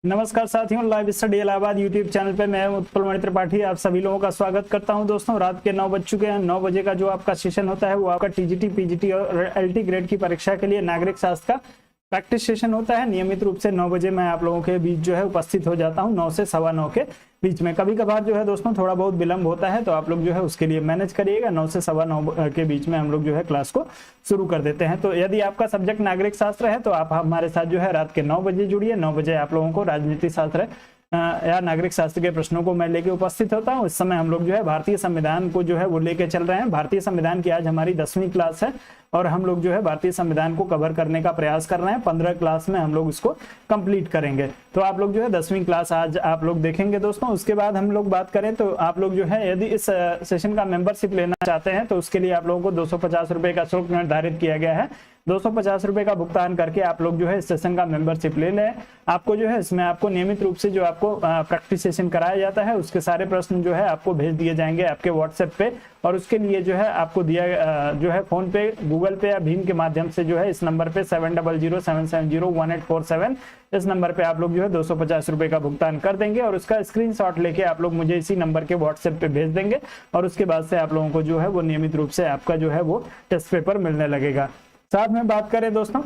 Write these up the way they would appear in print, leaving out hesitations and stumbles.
नमस्कार साथियों, live study Allahabad YouTube channel पे मैं उत्पल मणि त्रिपाठी आप सभी लोगों का स्वागत करता हूं। दोस्तों, रात के 9 बज चुके हैं। 9 बजे का जो आपका सेशन होता है वो आपका टीजीटी, पीजीटी और एलटी ग्रेड की परीक्षा के लिए नागरिक शास्त्र का प्रैक्टिस सेशन होता है। नियमित रूप से 9 बजे मैं आप लोगों के बीच जो है उपस्थित हो जाता हूं, 9 से 9:15 के बीच में। कभी कभार जो है दोस्तों थोड़ा बहुत विलंब होता है, तो आप लोग जो है उसके लिए मैनेज करिएगा। 9 से 9:15 के बीच में हम लोग जो है क्लास को शुरू कर देते हैं। तो यदि आपका सब्जेक्ट नागरिक शास्त्र है तो आप हमारे साथ जो है रात के 9 बजे जुड़िए। 9 बजे आप लोगों को राजनीति शास्त्र या नागरिक शास्त्र के प्रश्नों को मैं लेके उपस्थित होता हूँ। इस समय हम लोग जो है भारतीय संविधान को जो है वो लेके चल रहे हैं। भारतीय संविधान की आज हमारी 10वीं क्लास है और हम लोग जो है भारतीय संविधान को कवर करने का प्रयास कर रहे हैं। 15 क्लास में हम लोग इसको कंप्लीट करेंगे। तो आप लोग जो है 10वीं क्लास आज आप लोग देखेंगे दोस्तों। उसके बाद हम लोग बात करें तो आप लोग जो है यदि इस सेशन का मेंबरशिप लेना चाहते हैं तो उसके लिए आप लोगों को 250 रुपए का शुल्क निर्धारित किया गया है। 250 रुपए का भुगतान करके आप लोग जो है इस सेशन का मेंबरशिप ले लें। आपको जो है इसमें आपको नियमित रूप से जो आपको प्रैक्टिस सेशन कराया जाता है उसके सारे प्रश्न जो है आपको भेज दिए जाएंगे आपके व्हाट्सएप पे। और उसके लिए जो है आपको दिया जो है फोन पे, गूगल पे या भीम के माध्यम से जो है इस नंबर पे 7007701847 इस नंबर पे आप लोग जो है 250 रुपए का भुगतान कर देंगे और उसका स्क्रीनशॉट लेके आप लोग मुझे इसी नंबर के व्हाट्सएप पे भेज देंगे। और उसके बाद से आप लोगों को जो है वो नियमित रूप से आपका जो है वो टेस्ट पेपर मिलने लगेगा। साथ में बात करें दोस्तों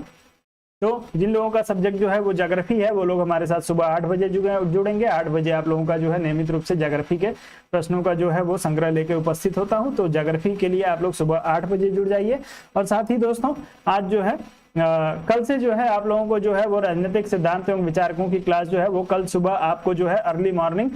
तो जिन लोगों का सब्जेक्ट जो है वो ज्योग्राफी है वो लोग हमारे साथ सुबह 8 बजे जुड़ेंगे। 8 बजे आप लोगों का जो है नियमित रूप से ज्योग्राफी के प्रश्नों का जो है वो संग्रह लेके उपस्थित होता हूं। तो ज्योग्राफी के लिए आप लोग सुबह 8 बजे जुड़ जाइए। और साथ ही दोस्तों आज जो है कल से जो है आप लोगों को जो है वो राजनीतिक सिद्धांत एवं विचारकों की क्लास जो है वो कल सुबह आपको जो है अर्ली मॉर्निंग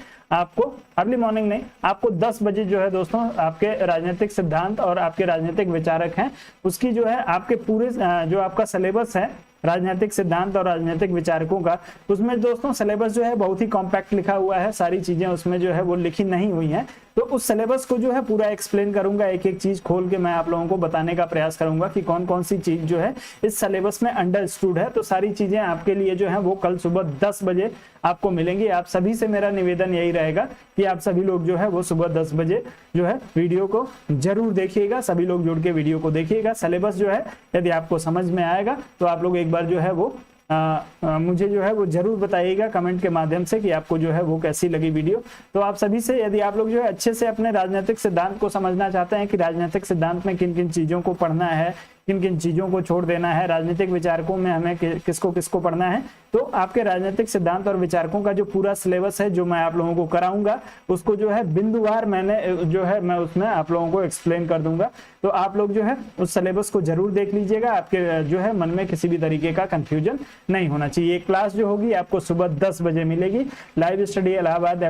नहीं, आपको 10 बजे जो है दोस्तों आपके राजनीतिक सिद्धांत और आपके राजनीतिक विचारक हैं उसकी जो है आपके पूरे जो आपका सिलेबस है राजनीतिक सिद्धांत और राजनीतिक विचारकों का, उसमें दोस्तों सिलेबस जो है बहुत ही कॉम्पैक्ट लिखा हुआ है। सारी चीजें उसमें जो है वो लिखी नहीं हुई हैं। तो उस सिलेबस को जो है पूरा एक्सप्लेन करूंगा, एक एक चीज खोल के मैं आप लोगों को बताने का प्रयास करूंगा कि कौन कौन सी चीज जो है इस सिलेबस में अंडरस्टूड है। तो सारी चीजें आपके लिए जो है वो कल सुबह 10 बजे आपको मिलेंगी। आप सभी से मेरा निवेदन यही रहेगा कि आप सभी लोग जो है वो सुबह 10 बजे जो है वीडियो को जरूर देखिएगा। सभी लोग जुड़ के वीडियो को देखिएगा। सिलेबस जो है यदि आपको समझ में आएगा तो आप लोग एक बार जो है वो मुझे जो है वो जरूर बताइएगा कमेंट के माध्यम से कि आपको जो है वो कैसी लगी वीडियो। तो आप सभी से यदि आप लोग जो है अच्छे से अपने राजनीतिक सिद्धांत को समझना चाहते हैं कि राजनीतिक सिद्धांत में किन किन चीजों को पढ़ना है, किन किन चीजों को छोड़ देना है, राजनीतिक विचारकों में हमें किसको किसको पढ़ना है, तो आपके राजनीतिक सिद्धांत और विचारकों का जो पूरा सिलेबस है जो मैं आप लोगों को कराऊंगा उसको जो है बिंदुवार मैंने जो है मैं उसमें आप लोगों को एक्सप्लेन कर दूंगा। तो आप लोग जो है उस सिलेबस को जरूर देख लीजिएगा। आपके जो है मन में किसी भी तरीके का कंफ्यूजन नहीं होना चाहिए। क्लास जो होगी आपको सुबह 10 बजे मिलेगी। लाइव स्टडी इलाहाबाद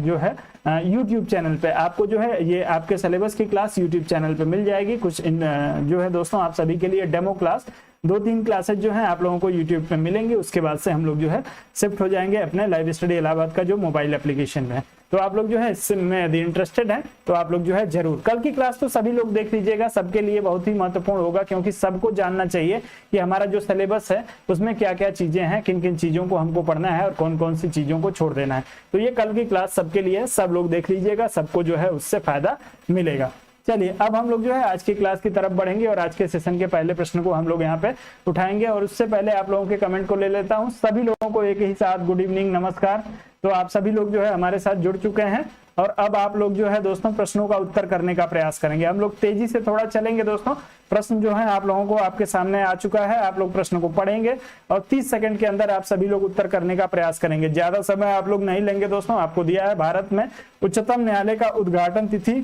जो है यूट्यूब चैनल पे आपको जो है ये आपके सिलेबस की क्लास यूट्यूब चैनल पे मिल जाएगी। कुछ जो है दोस्तों आप सभी के लिए डेमो क्लास 2-3 क्लासेज जो है आप लोगों को यूट्यूब पे मिलेंगी। उसके बाद से हम लोग जो है शिफ्ट हो जाएंगे अपने लाइव स्टडी इलाहाबाद का जो मोबाइल एप्लीकेशन में। तो आप लोग जो है इसमें यदि इंटरेस्टेड हैं तो आप लोग जो है जरूर कल की क्लास तो सभी लोग देख लीजिएगा। सबके लिए बहुत ही महत्वपूर्ण होगा क्योंकि सबको जानना चाहिए कि हमारा जो सिलेबस है उसमें क्या क्या चीजें हैं, किन किन चीजों को हमको पढ़ना है और कौन कौन सी चीजों को छोड़ देना है। तो ये कल की क्लास सबके लिए है, सब लोग देख लीजिएगा, सबको जो है उससे फायदा मिलेगा। चलिए अब हम लोग जो है आज की क्लास की तरफ बढ़ेंगे और आज के सेशन के पहले प्रश्न को हम लोग यहाँ पे उठाएंगे। और उससे पहले आप लोगों के कमेंट को ले लेता हूँ। सभी लोगों को एक ही साथ गुड इवनिंग, नमस्कार। तो आप सभी लोग जो है हमारे साथ जुड़ चुके हैं और अब आप लोग जो है दोस्तों प्रश्नों का उत्तर करने का प्रयास करेंगे। हम लोग तेजी से थोड़ा चलेंगे दोस्तों। प्रश्न जो है आप लोगों को आपके सामने आ चुका है। आप लोग प्रश्न को पढ़ेंगे और 30 सेकंड के अंदर आप सभी लोग उत्तर करने का प्रयास करेंगे। ज्यादा समय आप लोग नहीं लेंगे दोस्तों। आपको दिया है भारत में उच्चतम न्यायालय का उद्घाटन तिथि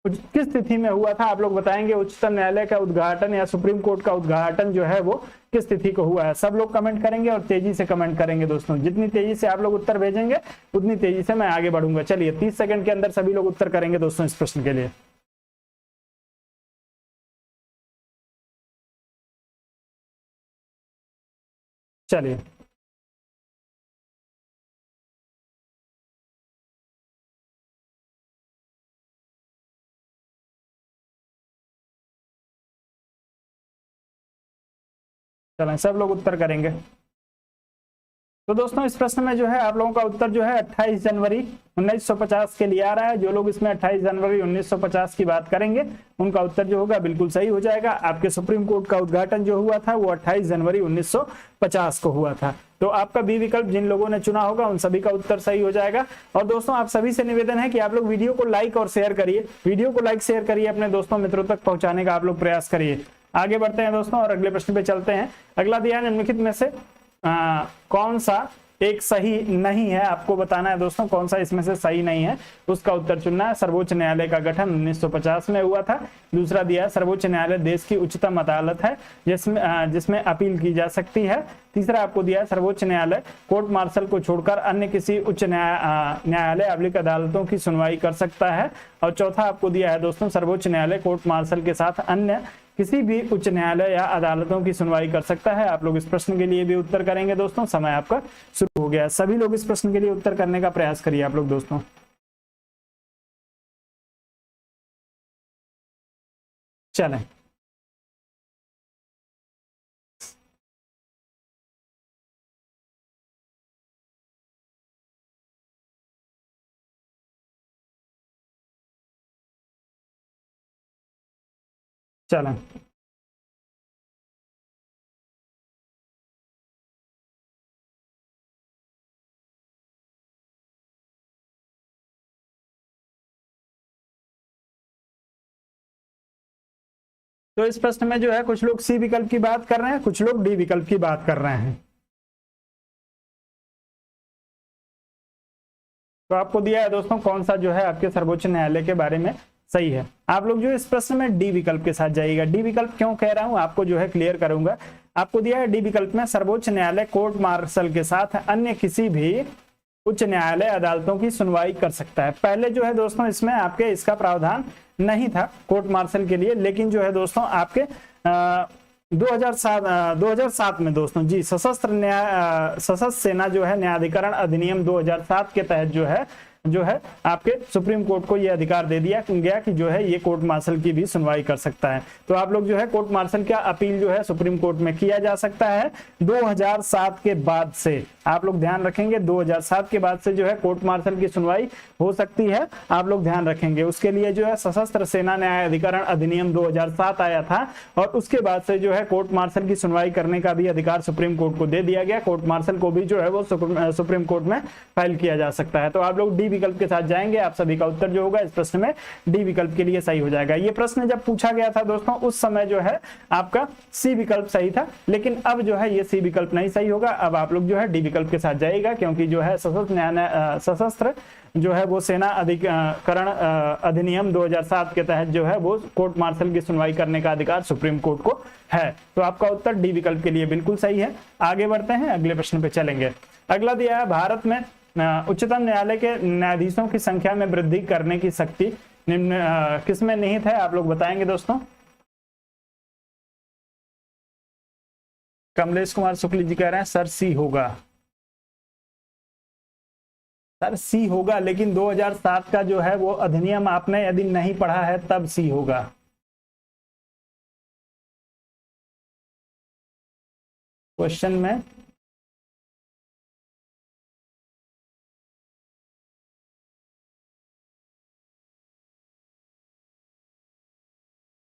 किस तिथि में हुआ था, आप लोग बताएंगे। उच्चतम न्यायालय का उद्घाटन या सुप्रीम कोर्ट का उद्घाटन जो है वो किस तिथि को हुआ है, सब लोग कमेंट करेंगे और तेजी से कमेंट करेंगे दोस्तों। जितनी तेजी से आप लोग उत्तर भेजेंगे उतनी तेजी से मैं आगे बढ़ूंगा। चलिए 30 सेकंड के अंदर सभी लोग उत्तर करेंगे दोस्तों इस प्रश्न के लिए। चलिए चलें, सब लोग उत्तर करेंगे। तो दोस्तों इस प्रश्न में जो है आप लोगों का उत्तर जो है 28 जनवरी 1950 के लिए आ रहा है। जो लोग इसमें 28 जनवरी 1950 की बात करेंगे उनका उत्तर जो होगा बिल्कुल सही हो जाएगा। आपके सुप्रीम कोर्ट का उद्घाटन जो हुआ था वो 28 जनवरी 1950 को हुआ था। तो आपका बी विकल्प जिन लोगों ने चुना होगा उन सभी का उत्तर सही हो जाएगा। और दोस्तों आप सभी से निवेदन है कि आप लोग वीडियो को लाइक और शेयर करिए, वीडियो को लाइक शेयर करिए, अपने दोस्तों मित्रों तक पहुंचाने का आप लोग प्रयास करिए। आगे बढ़ते हैं दोस्तों और अगले प्रश्न पे चलते हैं। अगला दिया है निम्नलिखित में से कौन सा एक सही नहीं है, आपको बताना है दोस्तों कौन सा इसमें से सही नहीं है, उसका उत्तर चुनना है। सर्वोच्च न्यायालय का गठन 1950 में हुआ था। दूसरा दिया है सर्वोच्च न्यायालय देश की उच्चतम अदालत है जिसमें अपील की जा सकती है। तीसरा आपको दिया है सर्वोच्च न्यायालय कोर्ट मार्शल को छोड़कर अन्य किसी उच्च न्यायालय अदालत अदालतों की सुनवाई कर सकता है। और चौथा आपको दिया है दोस्तों सर्वोच्च न्यायालय कोर्ट मार्शल के साथ अन्य किसी भी उच्च न्यायालय या अदालतों की सुनवाई कर सकता है। आप लोग इस प्रश्न के लिए भी उत्तर करेंगे दोस्तों। समय आपका शुरू हो गया। सभी लोग इस प्रश्न के लिए उत्तर करने का प्रयास करिए आप लोग दोस्तों। चलें चलें तो इस प्रश्न में जो है कुछ लोग सी विकल्प की बात कर रहे हैं, कुछ लोग डी विकल्प की बात कर रहे हैं। तो आपको दिया है दोस्तों कौन सा जो है आपके सर्वोच्च न्यायालय के बारे में सही है। आप लोग जो इस प्रश्न में डी विकल्प के साथ जाइएगा। डी विकल्प क्यों कह रहा हूं आपको जो है क्लियर करूंगा। आपको दिया है डी विकल्प में सर्वोच्च न्यायालय कोर्ट मार्शल के साथ अन्य किसी भी उच्च न्यायालय अदालतों की सुनवाई कर सकता है। पहले जो है दोस्तों इसमें आपके इसका प्रावधान नहीं था कोर्ट मार्शल के लिए, लेकिन जो है दोस्तों आपके 2007 में दोस्तों जी सशस्त्र सेना जो है न्यायाधिकरण अधिनियम 2007 के तहत जो है आपके सुप्रीम कोर्ट को यह अधिकार दे दिया गया कि जो है ये कोर्ट मार्शल की भी सुनवाई कर सकता है। तो आप लोग जो है कोर्ट मार्शल का अपील जो है सुप्रीम कोर्ट में किया जा सकता है 2007 के बाद से। आप लोग ध्यान रखेंगे 2007 के बाद से जो है कोर्ट मार्शल की सुनवाई हो सकती है। आप लोग ध्यान रखेंगे उसके लिए जो है सशस्त्र सेना न्यायाधिकरण अधिनियम 2007 आया था और उसके बाद से जो है कोर्ट मार्शल की सुनवाई करने का भी अधिकार सुप्रीम कोर्ट को दे दिया गया। कोर्ट मार्शल को भी जो है वो सुप्रीम कोर्ट में फाइल किया जा सकता है। तो आप लोग डी विकल्प के साथ जाएंगे। आप सभी का उत्तर जो होगा इस प्रश्न में डी विकल्प के लिए सही हो जाएगा। ये प्रश्न जब पूछा गया था दोस्तों उस समय जो है आपका सी विकल्प सही था, लेकिन अब जो है ये सी विकल्प नहीं सही होगा। अब आप लोग जो है डी विकल्प के साथ जाएगा क्योंकि जो है सशस्त्र जो है वो सेना अधिकरण अधिनियम 2007 के तहत जो है वो कोर्ट मार्शल की सुनवाई करने का अधिकार सुप्रीम कोर्ट को है। तो आपका उत्तर डी विकल्प के लिए बिल्कुल सही है। आगे बढ़ते हैं अगले प्रश्न पे चलेंगे। अगला दिया है भारत में उच्चतम न्यायालय के न्यायाधीशों की संख्या में वृद्धि करने की शक्ति निम्न किसमें निहित है, आप लोग बताएंगे दोस्तों। कमलेश कुमार शुक्ल जी कह रहे हैं सर सी होगा। सर सी होगा, लेकिन 2007 का जो है वो अधिनियम आपने यदि नहीं पढ़ा है तब सी होगा। क्वेश्चन में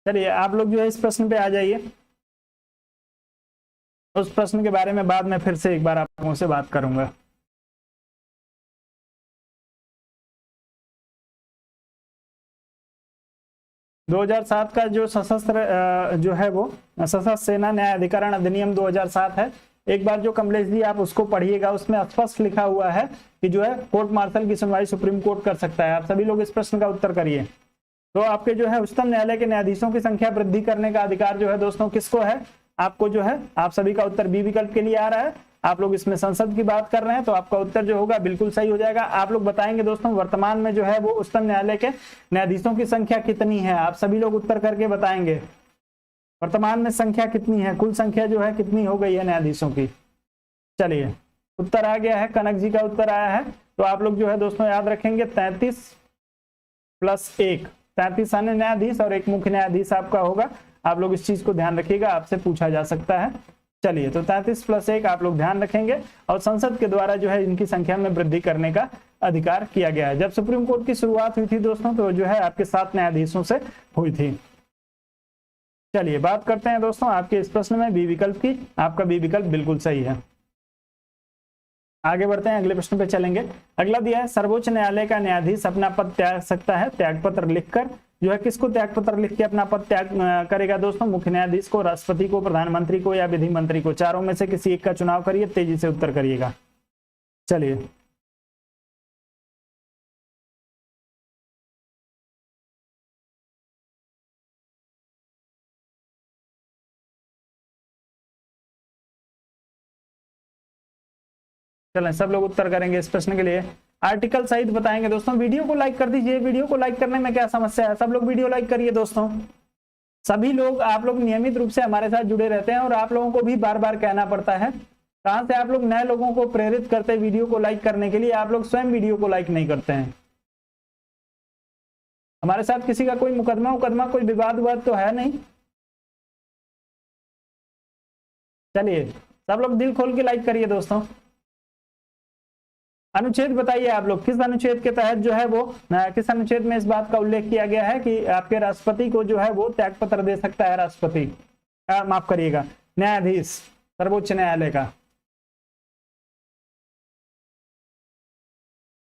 चलिए आप लोग जो है इस प्रश्न पे आ जाइए। उस प्रश्न के बारे में बाद में फिर से एक बार आप लोगों से बात करूंगा। दो 2007 का जो सशस्त्र जो है वो सशस्त्र सेना न्यायाधिकरण अधिनियम 2007 है। एक बार जो कमलेश जी आप उसको पढ़िएगा, उसमें स्पष्ट लिखा हुआ है कि जो है कोर्ट मार्शल की सुनवाई सुप्रीम कोर्ट कर सकता है। आप सभी लोग इस प्रश्न का उत्तर करिए। तो आपके जो है उच्चतम न्यायालय के न्यायाधीशों की संख्या वृद्धि करने का अधिकार जो है दोस्तों किसको है, आपको जो है आप सभी का उत्तर बी विकल्प के लिए आ रहा है। आप लोग इसमें संसद की बात कर रहे हैं तो आपका उत्तर जो होगा बिल्कुल सही हो जाएगा। आप लोग बताएंगे दोस्तों वर्तमान में जो है वो उच्चतम न्यायालय के न्यायाधीशों की संख्या कितनी है, आप सभी लोग उत्तर करके बताएंगे वर्तमान में संख्या कितनी है, कुल संख्या जो है कितनी हो गई है न्यायाधीशों की। चलिए उत्तर आ गया है, कनक जी का उत्तर आया है। तो आप लोग जो है दोस्तों याद रखेंगे 33 + 1, 33 अन्य न्यायाधीश और एक मुख्य न्यायाधीश आपका होगा। आप लोग इस चीज को ध्यान रखिएगा, आपसे पूछा जा सकता है। चलिए, तो 33 + 1 आप लोग ध्यान रखेंगे। और संसद के द्वारा जो है इनकी संख्या में वृद्धि करने का अधिकार किया गया है। जब सुप्रीम कोर्ट की शुरुआत हुई थी दोस्तों, तो जो है आपके 7 न्यायाधीशों से हुई थी। चलिए बात करते हैं दोस्तों आपके इस प्रश्न में बी विकल्प की। आपका बी विकल्प बिल्कुल सही है। आगे बढ़ते हैं, अगले प्रश्न पे चलेंगे। अगला दिया है, सर्वोच्च न्यायालय का न्यायाधीश अपना पद त्याग सकता है त्यागपत्र लिखकर। जो है किसको त्यागपत्र लिख के अपना पद त्याग करेगा दोस्तों? मुख्य न्यायाधीश को, राष्ट्रपति को, प्रधानमंत्री को या विधि मंत्री को। चारों में से किसी एक का चुनाव करिए, तेजी से उत्तर करिएगा। चलिए, चलें सब लोग उत्तर करेंगे इस प्रश्न के लिए। आर्टिकल सहित बताएंगे दोस्तों। वीडियो को लाइक कर दीजिए। वीडियो को लाइक करने में क्या समस्या है? सब लोग वीडियो लाइक करिए दोस्तों। सभी लोग, आप लोग नियमित रूप से हमारे साथ जुड़े रहते हैं और आप लोगों को भी बार बार कहना पड़ता है। कहां से आप लोग नए लोगों को प्रेरित करते हैं वीडियो को लाइक करने के लिए? आप लोग स्वयं वीडियो को लाइक नहीं करते हैं। हमारे साथ किसी का कोई मुकदमा कोई विवाद तो है नहीं। चलिए सब लोग दिल खोल के लाइक करिए दोस्तों। अनुच्छेद बताइए आप लोग, किस अनुच्छेद के तहत जो है वो, किस अनुच्छेद में इस बात का उल्लेख किया गया है कि आपके राष्ट्रपति को जो है वो त्यागपत्र दे सकता है राष्ट्रपति, माफ करिएगा, न्यायाधीश सर्वोच्च न्यायालय का।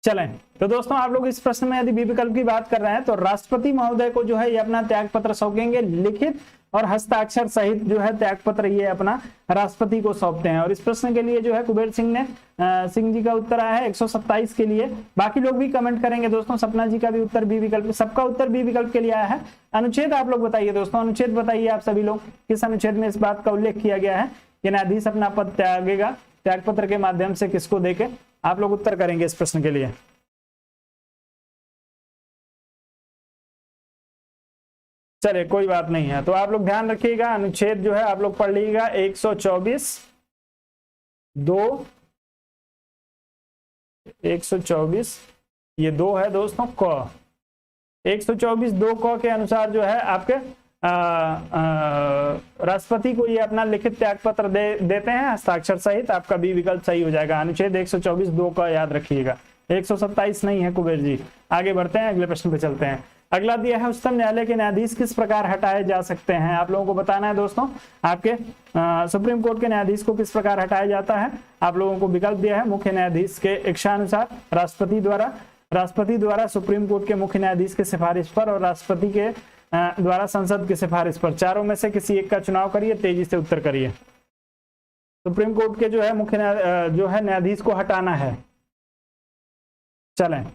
चलें, तो दोस्तों आप लोग इस प्रश्न में यदि बी विकल्प की बात कर रहे हैं तो राष्ट्रपति महोदय को जो है ये अपना त्यागपत्र सौंपेंगे। लिखित और हस्ताक्षर सहित जो है त्यागपत्र ये अपना राष्ट्रपति को सौंपते हैं। और इस प्रश्न के लिए जो है कुबेर सिंह जी का उत्तर आया है 127 के लिए। बाकी लोग भी कमेंट करेंगे दोस्तों। सपना जी का भी उत्तर बी विकल्प, सबका उत्तर बी विकल्प के लिए आया है। अनुच्छेद आप लोग बताइए दोस्तों, अनुच्छेद बताइए आप सभी लोग, किस अनुच्छेद में इस बात का उल्लेख किया गया है कि न्यायाधीश अपना पद त्यागेगा त्यागपत्र के माध्यम से, किसको देके? आप लोग उत्तर करेंगे इस प्रश्न के लिए। चलिए कोई बात नहीं है, तो आप लोग ध्यान रखिएगा। अनुच्छेद जो है आप लोग पढ़ लीजिएगा 124 2, 124 ये 2 है दोस्तों क। 124 2 क के अनुसार जो है आपके राष्ट्रपति को ये अपना लिखित त्यागपत्र देते हैं हस्ताक्षर सहित। आपका बी विकल्प सही हो जाएगा। अनुच्छेद 124 2 का याद रखिएगा, 127 नहीं है कुबेर जी। आगे बढ़ते हैं, अगले प्रश्न पे चलते हैं। अगला दिया है, उच्चतम न्यायालय के न्यायाधीश किस प्रकार हटाए जा सकते हैं? आप लोगों को बताना है दोस्तों। आपके सुप्रीम कोर्ट के न्यायाधीश को किस प्रकार हटाया जाता है? आप लोगों को विकल्प दिया है, मुख्य न्यायाधीश के इच्छानुसार, राष्ट्रपति द्वारा, सुप्रीम कोर्ट के मुख्य न्यायाधीश के सिफारिश पर, और राष्ट्रपति के द्वारा संसद की सिफारिश पर। चारों में से किसी एक का चुनाव करिए, तेजी से उत्तर करिए। सुप्रीम कोर्ट के जो है मुख्य जो है न्यायाधीश को हटाना है। चलें,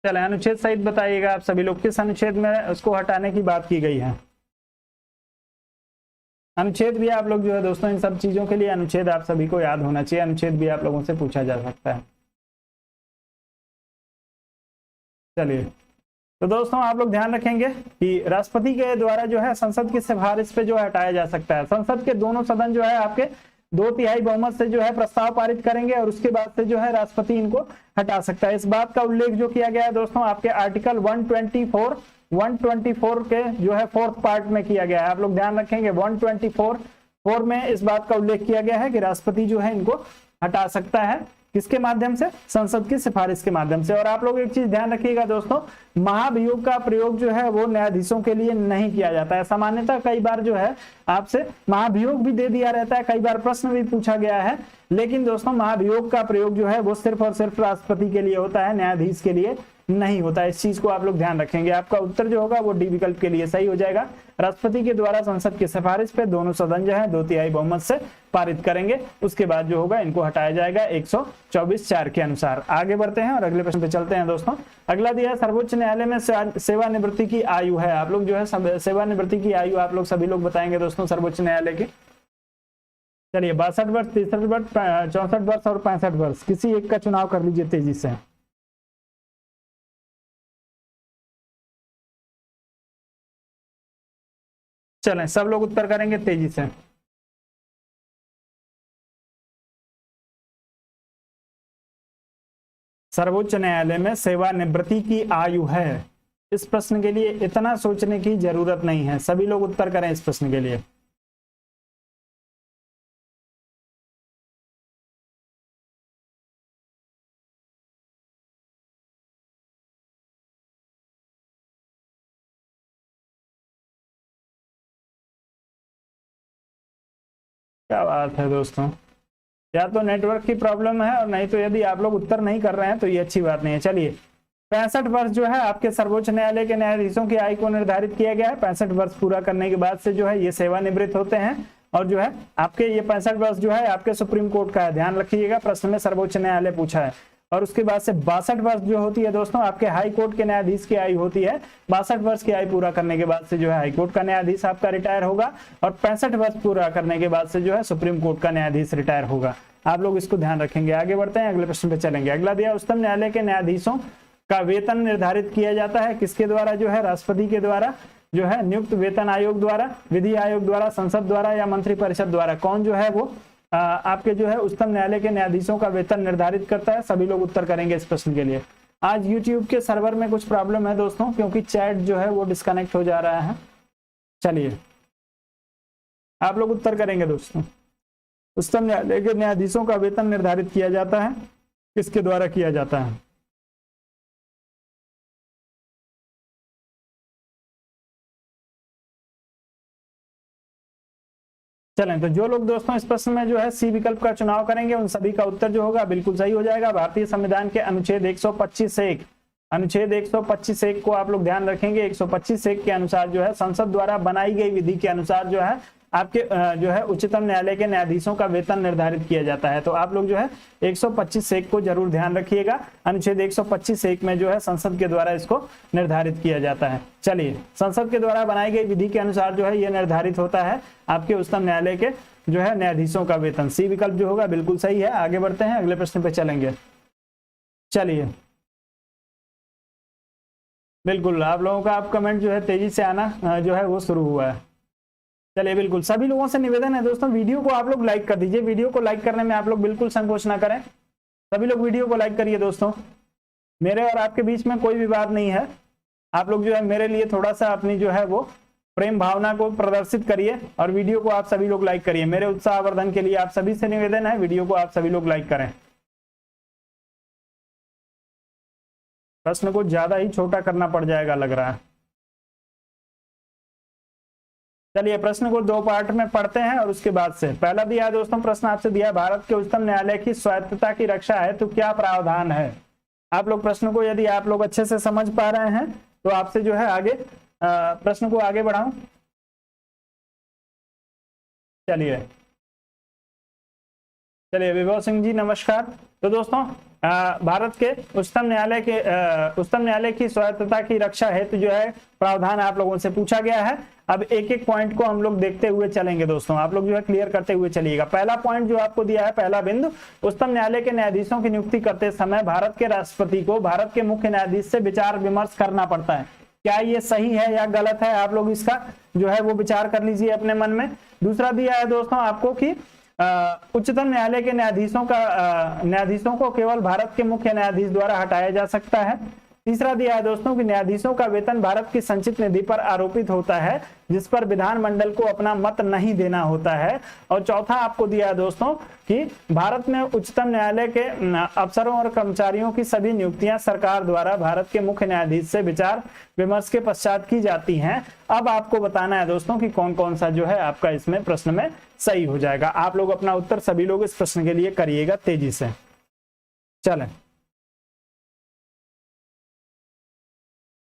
चलें अनुच्छेद सहित बताइएगा आप सभी लोग, किस अनुच्छेद में उसको हटाने की बात की गई है? अनुच्छेद भी आप लोग जो है दोस्तों, इन सब चीजों के लिए अनुच्छेद आप सभी को याद होना चाहिए। अनुच्छेद भी आप लोगों से पूछा जा सकता है। चलिए, तो दोस्तों आप लोग ध्यान रखेंगे कि राष्ट्रपति के द्वारा जो है संसद की सिफारिश पे जो हटाया जा सकता है। संसद के दोनों सदन जो है आपके 2/3 बहुमत से जो है प्रस्ताव पारित करेंगे और उसके बाद से जो है राष्ट्रपति इनको हटा सकता है। इस बात का उल्लेख जो किया गया है दोस्तों आपके आर्टिकल 124 के जो है 4th पार्ट में किया गया है। आप लोग ध्यान रखेंगे 124 में इस बात का उल्लेख किया गया है कि राष्ट्रपति जो है इनको हटा सकता है। किसके माध्यम से? संसद की सिफारिश के माध्यम से। और आप लोग एक चीज ध्यान रखिएगा दोस्तों, महाभियोग का प्रयोग जो है वो न्यायाधीशों के लिए नहीं किया जाता है। सामान्यतः कई बार जो है आपसे महाभियोग भी दे दिया रहता है, कई बार प्रश्न भी पूछा गया है, लेकिन दोस्तों महाभियोग का प्रयोग जो है वो सिर्फ और सिर्फ राष्ट्रपति के लिए होता है, न्यायाधीश के लिए नहीं होता। इस चीज को आप लोग ध्यान रखेंगे। आपका उत्तर जो होगा वो डी विकल्प के लिए सही हो जाएगा। राष्ट्रपति के द्वारा संसद की सिफारिश पे दोनों सदन जो है 2/3 बहुमत से पारित करेंगे। उसके बाद जो होगा इनको हटाया जाएगा 124(4) के अनुसार। आगे बढ़ते हैं और अगले प्रश्न पे चलते हैं दोस्तों। अगला दिया है, सर्वोच्च न्यायालय में सेवानिवृत्ति की आयु है। आप लोग जो है सेवानिवृत्ति की आयु आप लोग सभी लोग बताएंगे दोस्तों सर्वोच्च न्यायालय की। चलिए 62 वर्ष, 63 वर्ष, 64 वर्ष और 65 वर्ष, किसी एक का चुनाव कर लीजिए तेजी से। चलें सब लोग उत्तर करेंगे तेजी से। सर्वोच्च न्यायालय में सेवानिवृत्ति की आयु है? इस प्रश्न के लिए इतना सोचने की जरूरत नहीं है, सभी लोग उत्तर करें इस प्रश्न के लिए। क्या बात है दोस्तों, या तो नेटवर्क की प्रॉब्लम है और नहीं तो यदि आप लोग उत्तर नहीं कर रहे हैं तो ये अच्छी बात नहीं है। चलिए 65 वर्ष जो है आपके सर्वोच्च न्यायालय के न्यायाधीशों की आयु को निर्धारित किया गया है। 65 वर्ष पूरा करने के बाद से जो है ये सेवानिवृत्त होते हैं और जो है आपके ये 65 वर्ष जो है आपके सुप्रीम कोर्ट का है, ध्यान रखिएगा, प्रश्न में सर्वोच्च न्यायालय पूछा है। और उसके बाद से 62 वर्ष जो होती है दोस्तों आपके हाई कोर्ट के न्यायाधीश की आयु होती है। 62 वर्ष की आयु पूरा करने के बाद से जो है हाई कोर्ट का न्यायाधीश आपका रिटायर होगा और 65 वर्ष पूरा करने के बाद से जो है सुप्रीम कोर्ट का न्यायाधीश रिटायर होगा। आप लोग इसको ध्यान रखेंगे। आगे बढ़ते हैं, अगले प्रश्न पे चलेंगे। अगला दिया, उच्चतम न्यायालय के न्यायाधीशों का वेतन निर्धारित किया जाता है किसके द्वारा? जो है राष्ट्रपति के द्वारा, जो है नियुक्त वेतन आयोग द्वारा, विधि आयोग द्वारा, संसद द्वारा या मंत्रिपरिषद द्वारा। कौन जो है वो आपके जो है उच्चतम न्यायालय के न्यायाधीशों का वेतन निर्धारित करता है? सभी लोग उत्तर करेंगे इस प्रश्न के लिए। आज YouTube के सर्वर में कुछ प्रॉब्लम है दोस्तों, क्योंकि चैट जो है वो डिस्कनेक्ट हो जा रहा है। चलिए आप लोग उत्तर करेंगे दोस्तों। उच्चतम न्यायालय के न्यायाधीशों का वेतन निर्धारित किया जाता है किसके द्वारा किया जाता है? चलें, तो जो लोग दोस्तों इस प्रश्न में जो है सी विकल्प का चुनाव करेंगे उन सभी का उत्तर जो होगा बिल्कुल सही हो जाएगा। भारतीय संविधान के अनुच्छेद 125(1) अनुच्छेद 125(1) को आप लोग ध्यान रखेंगे। 125(1) के अनुसार जो है संसद द्वारा बनाई गई विधि के अनुसार जो है आपके जो है उच्चतम न्यायालय के न्यायाधीशों का वेतन निर्धारित किया जाता है। तो आप लोग जो है 125(1) को जरूर ध्यान रखिएगा। अनुच्छेद 125(1) में जो है संसद के द्वारा इसको निर्धारित किया जाता है। चलिए, संसद के द्वारा बनाई गई विधि के अनुसार जो है ये निर्धारित होता है आपके उच्चतम न्यायालय के जो है न्यायाधीशों का वेतन। सी विकल्प जो होगा बिल्कुल सही है। आगे बढ़ते हैं, अगले प्रश्न पे चलेंगे। चलिए बिल्कुल, आप लोगों का आप कमेंट जो है तेजी से आना जो है वो शुरू हुआ है। चलिए बिल्कुल, सभी लोगों से निवेदन है दोस्तों, वीडियो को आप लोग लाइक कर दीजिए। वीडियो को लाइक करने में आप लोग बिल्कुल संकोच ना करें। सभी लोग वीडियो को लाइक करिए दोस्तों। मेरे और आपके बीच में कोई विवाद नहीं है। आप लोग जो है मेरे लिए थोड़ा सा अपनी जो है वो प्रेम भावना को प्रदर्शित करिए और वीडियो को आप सभी लोग लाइक करिए। मेरे उत्साहवर्धन के लिए आप सभी से निवेदन है, वीडियो को आप सभी लोग लाइक करें। प्रश्न को ज्यादा ही छोटा करना पड़ जाएगा लग रहा है। चलिए प्रश्न को दो पार्ट में पढ़ते हैं और उसके बाद से पहला दिया दोस्तों, प्रश्न आपसे दिया, भारत के उच्चतम न्यायालय की स्वायत्तता की रक्षा है तो क्या प्रावधान है? आप लोग प्रश्न को यदि आप लोग अच्छे से समझ पा रहे हैं तो आपसे जो है आगे प्रश्न को आगे बढ़ाऊं। चलिए विभव सिंह जी नमस्कार। तो दोस्तों भारत के उच्चतम न्यायालय की स्वायत्तता की रक्षा हेतु जो है प्रावधान आप लोगों से पूछा गया है। अब एक एक पॉइंट को हम लोग देखते हुए चलेंगे दोस्तों, आप लोग जो है क्लियर करते हुए चलिएगा। पहला पॉइंट जो आपको दिया है, पहला बिंदु, उच्चतम न्यायालय के न्यायाधीशों की नियुक्ति करते समय भारत के राष्ट्रपति को भारत के मुख्य न्यायाधीश से विचार विमर्श करना पड़ता है। क्या ये सही है या गलत है? आप लोग इसका जो है वो विचार कर लीजिए अपने मन में। दूसरा दिया है दोस्तों आपको कि उच्चतम न्यायालय के न्यायाधीशों को केवल भारत के मुख्य न्यायाधीश द्वारा हटाया जा सकता है। तीसरा दिया है दोस्तों कि न्यायाधीशों का वेतन भारत की संचित निधि पर आरोपित होता है जिस पर विधानमंडल को अपना मत नहीं देना होता है। और चौथा आपको दिया है दोस्तों कि भारत में उच्चतम न्यायालय के अफसरों और कर्मचारियों की सभी नियुक्तियां सरकार द्वारा भारत के मुख्य न्यायाधीश से विचार विमर्श के पश्चात की जाती हैं। अब आपको बताना है दोस्तों कि कौन कौन सा जो है आपका इसमें प्रश्न में सही हो जाएगा। आप लोग अपना उत्तर सभी लोग इस प्रश्न के लिए करिएगा तेजी से। चलें,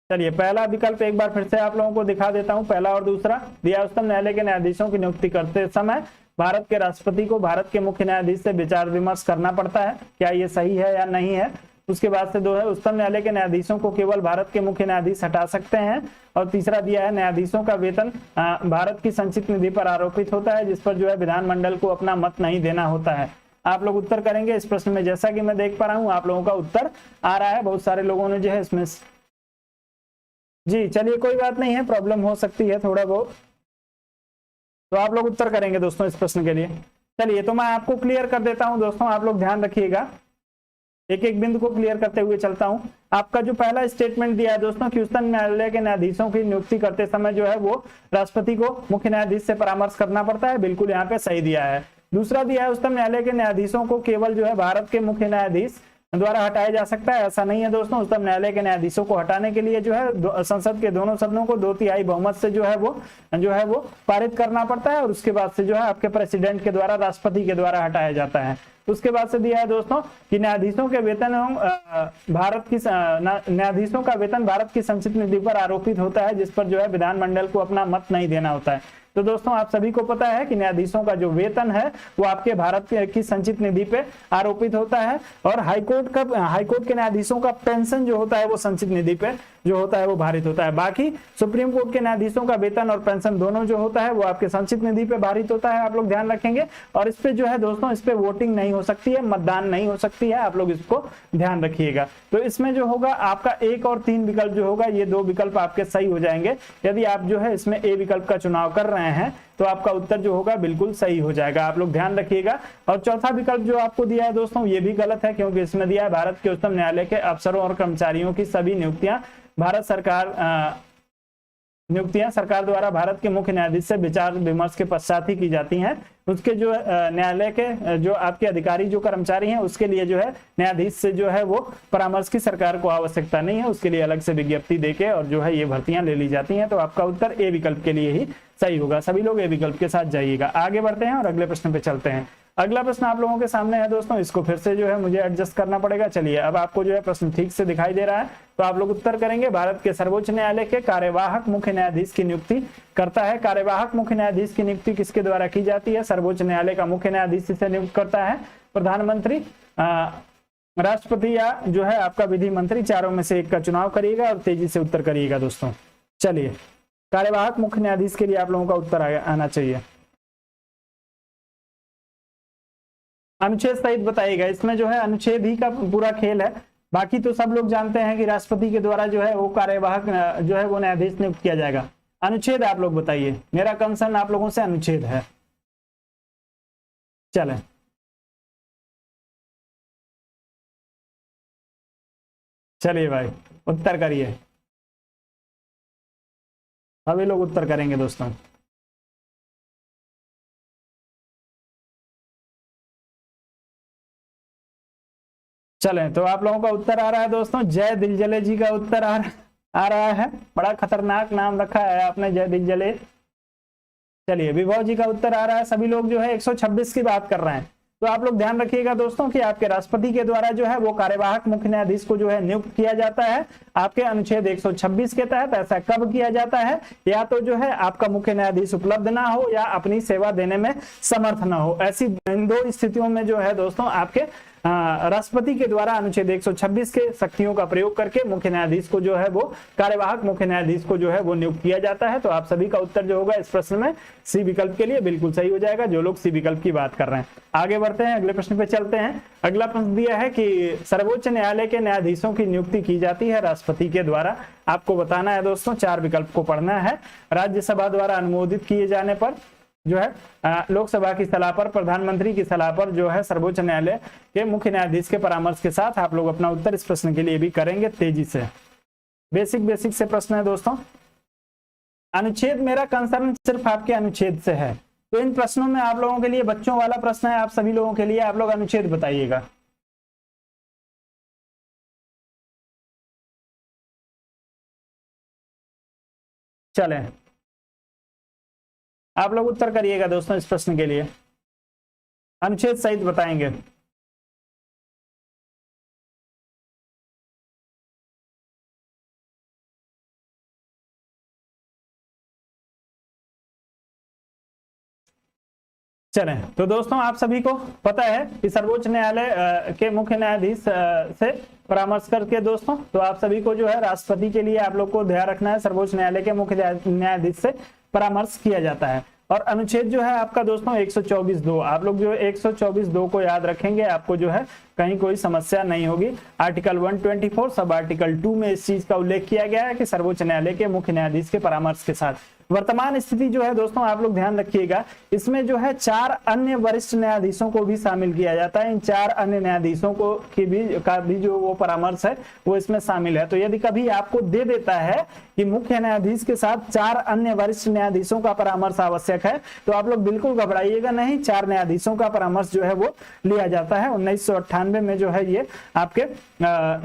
चलिए पहला विकल्प एक बार फिर से आप लोगों को दिखा देता हूं। पहला और दूसरा दिया, उच्चतम न्यायालय के न्यायाधीशों की नियुक्ति करते समय भारत के राष्ट्रपति को भारत के मुख्य न्यायाधीश से विचार विमर्श करना पड़ता है। क्या ये सही है या नहीं है? उसके बाद से दो है, उच्चतम न्यायालय के न्यायाधीशों को केवल भारत के मुख्य न्यायाधीश हटा सकते हैं। और तीसरा दिया है, न्यायाधीशों का वेतन भारत की संचित निधि पर आरोपित होता है जिस पर जो है विधानमंडल को अपना मत नहीं देना होता है। आप लोग उत्तर करेंगे इस प्रश्न में। जैसा कि मैं देख पा रहा हूं आप लोगों का उत्तर आ रहा है। बहुत सारे लोगों ने जो है इसमें जी, चलिए कोई बात नहीं है, प्रॉब्लम हो सकती है थोड़ा बहुत, तो आप लोग उत्तर करेंगे दोस्तों इस प्रश्न के लिए। चलिए तो मैं आपको क्लियर कर देता हूं दोस्तों, आप लोग ध्यान रखिएगा। एक एक बिंदु को क्लियर करते हुए चलता हूं। आपका जो पहला स्टेटमेंट दिया है दोस्तों कि उच्चतम न्यायालय के न्यायाधीशों की नियुक्ति करते समय जो है वो राष्ट्रपति को मुख्य न्यायाधीश से परामर्श करना पड़ता है, बिल्कुल यहाँ पे सही दिया है। दूसरा दिया है उच्चतम न्यायालय के न्यायाधीशों को केवल जो है भारत के मुख्य न्यायाधीश द्वारा हटाया जा सकता है, ऐसा नहीं है दोस्तों। उच्चतम न्यायालय के न्यायाधीशों को हटाने के लिए जो है संसद के दोनों सदनों को 2/3 बहुमत से जो है वो पारित करना पड़ता है और उसके बाद से जो है आपके प्रेसिडेंट के द्वारा, राष्ट्रपति के द्वारा हटाया जाता है। उसके बाद से दिया है दोस्तों कि न्यायाधीशों के वेतन न्यायाधीशों का वेतन भारत की संचित निधि पर आरोपित होता है, जिस पर जो है विधानमंडल को अपना मत नहीं देना होता है। तो दोस्तों आप सभी को पता है कि न्यायाधीशों का जो वेतन है वो आपके भारत की संचित निधि पे आरोपित होता है, और हाईकोर्ट के न्यायाधीशों का पेंशन जो होता है वो संचित निधि पे जो होता है वो भारित होता है। बाकी सुप्रीम कोर्ट के न्यायाधीशों का वेतन और पेंशन दोनों जो होता है वो आपके संचित निधि पे भारित होता है, आप लोग ध्यान रखेंगे। और इस पे जो है दोस्तों इस पे वोटिंग नहीं हो सकती है, मतदान नहीं हो सकती है, आप लोग इसको ध्यान रखिएगा। तो इसमें जो होगा आपका 1 और 3 विकल्प जो होगा, ये 2 विकल्प आपके सही हो जाएंगे। यदि आप जो है इसमें ए विकल्प का चुनाव कर रहे हैं तो आपका उत्तर जो होगा बिल्कुल सही हो जाएगा, आप लोग ध्यान रखिएगा। और चौथा विकल्प जो आपको दिया है दोस्तों ये भी गलत है, क्योंकि इसमें दिया है भारत के उच्चतम न्यायालय के अफसरों और कर्मचारियों की सभी नियुक्तियां भारत सरकार द्वारा भारत के मुख्य न्यायाधीश से विचार विमर्श के पश्चात ही की जाती हैं। उसके जो न्यायालय के जो आपके अधिकारी जो कर्मचारी हैं उसके लिए जो है न्यायाधीश से जो है वो परामर्श की सरकार को आवश्यकता नहीं है, उसके लिए अलग से विज्ञप्ति देके और जो है ये भर्तियां ले ली जाती हैं। तो आपका उत्तर ए विकल्प के लिए ही सही होगा, सभी लोग ए विकल्प के साथ जाइएगा। आगे बढ़ते हैं और अगले प्रश्न पे चलते हैं। अगला प्रश्न आप लोगों के सामने है दोस्तों, इसको फिर से जो है मुझे एडजस्ट करना पड़ेगा। चलिए अब आपको जो है प्रश्न ठीक से दिखाई दे रहा है, तो आप लोग उत्तर करेंगे। भारत के सर्वोच्च न्यायालय के कार्यवाहक मुख्य न्यायाधीश की नियुक्ति करता है। कार्यवाहक मुख्य न्यायाधीश की नियुक्ति किसके द्वारा की जाती है? सर्वोच्च न्यायालय का मुख्य न्यायाधीश इसे नियुक्त करता है। प्रधानमंत्री, राष्ट्रपति या जो है आपका विधि मंत्री, चारों में से एक का चुनाव करिएगा और तेजी से उत्तर करिएगा दोस्तों। चलिए कार्यवाहक मुख्य न्यायाधीश के लिए आप लोगों का उत्तर आना चाहिए। अनुच्छेद सहित बताइएगा, इसमें जो है अनुच्छेद ही का पूरा खेल है, बाकी तो सब लोग जानते हैं कि राष्ट्रपति के द्वारा जो है वो कार्यवाहक जो है वो न्यायाधीश नियुक्त किया जाएगा। अनुच्छेद आप लोग बताइए, मेरा कंसर्न आप लोगों से अनुच्छेद है। चलें चलिए भाई उत्तर करिए, सभी लोग उत्तर करेंगे दोस्तों। चलें तो आप लोगों का उत्तर आ रहा है दोस्तों, जय दिलजले जी का उत्तर आ रहा है। बड़ा खतरनाक नाम रखा है आपने, जय दिलजले। चलिए विभव जी का उत्तर आ रहा है। सभी लोग जो है 126 की बात कर रहे हैं। तो आप लोग ध्यान रखिएगा दोस्तों कि आपके राष्ट्रपति के द्वारा जो है वो कार्यवाहक मुख्य न्यायाधीश को जो है नियुक्त किया जाता है आपके अनुच्छेद 126 के तहत। ऐसा कब किया जाता है? या तो जो है आपका मुख्य न्यायाधीश उपलब्ध ना हो या अपनी सेवा देने में समर्थ ना हो, ऐसी इन 2 स्थितियों में जो है दोस्तों आपके राष्ट्रपति के द्वारा अनुच्छेद 126 के शक्तियों का प्रयोग करके मुख्य न्यायाधीश को जो है वो कार्यवाहक मुख्य न्यायाधीश को जो है वो नियुक्त किया जाता है। तो आप सभी का उत्तर जो होगा इस प्रश्न में सी विकल्प के लिए बिल्कुल सही हो जाएगा, जो लोग सी विकल्प की बात कर रहे हैं। आगे बढ़ते हैं, अगले प्रश्न पे चलते हैं। अगला प्रश्न दिया है कि सर्वोच्च न्यायालय के न्यायाधीशों की नियुक्ति की जाती है राष्ट्रपति के द्वारा। आपको बताना है दोस्तों, 4 विकल्प को पढ़ना है। राज्यसभा द्वारा अनुमोदित किए जाने पर, जो है लोकसभा की सलाह पर, प्रधानमंत्री की सलाह पर, जो है सर्वोच्च न्यायालय के मुख्य न्यायाधीश के परामर्श के साथ। आप लोग अपना उत्तर इस प्रश्न के लिए भी करेंगे तेजी से। बेसिक से प्रश्न है दोस्तों। अनुच्छेद, मेरा कंसर्न सिर्फ आपके अनुच्छेद से है, तो इन प्रश्नों में आप लोगों के लिए बच्चों वाला प्रश्न है, आप सभी लोगों के लिए। आप लोग अनुच्छेद बताइएगा। चलें आप लोग उत्तर करिएगा दोस्तों इस प्रश्न के लिए, अनुच्छेद सहित बताएंगे। चलें तो दोस्तों आप सभी को पता है कि सर्वोच्च न्यायालय के मुख्य न्यायाधीश से परामर्श करके दोस्तों, तो आप सभी को जो है राष्ट्रपति के लिए आप लोग को ध्यान रखना है, सर्वोच्च न्यायालय के मुख्य न्यायाधीश से परामर्श किया जाता है। और अनुच्छेद जो है आपका दोस्तों 124(2), आप लोग जो 124(2) को याद रखेंगे, आपको जो है कहीं कोई समस्या नहीं होगी। आर्टिकल 124 सब आर्टिकल 2 में इस चीज का उल्लेख किया गया है कि सर्वोच्च न्यायालय के मुख्य न्यायाधीश के परामर्श के साथ। वर्तमान स्थिति जो है दोस्तों आप लोग ध्यान रखिएगा, इसमें जो है 4 अन्य वरिष्ठ न्यायाधीशों को भी शामिल किया जाता है। इन 4 अन्य न्यायाधीशों को का भी जो वो परामर्श है वो इसमें शामिल है। तो यदि कभी आपको दे देता है कि मुख्य न्यायाधीश के साथ 4 अन्य वरिष्ठ न्यायाधीशों का परामर्श आवश्यक है, तो आप लोग बिल्कुल घबराइएगा नहीं, 4 न्यायाधीशों का परामर्श जो है वो लिया जाता है। 1998 में जो है ये आपके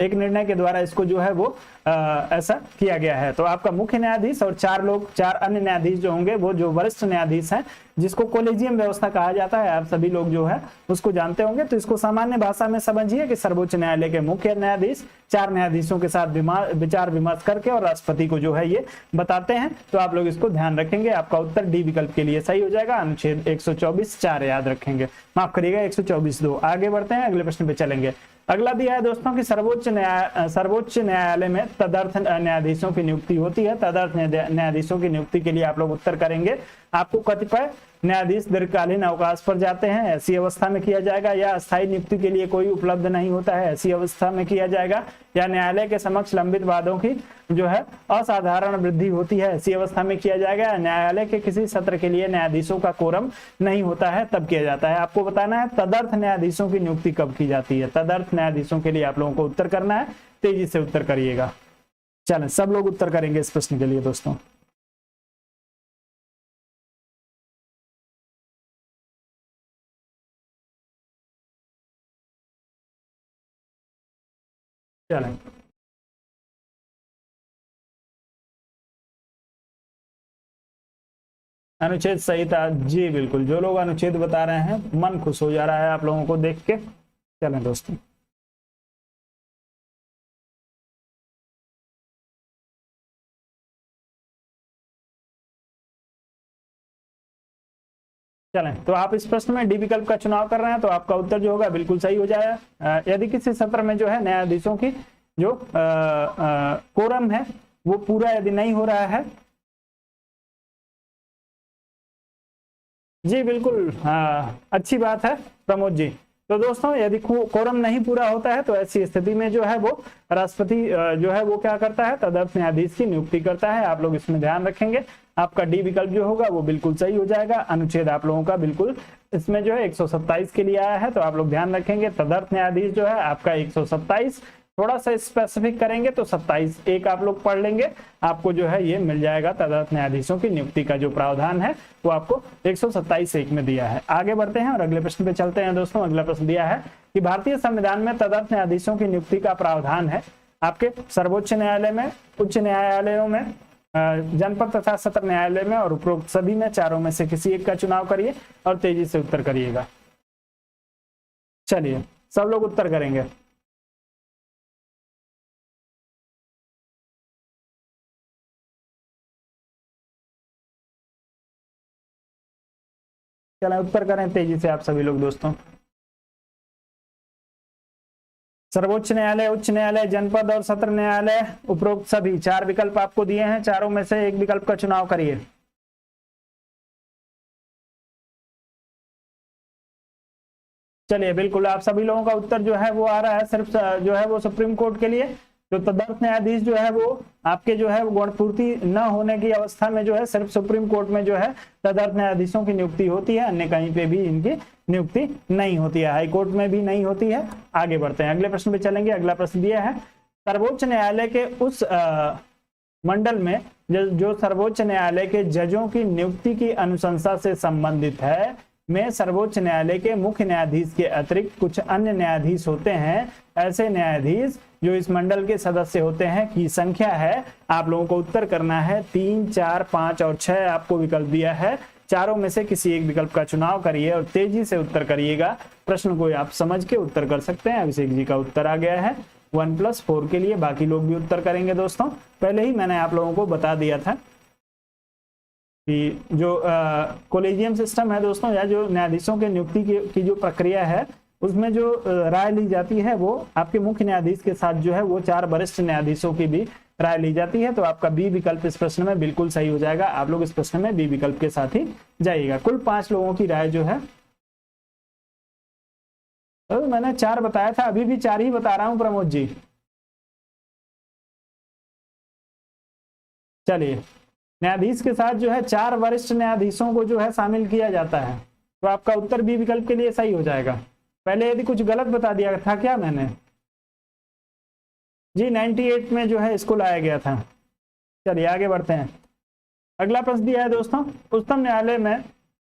एक निर्णय के द्वारा इसको जो है वो ऐसा किया गया है। तो आपका मुख्य न्यायाधीश और 4 अन्य न्यायाधीश जो होंगे वो जो वरिष्ठ न्यायाधीश हैं, जिसको कोलेजियम व्यवस्था कहा जाता है, आप सभी लोग जो है उसको जानते होंगे। तो इसको सामान्य भाषा में समझिए कि सर्वोच्च न्यायालय के मुख्य न्यायाधीश 4 न्यायाधीशों के साथ विचार विमर्श करके और राष्ट्रपति को जो है ये बताते हैं। तो आप लोग इसको ध्यान रखेंगे, आपका उत्तर डी विकल्प के लिए सही हो जाएगा। अनुच्छेद 124(4) याद रखेंगे, माफ करिएगा 124(2). आगे बढ़ते हैं, अगले प्रश्न पे चलेंगे। अगला दिया है दोस्तों कि सर्वोच्च न्यायालय में तदर्थ न्यायाधीशों की नियुक्ति होती है। तदर्थ न्यायाधीशों की नियुक्ति के लिए आप लोग उत्तर करेंगे, आपको कतिपय न्यायाधीश दीर्घकालीन अवकाश पर जाते हैं, ऐसी अवस्था में किया जाएगा, या अस्थायी नियुक्ति के लिए कोई उपलब्ध नहीं होता है, ऐसी अवस्था में किया जाएगा, या न्यायालय के समक्ष लंबित वादों की जो है असाधारण वृद्धि होती है, ऐसी अवस्था में किया जाएगा, न्यायालय के किसी सत्र के लिए न्यायाधीशों का कोरम नहीं होता है तब किया जाता है। आपको बताना है तदर्थ न्यायाधीशों की नियुक्ति कब की जाती है। तदर्थ न्यायाधीशों के लिए आप लोगों को उत्तर करना है, तेजी से उत्तर करिएगा। चलें, सब लोग उत्तर करेंगे इस प्रश्न के लिए दोस्तों। चलें, अनुच्छेद संहिता, जी बिल्कुल, जो लोग अनुच्छेद बता रहे हैं मन खुश हो जा रहा है आप लोगों को देख के। चलें दोस्तों, चलें, तो आप इस प्रश्न में डी विकल्प का चुनाव कर रहे हैं, तो आपका उत्तर जो होगा बिल्कुल सही हो जाएगा। यदि किसी सत्र में जो है न्यायाधीशों की जो कोरम है वो पूरा यदि नहीं हो रहा है, जी बिल्कुल, अच्छी बात है प्रमोद जी। तो दोस्तों यदि कोरम नहीं पूरा होता है तो ऐसी स्थिति में जो है वो राष्ट्रपति जो है वो क्या करता है, तदर्थ न्यायाधीश की नियुक्ति करता है। आप लोग इसमें ध्यान रखेंगे, आपका डी विकल्प जो होगा वो बिल्कुल सही हो जाएगा। अनुच्छेद आप लोगों का बिल्कुल इसमें जो है 127 के लिए आया है, तो आप लोग ध्यान रखेंगे तदर्थ न्यायाधीश जो है आपका 127, थोड़ा सा स्पेसिफिक करेंगे तो 27(1) आप लोग पढ़ लेंगे, आपको जो है ये मिल जाएगा। तदर्थ न्यायाधीशों की नियुक्ति का जो प्रावधान है वो आपको 127(1) में दिया है। आगे बढ़ते हैं और अगले प्रश्न पे चलते हैं दोस्तों। अगला प्रश्न दिया है कि भारतीय संविधान में तदर्थ न्यायाधीशों की नियुक्ति का प्रावधान है आपके सर्वोच्च न्यायालय में, उच्च न्यायालयों में, जनपद तथा सत्र न्यायालय में और उपरोक्त सभी में चारों में से किसी एक का चुनाव करिए और तेजी से उत्तर करिएगा। चलिए, सब लोग उत्तर करेंगे। चलें, उत्तर करें तेजी से आप सभी लोग दोस्तों। सर्वोच्च न्यायालय, उच्च न्यायालय, जनपद और सत्र न्यायालय, उपरोक्त सभी, 4 विकल्प आपको दिए हैं, चारों में से एक विकल्प का चुनाव करिए। चलिए, बिल्कुल आप सभी लोगों का उत्तर जो है वो आ रहा है, सिर्फ जो है वो सुप्रीम कोर्ट के लिए जो तदर्थ न्यायाधीश जो है वो आपके जो है गुणपूर्ति न होने की अवस्था में जो है सिर्फ सुप्रीम कोर्ट में जो है तदर्थ न्यायाधीशों की नियुक्ति होती है, अन्य कहीं पे भी इनकी नियुक्ति नहीं होती है, हाई कोर्ट में भी नहीं होती है। आगे बढ़ते हैं, अगले प्रश्न पे चलेंगे। अगला प्रश्न दिया है सर्वोच्च न्यायालय के उस मंडल में जो सर्वोच्च न्यायालय के जजों की नियुक्ति की अनुशंसा से संबंधित है में सर्वोच्च न्यायालय के मुख्य न्यायाधीश के अतिरिक्त कुछ अन्य न्यायाधीश होते हैं, ऐसे न्यायाधीश जो इस मंडल के सदस्य होते हैं की संख्या है। आप लोगों को उत्तर करना है 3, 4, 5 और 6 आपको विकल्प दिया है, चारों में से किसी एक विकल्प का चुनाव करिए और तेजी से उत्तर करिएगा। प्रश्न को आप समझ के उत्तर कर सकते हैं। अभिषेक जी का उत्तर आ गया है 1+4 के लिए, बाकी लोग भी उत्तर करेंगे दोस्तों। पहले ही मैंने आप लोगों को बता दिया था कि जो कोलेजियम सिस्टम है दोस्तों, या जो न्यायाधीशों के नियुक्ति की जो प्रक्रिया है उसमें जो राय ली जाती है वो आपके मुख्य न्यायाधीश के साथ जो है वो 4 वरिष्ठ न्यायाधीशों की भी राय ली जाती है। तो आपका बी विकल्प इस प्रश्न में बिल्कुल सही हो जाएगा। आप लोग इस प्रश्न में बी विकल्प के साथ ही जाइएगा। कुल 5 लोगों की राय जो है, तो मैंने 4 बताया था, अभी भी 4 ही बता रहा हूं प्रमोद जी। चलिए, न्यायाधीश के साथ जो है 4 वरिष्ठ न्यायाधीशों को जो है शामिल किया जाता है। तो आपका उत्तर बी विकल्प के लिए सही हो जाएगा। पहले यदि कुछ गलत बता दिया था क्या मैंने जी, 98 में जो है इसको लाया गया था। चलिए आगे बढ़ते हैं। अगला प्रश्न दिया है दोस्तों, उच्चतम न्यायालय में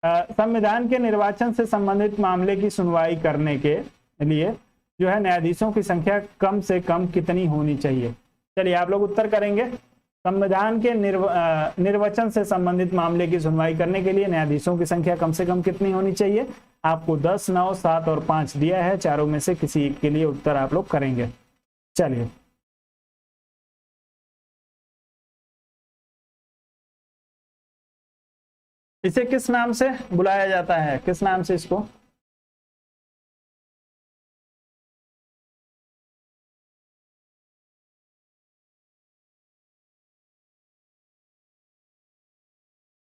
संविधान के निर्वाचन से संबंधित मामले की सुनवाई करने के लिए जो है न्यायाधीशों की संख्या कम से कम कितनी होनी चाहिए। चलिए आप लोग उत्तर करेंगे। संविधान के निर्वाचन से संबंधित मामले की सुनवाई करने के लिए न्यायाधीशों की संख्या कम से कम कितनी होनी चाहिए। आपको 10, 9, 7 और 5 दिया है, चारों में से किसी एक के लिए उत्तर आप लोग करेंगे। चलिए इसे किस नाम से बुलाया जाता है, किस नाम से इसको?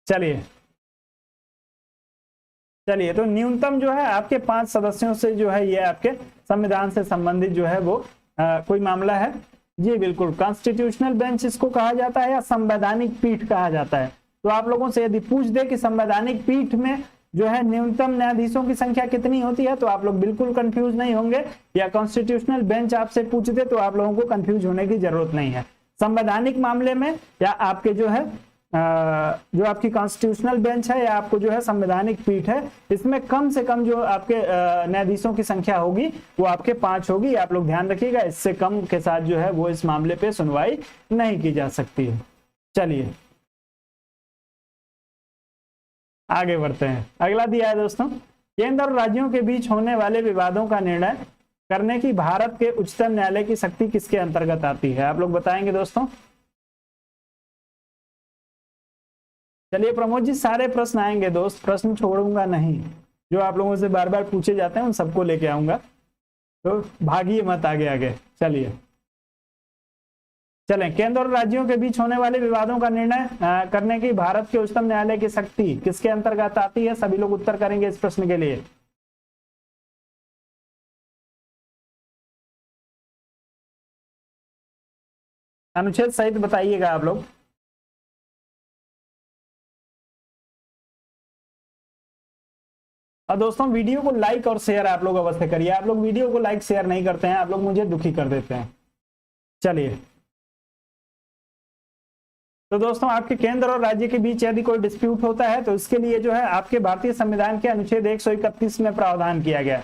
चलिए तो न्यूनतम जो है आपके 5 सदस्यों से जो है ये आपके संविधान से संबंधित जो है वो कोई मामला है। जी बिल्कुल, कॉन्स्टिट्यूशनल बेंच इसको कहा जाता है या संवैधानिक पीठ कहा जाता है। तो आप लोगों से यदि पूछ दे कि संवैधानिक पीठ में जो है न्यूनतम न्यायाधीशों की संख्या कितनी होती है, तो आप लोग बिल्कुल कंफ्यूज नहीं होंगे। या कॉन्स्टिट्यूशनल बेंच आपसे पूछ दे तो आप लोगों को कंफ्यूज होने की जरूरत नहीं है। संवैधानिक मामले में या आपके जो है जो आपकी कॉन्स्टिट्यूशनल बेंच है या आपको जो है संवैधानिक पीठ है, इसमें कम से कम जो आपके न्यायाधीशों की संख्या होगी वो आपके 5 होगी। आप लोग ध्यान रखिएगा, इससे कम के साथ जो है वो इस मामले पे सुनवाई नहीं की जा सकती है। चलिए आगे बढ़ते हैं। अगला दिया है दोस्तों, केंद्र और राज्यों के बीच होने वाले विवादों का निर्णय करने की भारत के उच्चतम न्यायालय की शक्ति किसके अंतर्गत आती है। आप लोग बताएंगे दोस्तों। चलिए प्रमोद जी, सारे प्रश्न आएंगे दोस्त, प्रश्न छोड़ूंगा नहीं। जो आप लोगों से बार बार पूछे जाते हैं उन सबको लेके आऊंगा, तो भागिए मत आगे आगे। चलिए चलें, केंद्र और राज्यों के बीच होने वाले विवादों का निर्णय करने की भारत के उच्चतम न्यायालय की शक्ति किसके अंतर्गत आती है। सभी लोग उत्तर करेंगे इस प्रश्न के लिए। अनुच्छेद सहित बताइएगा आप लोग। और दोस्तों वीडियो को लाइक और शेयर आप लोग अवश्य करिए। आप लोग वीडियो को लाइक शेयर नहीं करते हैं, आप लोग मुझे दुखी कर देते हैं। चलिए तो दोस्तों, आपके केंद्र और राज्य के बीच यदि कोई डिस्प्यूट होता है तो इसके लिए जो है आपके भारतीय संविधान के अनुच्छेद 131 में प्रावधान किया गया है।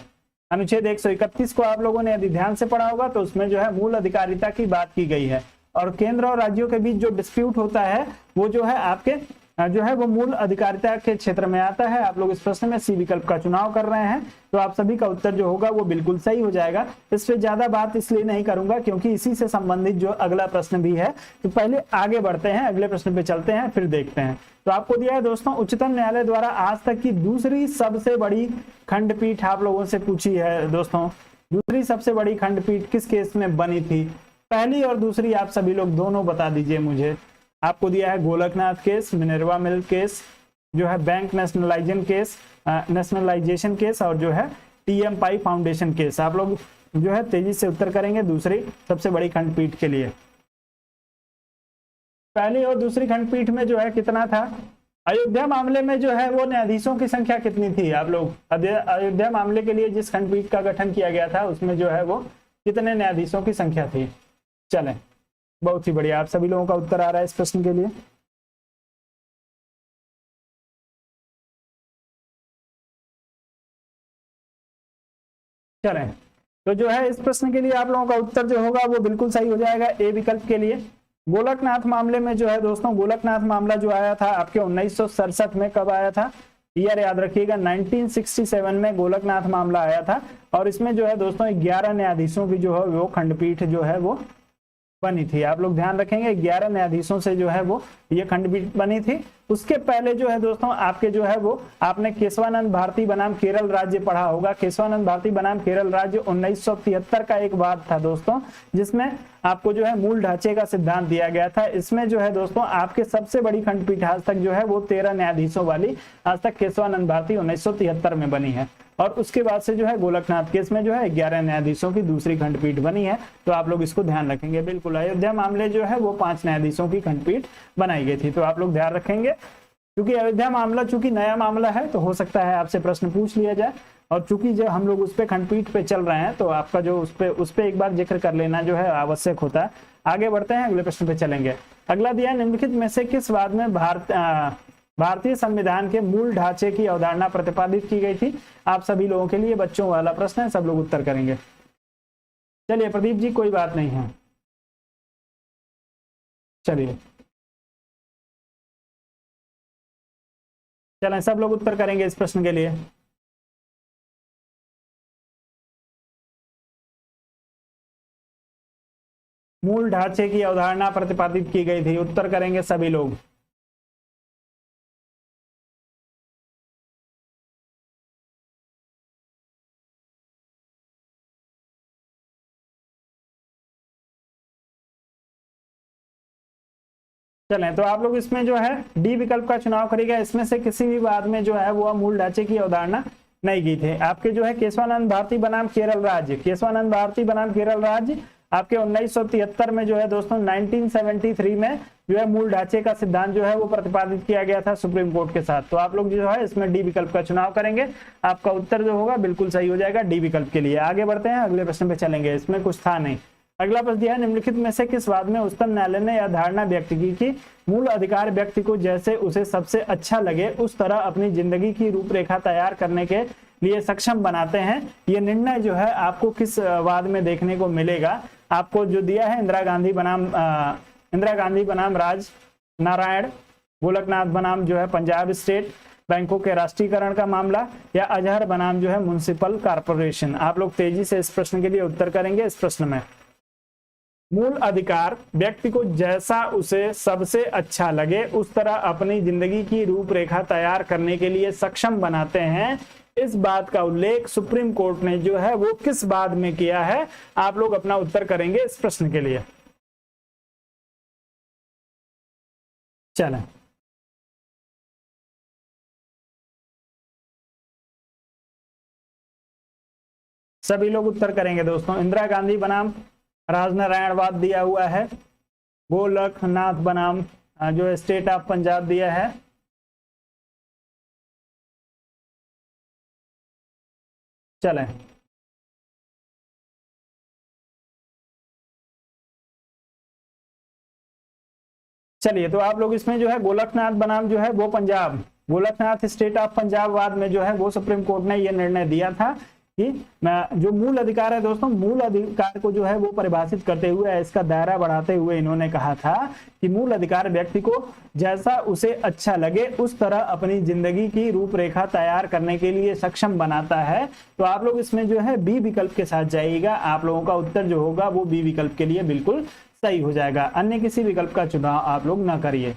अनुच्छेद 131 को आप लोगों ने यदि ध्यान से पढ़ा होगा तो उसमें जो है मूल अधिकारिता की बात की गई है। और केंद्र और राज्यों के बीच जो डिस्प्यूट होता है वो जो है आपके जो है वो मूल अधिकारिता के क्षेत्र में आता है। आप लोग इस प्रश्न में सी विकल्प का चुनाव कर रहे हैं, तो आप सभी का उत्तर जो होगा वो बिल्कुल सही हो जाएगा। इस पे ज्यादा बात इसलिए नहीं करूंगा क्योंकि इसी से संबंधित जो अगला प्रश्न भी है। तो पहले आगे बढ़ते हैं, अगले प्रश्न पे चलते हैं, फिर देखते हैं। तो आपको दिया है दोस्तों, उच्चतम न्यायालय द्वारा आज तक की दूसरी सबसे बड़ी खंडपीठ आप लोगों से पूछी है दोस्तों। दूसरी सबसे बड़ी खंडपीठ किस केस में बनी थी? पहली और दूसरी आप सभी लोग दोनों बता दीजिए मुझे। आपको दिया है Golaknath case, Minerva mill case, जो है बैंक नेशनलाइजेशन केस और जो है टीएम पाई फाउंडेशन केस। आप लोग जो है तेजी से उत्तर करेंगे दूसरी सबसे बड़ी खंडपीठ के लिए। पहली और दूसरी खंडपीठ में जो है कितना था? अयोध्या मामले में जो है वो न्यायाधीशों की संख्या कितनी थी? आप लोग अयोध्या मामले के लिए जिस खंडपीठ का गठन किया गया था उसमें जो है वो कितने न्यायाधीशों की संख्या थी? चलें, बहुत ही बढ़िया, आप सभी लोगों का उत्तर आ रहा है इस प्रश्न के लिए। चलें, तो जो है इस प्रश्न के लिए आप लोगों का उत्तर जो होगा वो बिल्कुल सही हो जाएगा, ए विकल्प के लिए। गोलकनाथ मामले में जो है दोस्तों, गोलकनाथ मामला जो आया था आपके 1967 में, कब आया था? ईयर याद रखिएगा, 1967 में गोलकनाथ मामला आया था। और इसमें जो है दोस्तों 11 न्यायाधीशों की जो है वो खंडपीठ जो है वो बनी थी। आप लोग ध्यान रखेंगे 11 न्यायाधीशों से जो है वो ये खंडपीठ बनी थी। उसके पहले जो है दोस्तों आपके जो है वो आपने केशवानंद भारती बनाम केरल राज्य पढ़ा होगा। केशवानंद भारती बनाम केरल राज्य 1973 का एक वाद था दोस्तों, जिसमें आपको जो है मूल ढांचे का सिद्धांत दिया गया था। इसमें जो है दोस्तों आपके सबसे बड़ी खंडपीठ आज तक जो है वो 13 न्यायाधीशों वाली आज तक केशवानंद भारती 1973 में बनी है। और उसके बाद से जो है गोलकनाथ केस में जो है 11 न्यायाधीशों की दूसरी खंडपीठ बनी है, तो आप लोग इसको ध्यान रखेंगे। बिल्कुल, अयोध्या मामले जो है वो 5 न्यायाधीशों की खंडपीठ बनाई गई थी, तो आप लोग ध्यान रखेंगे। क्योंकि अयोध्या मामला चूंकि नया मामला है तो हो सकता है आपसे प्रश्न पूछ लिया जाए, और चूंकि जो हम लोग उस पे खंडपीठ पे चल रहे हैं तो आपका जो उस पे एक बार जिक्र कर लेना जो है आवश्यक होता है। आगे बढ़ते हैं, अगले प्रश्न पे चलेंगे। अगला दिया है, निम्नलिखित में से किस वाद में भारतीय संविधान के मूल ढांचे की अवधारणा प्रतिपादित की गई थी? आप सभी लोगों के लिए बच्चों वाला प्रश्न है, सब लोग उत्तर करेंगे। चलिए प्रदीप जी, कोई बात नहीं है, चलिए चलें, सब लोग उत्तर करेंगे इस प्रश्न के लिए। मूल ढांचे की अवधारणा प्रतिपादित की गई थी, उत्तर करेंगे सभी लोग। चलें, तो आप लोग इसमें जो है डी विकल्प का चुनाव करिएगा। इसमें से किसी भी वाद में जो है वो मूल ढांचे की अवधारणा नहीं की थी। आपके जो है केशवानंद भारती बनाम केरल राज्य, केशवानंद भारती बनाम केरल राज्य आपके 1973 में जो है दोस्तों 1973 में जो है मूल ढांचे का सिद्धांत जो है वो प्रतिपादित किया गया था सुप्रीम कोर्ट के साथ। तो आप लोग जो है इसमें डी विकल्प का चुनाव करेंगे, आपका उत्तर जो होगा बिल्कुल सही हो जाएगा डी विकल्प के लिए। आगे बढ़ते हैं, अगले प्रश्न पे चलेंगे, इसमें कुछ था नहीं। अगला प्रश्न दिया है, निम्नलिखित में से किस वाद में उच्चतम न्यायालय ने यह धारणा व्यक्त की कि मूल अधिकार व्यक्ति को जैसे उसे सबसे अच्छा लगे उस तरह अपनी जिंदगी की रूपरेखा तैयार करने के लिए सक्षम बनाते हैं? ये निर्णय जो है आपको किस वाद में देखने को मिलेगा? आपको जो दिया है इंदिरा गांधी बनाम राज नारायण, गोलकनाथ बनाम जो है पंजाब स्टेट बैंकों के राष्ट्रीयकरण का मामला, या अजहर बनाम जो है म्युनिसिपल कॉर्पोरेशन। आप लोग तेजी से इस प्रश्न के लिए उत्तर करेंगे। इस प्रश्न में मूल अधिकार व्यक्ति को जैसा उसे सबसे अच्छा लगे उस तरह अपनी जिंदगी की रूपरेखा तैयार करने के लिए सक्षम बनाते हैं, इस बात का उल्लेख सुप्रीम कोर्ट ने जो है वो किस बात में किया है? आप लोग अपना उत्तर करेंगे इस प्रश्न के लिए। चलें, सभी लोग उत्तर करेंगे दोस्तों। इंदिरा गांधी बनाम राजनारायण वाद दिया हुआ है, गोलकनाथ बनाम जो स्टेट ऑफ पंजाब दिया है। चलें, चलिए, तो आप लोग इसमें जो है गोलकनाथ बनाम जो है वो पंजाब, गोलकनाथ स्टेट ऑफ पंजाब वाद में जो है वो सुप्रीम कोर्ट ने ये निर्णय दिया था कि जो मूल अधिकार है दोस्तों, मूल अधिकार को जो है वो परिभाषित करते हुए, इसका दायरा बढ़ाते हुए इन्होंने कहा था कि मूल अधिकार व्यक्ति को जैसा उसे अच्छा लगे उस तरह अपनी जिंदगी की रूपरेखा तैयार करने के लिए सक्षम बनाता है। तो आप लोग इसमें जो है बी विकल्प के साथ जाइएगा, आप लोगों का उत्तर जो होगा वो बी विकल्प के लिए बिल्कुल सही हो जाएगा। अन्य किसी विकल्प का चुनाव आप लोग ना करिए।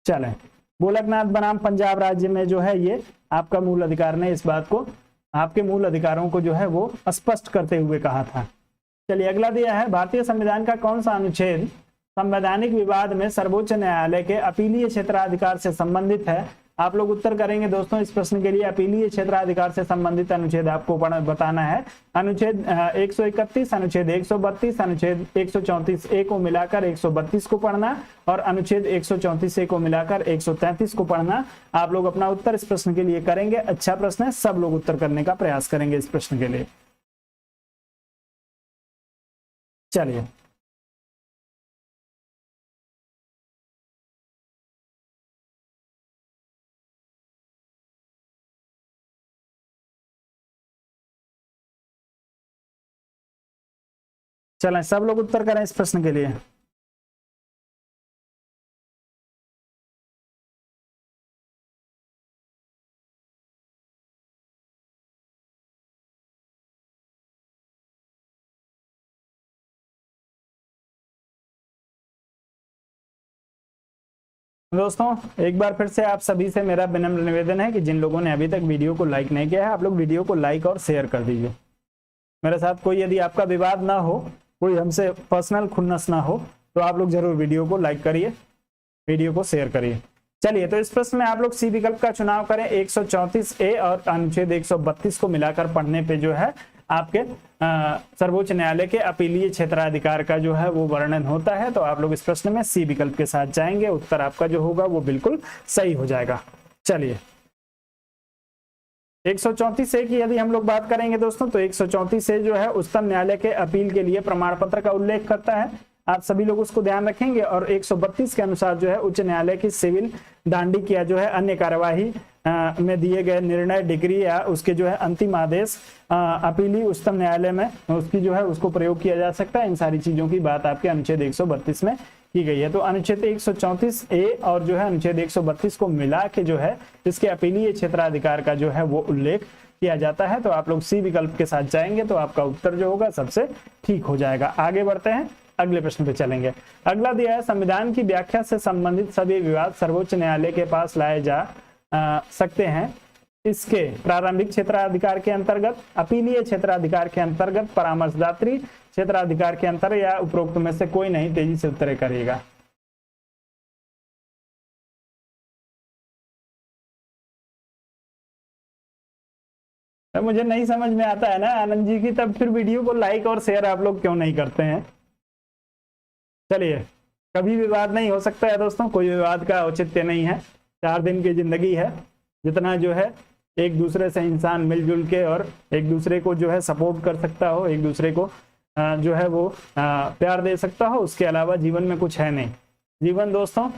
चलें, गोलकनाथ बनाम पंजाब राज्य में जो है ये आपका मूल अधिकार ने इस बात को, आपके मूल अधिकारों को जो है वो स्पष्ट करते हुए कहा था। चलिए, अगला दिया है, भारतीय संविधान का कौन सा अनुच्छेद संवैधानिक विवाद में सर्वोच्च न्यायालय के अपीलीय क्षेत्राधिकार से संबंधित है? आप लोग उत्तर करेंगे दोस्तों इस प्रश्न के लिए। अपीलीय क्षेत्राधिकार से संबंधित अनुच्छेद आपको बताना है। अनुच्छेद 131, अनुच्छेद 132, अनुच्छेद 134 ए को मिलाकर 132 को पढ़ना, और अनुच्छेद 134 ए को मिलाकर 133 को पढ़ना। आप लोग अपना उत्तर इस प्रश्न के लिए करेंगे। अच्छा प्रश्न है, सब लोग उत्तर करने का प्रयास करेंगे इस प्रश्न के लिए। चलिए, चलें, सब लोग उत्तर करें इस प्रश्न के लिए। दोस्तों एक बार फिर से आप सभी से मेरा विनम्र निवेदन है कि जिन लोगों ने अभी तक वीडियो को लाइक नहीं किया है, आप लोग वीडियो को लाइक और शेयर कर दीजिए। मेरे साथ कोई यदि आपका विवाद ना हो, कोई हमसे पर्सनल खुन्नस ना हो, तो आप लोग जरूर वीडियो को लाइक करिए, वीडियो को शेयर करिए। चलिए, तो इस प्रश्न में आप लोग सी विकल्प का चुनाव करें। 134A और अनुच्छेद 132 को मिलाकर पढ़ने पे जो है आपके सर्वोच्च न्यायालय के अपीलीय क्षेत्राधिकार का जो है वो वर्णन होता है। तो आप लोग इस प्रश्न में सी विकल्प के साथ जाएंगे, उत्तर आपका जो होगा वो बिल्कुल सही हो जाएगा। चलिए, 134A की यदि हम लोग बात करेंगे दोस्तों, तो 134A जो है उच्चतम न्यायालय के अपील के लिए प्रमाण पत्र का उल्लेख करता है। आप सभी लोग उसको ध्यान रखेंगे। और 132 के अनुसार जो है उच्च न्यायालय की सिविल, दांडिक या जो है अन्य कार्यवाही में दिए गए निर्णय, डिग्री या उसके जो है अंतिम आदेश अपीली उच्चतम न्यायालय में उसकी जो है उसको प्रयोग किया जा सकता है। इन सारी चीजों की बात आपके अनुच्छेद 132 में की गई है। तो अनुच्छेद 134A और जो है अनुच्छेद 132 को मिला के जो है इसके अपीलीय क्षेत्राधिकार का जो है वो उल्लेख किया जाता है। तो आप लोग सी विकल्प के साथ जाएंगे तो आपका उत्तर जो होगा सबसे ठीक हो जाएगा। आगे बढ़ते हैं, अगले प्रश्न पे चलेंगे। अगला दिया है, संविधान की व्याख्या से संबंधित सभी विवाद सर्वोच्च न्यायालय के पास लाए जा सकते हैं। इसके प्रारंभिक क्षेत्राधिकार के अंतर्गत, अपीलीय क्षेत्राधिकार के अंतर्गत, परामर्शदात्री क्षेत्राधिकार के अंतर्गत या उपरोक्त में से कोई नहीं। तेजी से उत्तर करिएगा। तो मुझे नहीं समझ में आता है ना आनंद जी की, तब फिर वीडियो को लाइक और शेयर आप लोग क्यों नहीं करते हैं? चलिए, कभी विवाद नहीं हो सकता है दोस्तों, कोई विवाद का औचित्य नहीं है। 4 दिन की जिंदगी है, जितना जो है एक दूसरे से इंसान मिलजुल के और एक दूसरे को जो है सपोर्ट कर सकता हो, एक दूसरे को जो है वो प्यार दे सकता हो, उसके अलावा जीवन में कुछ है नहीं। जीवन दोस्तों,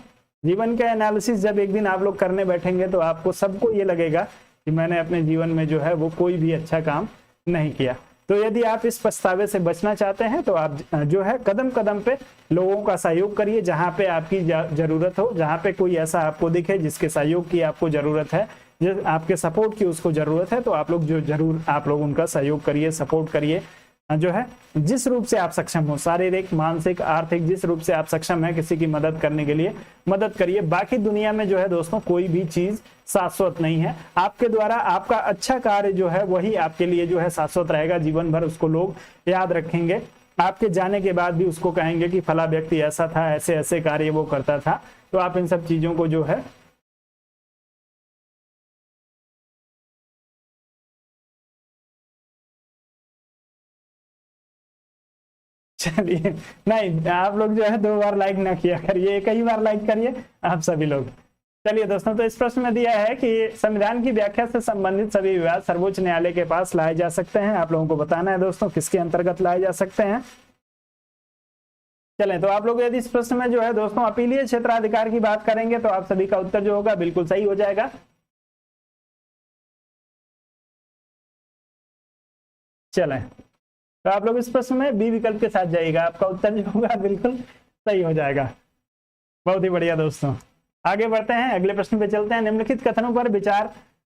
जीवन का एनालिसिस जब एक दिन आप लोग करने बैठेंगे तो आपको सबको ये लगेगा कि मैंने अपने जीवन में जो है वो कोई भी अच्छा काम नहीं किया। तो यदि आप इस पछतावे से बचना चाहते हैं तो आप जो है कदम कदम पे लोगों का सहयोग करिए। जहां पे आपकी जरूरत हो, जहां पे कोई ऐसा आपको दिखे जिसके सहयोग की आपको जरूरत है, जिस आपके सपोर्ट की उसको जरूरत है, तो आप लोग जो जरूर आप लोग उनका सहयोग करिए, सपोर्ट करिए। जो है जिस रूप से आप सक्षम हो, शारीरिक, मानसिक, आर्थिक, जिस रूप से आप सक्षम है किसी की मदद करने के लिए मदद करिए। बाकी दुनिया में जो है दोस्तों कोई भी चीज शाश्वत नहीं है। आपके द्वारा आपका अच्छा कार्य जो है वही आपके लिए जो है शाश्वत रहेगा। जीवन भर उसको लोग याद रखेंगे। आपके जाने के बाद भी उसको कहेंगे कि फला व्यक्ति ऐसा था, ऐसे ऐसे कार्य वो करता था। तो आप इन सब चीजों को जो है चलिए, नहीं आप लोग जो है 2 बार लाइक ना किया करिए, कई बार लाइक करिए आप सभी लोग। चलिए दोस्तों, तो इस प्रश्न में दिया है कि संविधान की व्याख्या से संबंधित सभी विवाद सर्वोच्च न्यायालय के पास लाए जा सकते हैं। आप लोगों को बताना है दोस्तों किसके अंतर्गत लाए जा सकते हैं। चलें, तो आप लोग यदि इस प्रश्न में जो है दोस्तों अपीलीय क्षेत्राधिकार की बात करेंगे तो आप सभी का उत्तर जो होगा बिल्कुल सही हो जाएगा। चलें, तो आप लोग इस प्रश्न में बी विकल्प के साथ जाइएगा, आपका उत्तर जो होगा बिल्कुल सही हो जाएगा। बहुत ही बढ़िया दोस्तों, आगे बढ़ते हैं, अगले प्रश्न पे चलते हैं। निम्नलिखित कथनों पर विचार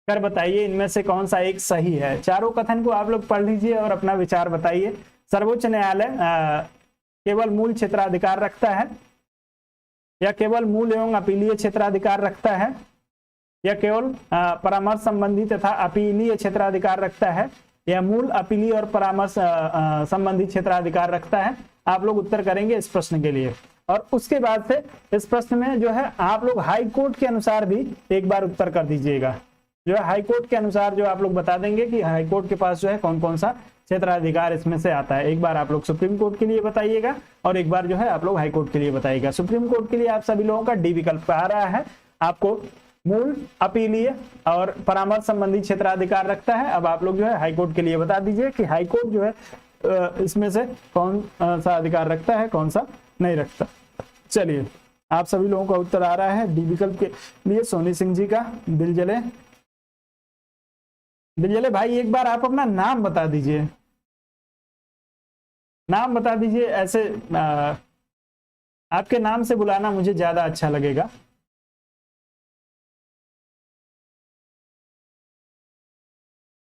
कर बताइए इनमें से कौन सा एक सही है। चारों कथन को आप लोग पढ़ लीजिए और अपना विचार बताइए। सर्वोच्च न्यायालय केवल मूल क्षेत्राधिकार रखता है, या केवल मूल एवं अपीलीय क्षेत्राधिकार रखता है, या केवल परामर्श संबंधी तथा अपीलीय क्षेत्राधिकार रखता है, या मूल, अपीलीय और परामर्श संबंधी क्षेत्राधिकार रखता है। आप लोग उत्तर करेंगे इस प्रश्न के लिए। और उसके बाद से इस प्रश्न में जो है आप लोग हाई कोर्ट के अनुसार भी एक बार उत्तर कर दीजिएगा। जो है हाई कोर्ट के अनुसार जो आप लोग बता देंगे कि हाई कोर्ट के पास जो है कौन कौन सा क्षेत्राधिकार इसमें से आता है। एक बार आप लोग सुप्रीम कोर्ट के लिए बताइएगा और एक बार जो है आप लोग हाई कोर्ट के लिए बताइएगा। सुप्रीम कोर्ट के लिए आप सभी लोगों का डी विकल्प आ रहा है। आपको मूल, अपीलीय और परामर्श संबंधी क्षेत्राधिकार रखता है। अब आप लोग जो है हाईकोर्ट के लिए बता दीजिए कि हाईकोर्ट जो है इसमें से कौन सा अधिकार रखता है, कौन सा नहीं रखता। चलिए, आप सभी लोगों का उत्तर आ रहा है डी विकल्प के लिए। सोनी सिंह जी का दिल जले, दिल जले भाई एक बार आप अपना नाम बता दीजिए, नाम बता दीजिए। ऐसे आपके नाम से बुलाना मुझे ज्यादा अच्छा लगेगा।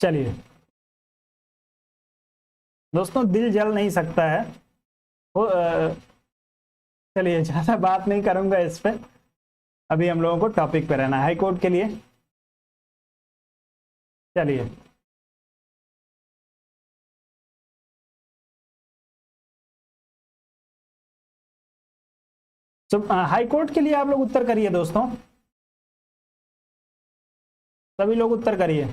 चलिए दोस्तों, दिल जल नहीं सकता है वो। चलिए, ज्यादा बात नहीं करूंगा इस पे, अभी हम लोगों को टॉपिक पे रहना है हाई कोर्ट के लिए। चलिए, तो हाई कोर्ट के लिए आप लोग उत्तर करिए दोस्तों। सभी लोग उत्तर करिए।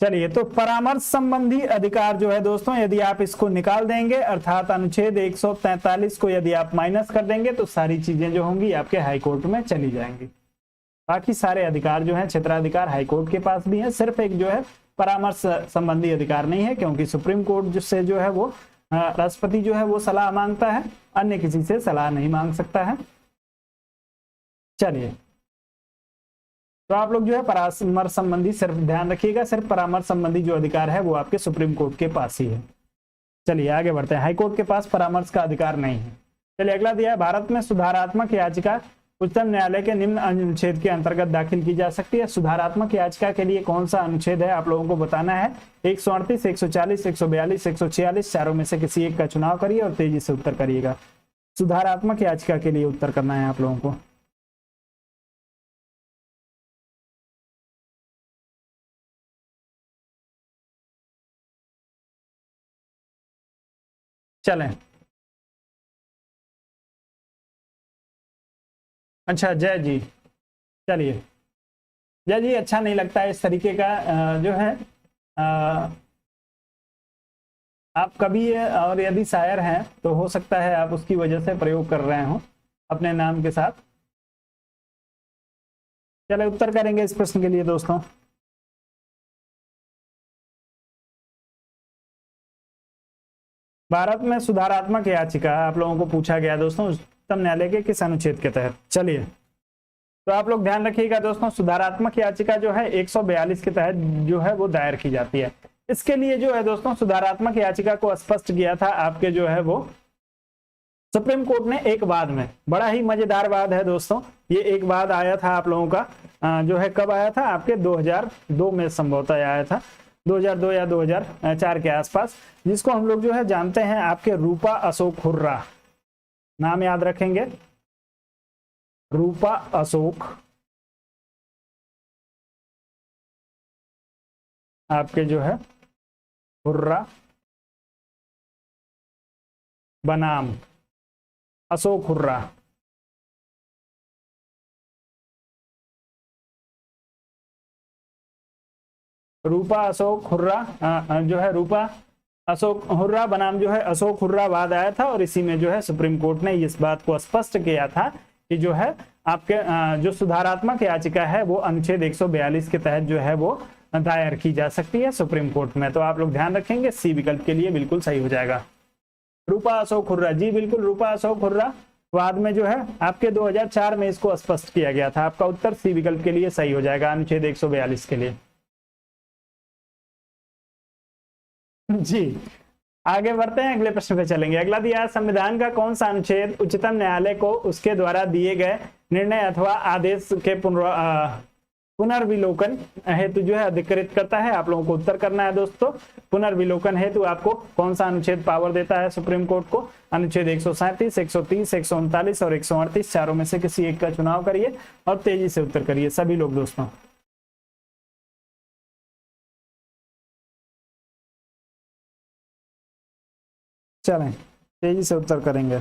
चलिए, तो परामर्श संबंधी अधिकार जो है दोस्तों, यदि आप इसको निकाल देंगे अर्थात अनुच्छेद 143 को यदि आप माइनस कर देंगे तो सारी चीजें जो होंगी आपके हाईकोर्ट में चली जाएंगी। बाकी सारे अधिकार जो है क्षेत्राधिकार हाईकोर्ट के पास भी है, सिर्फ एक जो है परामर्श संबंधी अधिकार नहीं है, क्योंकि सुप्रीम कोर्ट से जो है वो राष्ट्रपति जो है वो सलाह मांगता है, अन्य किसी से सलाह नहीं मांग सकता है। चलिए, तो आप लोग जो है परामर्श संबंधी सिर्फ ध्यान रखिएगा, सिर्फ परामर्श संबंधी जो अधिकार है वो आपके सुप्रीम कोर्ट के पास ही है। चलिए आगे बढ़ते हैं, हाईकोर्ट के पास परामर्श का अधिकार नहीं है। चलिए अगला दिया है, भारत में सुधारात्मक याचिका उच्चतम न्यायालय के निम्न अनुच्छेद के अंतर्गत दाखिल की जा सकती है। सुधारात्मक याचिका के लिए कौन सा अनुच्छेद है आप लोगों को बताना है। 138, 140, 142, 146 चारों में से किसी एक का चुनाव करिए और तेजी से उत्तर करिएगा। सुधारात्मक याचिका के लिए उत्तर करना है आप लोगों को। चलें, अच्छा जय जी, चलिए जय जी, अच्छा नहीं लगता है इस तरीके का जो है आप कभी और यदि शायर हैं तो हो सकता है आप उसकी वजह से प्रयोग कर रहे हो अपने नाम के साथ। चलिए उत्तर करेंगे इस प्रश्न के लिए दोस्तों। भारत में सुधारात्मक याचिका आप लोगों को पूछा गया दोस्तों उच्चतम न्यायालय के किस अनुच्छेद के तहत। चलिए, तो आप लोग ध्यान रखिएगा दोस्तों, सुधारात्मक याचिका जो है 142 के तहत जो है वो दायर की जाती है। इसके लिए जो है दोस्तों सुधारात्मक याचिका को स्पष्ट किया था आपके जो है वो सुप्रीम कोर्ट ने एक वाद में। बड़ा ही मजेदार वाद है दोस्तों, ये एक वाद आया था आप लोगों का जो है कब आया था, आपके 2002 में संभवतः आया था, 2002 या 2004 के आसपास, जिसको हम लोग जो है जानते हैं आपके रूपा अशोक हुर्रा, नाम याद रखेंगे, रूपा अशोक आपके जो है हुर्रा बनाम अशोक हुर्रा। रूपा अशोक हुर्रा जो है रूपा अशोक हुर्रा बनाम जो है अशोक हुर्रा वाद आया था, और इसी में जो है सुप्रीम कोर्ट ने इस बात को स्पष्ट किया था कि जो है आपके जो सुधारात्मक याचिका है वो अनुच्छेद 142 के तहत जो है वो दायर की जा सकती है सुप्रीम कोर्ट में। तो आप लोग ध्यान रखेंगे, सी विकल्प के लिए बिल्कुल सही हो जाएगा। रूपा अशोक हुर्रा, जी बिल्कुल, रूपा अशोक हुर्रा वाद में जो है आपके 2004 में इसको स्पष्ट किया गया था। आपका उत्तर सी विकल्प के लिए सही हो जाएगा, अनुच्छेद 142 के लिए। जी आगे बढ़ते हैं, अगले प्रश्न पे चलेंगे। अगला दिया, संविधान का कौन सा अनुच्छेद उच्चतम न्यायालय को उसके द्वारा दिए गए निर्णय अथवा आदेश के पुनर्विलोकन हेतु जो है अधिकृत करता है। आप लोगों को उत्तर करना है दोस्तों। पुनर्विलोकन हेतु आपको कौन सा अनुच्छेद पावर देता है सुप्रीम कोर्ट को। अनुच्छेद 137, 130, 139 और 138 चारों में से किसी एक का चुनाव करिए और तेजी से उत्तर करिए सभी लोग दोस्तों। चलें तेजी से उत्तर करेंगे।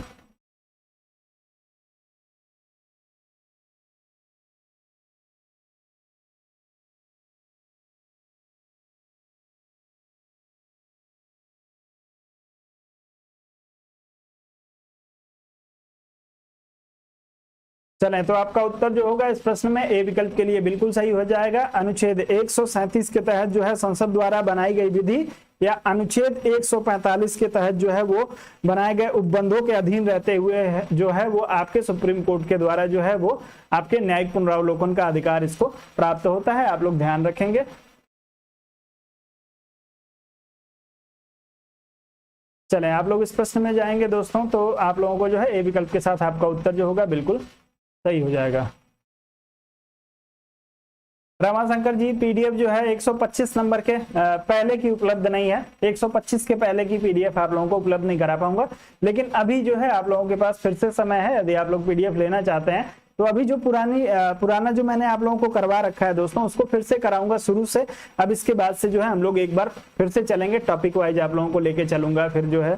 चलें, तो आपका उत्तर जो होगा इस प्रश्न में ए विकल्प के लिए बिल्कुल सही हो जाएगा। अनुच्छेद 137 के तहत जो है संसद द्वारा बनाई गई विधि या अनुच्छेद 145 के तहत जो है वो बनाए गए उपबंधों के अधीन रहते हुए जो है वो आपके सुप्रीम कोर्ट के द्वारा जो है वो आपके न्यायिक पुनरावलोकन का अधिकार इसको प्राप्त होता है। आप लोग ध्यान रखेंगे। चलें, आप लोग इस प्रश्न में जाएंगे दोस्तों, तो आप लोगों को जो है ए विकल्प के साथ आपका उत्तर जो होगा बिल्कुल सही हो जाएगा। रमाशंकर जी, पीडीएफ जो है 125 नंबर के पहले की उपलब्ध नहीं है। 125 के पहले की पीडीएफ आप लोगों को उपलब्ध नहीं करा पाऊंगा, लेकिन अभी जो है आप लोगों के पास फिर से समय है। यदि आप लोग पीडीएफ लेना चाहते हैं तो अभी जो पुराना जो मैंने आप लोगों को करवा रखा है दोस्तों, उसको फिर से कराऊंगा शुरू से। अब इसके बाद से जो है हम लोग एक बार फिर से चलेंगे, टॉपिक वाइज आप लोगों को लेके चलूंगा, फिर जो है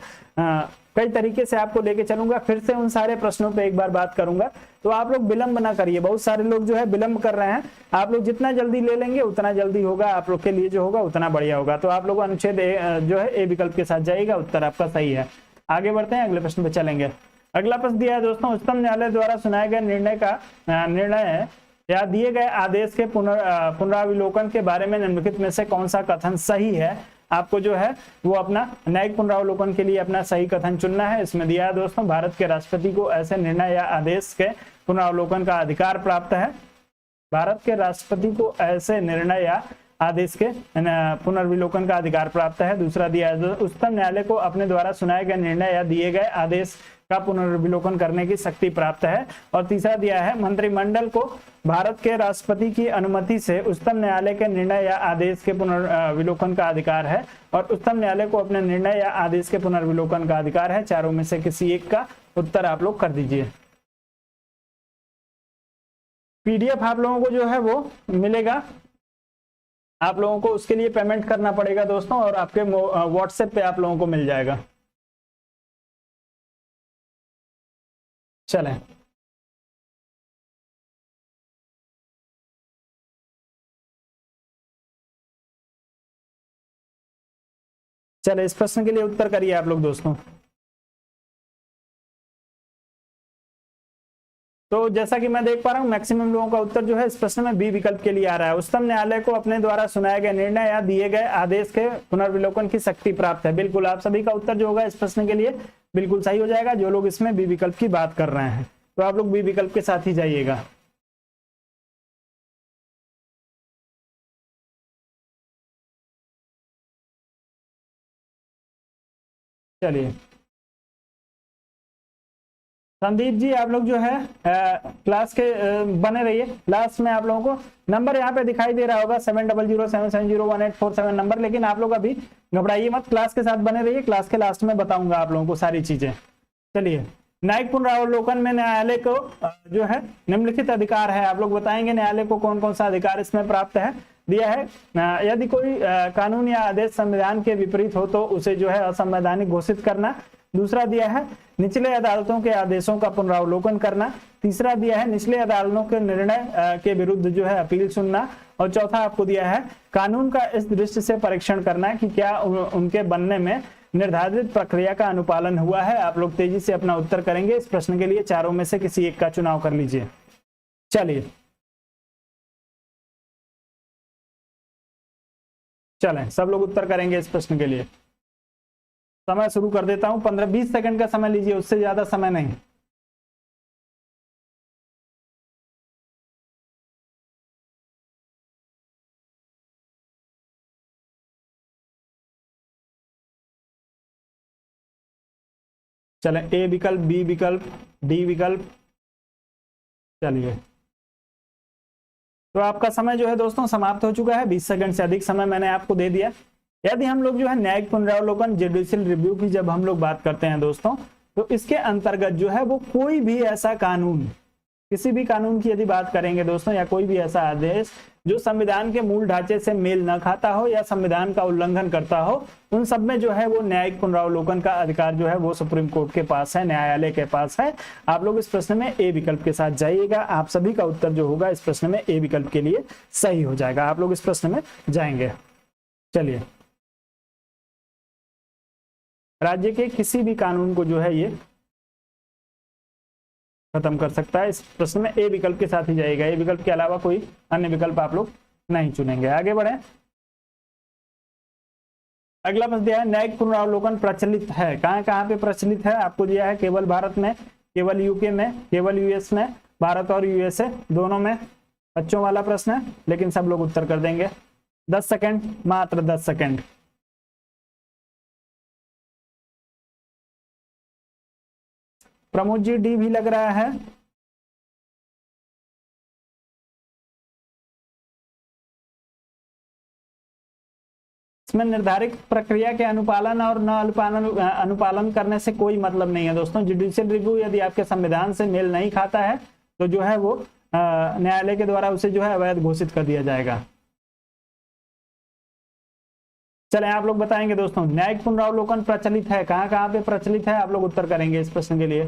कई तरीके से आपको लेके चलूंगा, फिर से उन सारे प्रश्नों पे एक बार बात करूंगा। तो आप लोग विलंब ना करिए, बहुत सारे लोग जो है विलंब कर रहे हैं। आप लोग जितना जल्दी ले लेंगे उतना जल्दी होगा, आप लोग के लिए जो होगा उतना बढ़िया होगा। तो आप लोग अनुच्छेद जो है ए विकल्प के साथ जाइएगा, उत्तर आपका सही है। आगे बढ़ते हैं, अगले प्रश्न पे चलेंगे। अगला प्रश्न दिया है दोस्तों, उच्चतम न्यायालय द्वारा सुनाए गए निर्णय या दिए गए आदेश के पुनरावलोकन के बारे में निम्नलिखित में से कौन सा कथन सही है। आपको जो है वो अपना न्यायिक पुनरावलोकन के लिए अपना सही कथन चुनना है। इसमें दिया है दोस्तों, भारत के राष्ट्रपति को ऐसे निर्णय या आदेश के पुनरावलोकन का अधिकार प्राप्त है। भारत के राष्ट्रपति को ऐसे निर्णय या आदेश के पुनर्विलोकन का अधिकार प्राप्त है। दूसरा दिया है, उच्चतम न्यायालय को अपने द्वारा सुनाए गए निर्णय या दिए गए आदेश का पुनर्विलोकन करने की शक्ति प्राप्त है। और तीसरा दिया है, मंत्रिमंडल को भारत के राष्ट्रपति की अनुमति से उच्चतम न्यायालय के निर्णय या आदेश के पुनर्विलोकन का अधिकार है। और उच्चतम न्यायालय को अपने निर्णय या आदेश के पुनर्विलोकन का अधिकार है। चारों में से किसी एक का उत्तर आप लोग कर दीजिए। पीडीएफ आप लोगों को जो है वो मिलेगा, आप लोगों को उसके लिए पेमेंट करना पड़ेगा दोस्तों, और आपके व्हाट्सएप पे आप लोगों को मिल जाएगा। चलें, चले इस प्रश्न के लिए उत्तर करिए आप लोग दोस्तों। तो जैसा कि मैं देख पा रहा हूं, मैक्सिमम लोगों का उत्तर जो है इस प्रश्न में बी विकल्प के लिए आ रहा है। उच्चतम न्यायालय को अपने द्वारा सुनाए गए निर्णय या दिए गए आदेश के पुनर्विलोकन की शक्ति प्राप्त है। बिल्कुल आप सभी का उत्तर जो होगा इस प्रश्न के लिए बिल्कुल सही हो जाएगा, जो लोग इसमें बी विकल्प की बात कर रहे हैं। तो आप लोग बी विकल्प के साथ ही जाइएगा। चलिए संदीप जी, आप लोग जो है क्लास के बने रहिए। लास्ट में आप लोगों को नंबर यहाँ पे दिखाई दे रहा होगा 7007701847 नंबर, लेकिन आप लोग अभी घबराइए मत, क्लास के साथ बने रहिए। क्लास के लास्ट में बताऊंगा आप लोगों को सारी चीजें। चलिए, न्यायिक पुनरावलोकन में न्यायालय को जो है निम्नलिखित अधिकार है। आप लोग बताएंगे न्यायालय को कौन कौन सा अधिकार इसमें प्राप्त है। दिया है, यदि कोई कानून या आदेश संविधान के विपरीत हो तो उसे जो है असंवैधानिक घोषित करना। दूसरा दिया है, निचले अदालतों के आदेशों का पुनरावलोकन करना। तीसरा दिया है, निचले अदालतों के निर्णय के विरुद्ध जो है अपील सुनना। और चौथा आपको दिया है, कानून का इस दृष्टि से परीक्षण करना कि क्या उनके बनने में निर्धारित प्रक्रिया का अनुपालन हुआ है। आप लोग तेजी से अपना उत्तर करेंगे इस प्रश्न के लिए, चारों में से किसी एक का चुनाव कर लीजिए। चलिए चलें, सब लोग उत्तर करेंगे इस प्रश्न के लिए। समय शुरू कर देता हूं, 15-20 सेकंड का समय लीजिए, उससे ज्यादा समय नहीं। चलें, ए विकल्प, बी विकल्प, डी विकल्प। चलिए, तो आपका समय जो है दोस्तों समाप्त हो चुका है। 20 सेकंड से अधिक समय मैंने आपको दे दिया। यदि हम लोग जो है न्यायिक पुनरावलोकन जुडिशियल रिव्यू की जब हम लोग बात करते हैं दोस्तों, तो इसके अंतर्गत जो है वो कोई भी ऐसा कानून, किसी भी कानून की यदि बात करेंगे दोस्तों, या कोई भी ऐसा आदेश जो संविधान के मूल ढांचे से मेल न खाता हो या संविधान का उल्लंघन करता हो, उन सब में जो है वो न्यायिक पुनरावलोकन का अधिकार जो है वो सुप्रीम कोर्ट के पास है, न्यायालय के पास है। आप लोग इस प्रश्न में ए विकल्प के साथ जाइएगा। आप सभी का उत्तर जो होगा इस प्रश्न में ए विकल्प के लिए सही हो जाएगा। आप लोग इस प्रश्न में जाएंगे। चलिए, राज्य के किसी भी कानून को जो है ये खत्म कर सकता है। इस प्रश्न में ए विकल्प के साथ ही जाएगा। ए विकल्प के अलावा कोई अन्य विकल्प आप लोग नहीं चुनेंगे। आगे बढ़े, अगला प्रश्न दिया है, न्यायिक पुनरावलोकन प्रचलित है। कहां कहां पे प्रचलित है आपको दिया है, केवल भारत में, केवल यूके में, केवल यूएस में, भारत और यूएसए दोनों में। बच्चों वाला प्रश्न है, लेकिन सब लोग उत्तर कर देंगे। 10 सेकंड, मात्र 10 सेकंड। प्रमोद जी, डी भी लग रहा है। इसमें निर्धारित प्रक्रिया के अनुपालन और न अनुपालन करने से कोई मतलब नहीं है दोस्तों। जुडिशियल रिव्यू यदि आपके संविधान से मेल नहीं खाता है तो जो है वो न्यायालय के द्वारा उसे जो है अवैध घोषित कर दिया जाएगा। चले आप लोग बताएंगे दोस्तों, न्यायिक पुनरावलोकन प्रचलित है, कहाँ कहाँ पे प्रचलित है, आप लोग उत्तर करेंगे इस प्रश्न के लिए।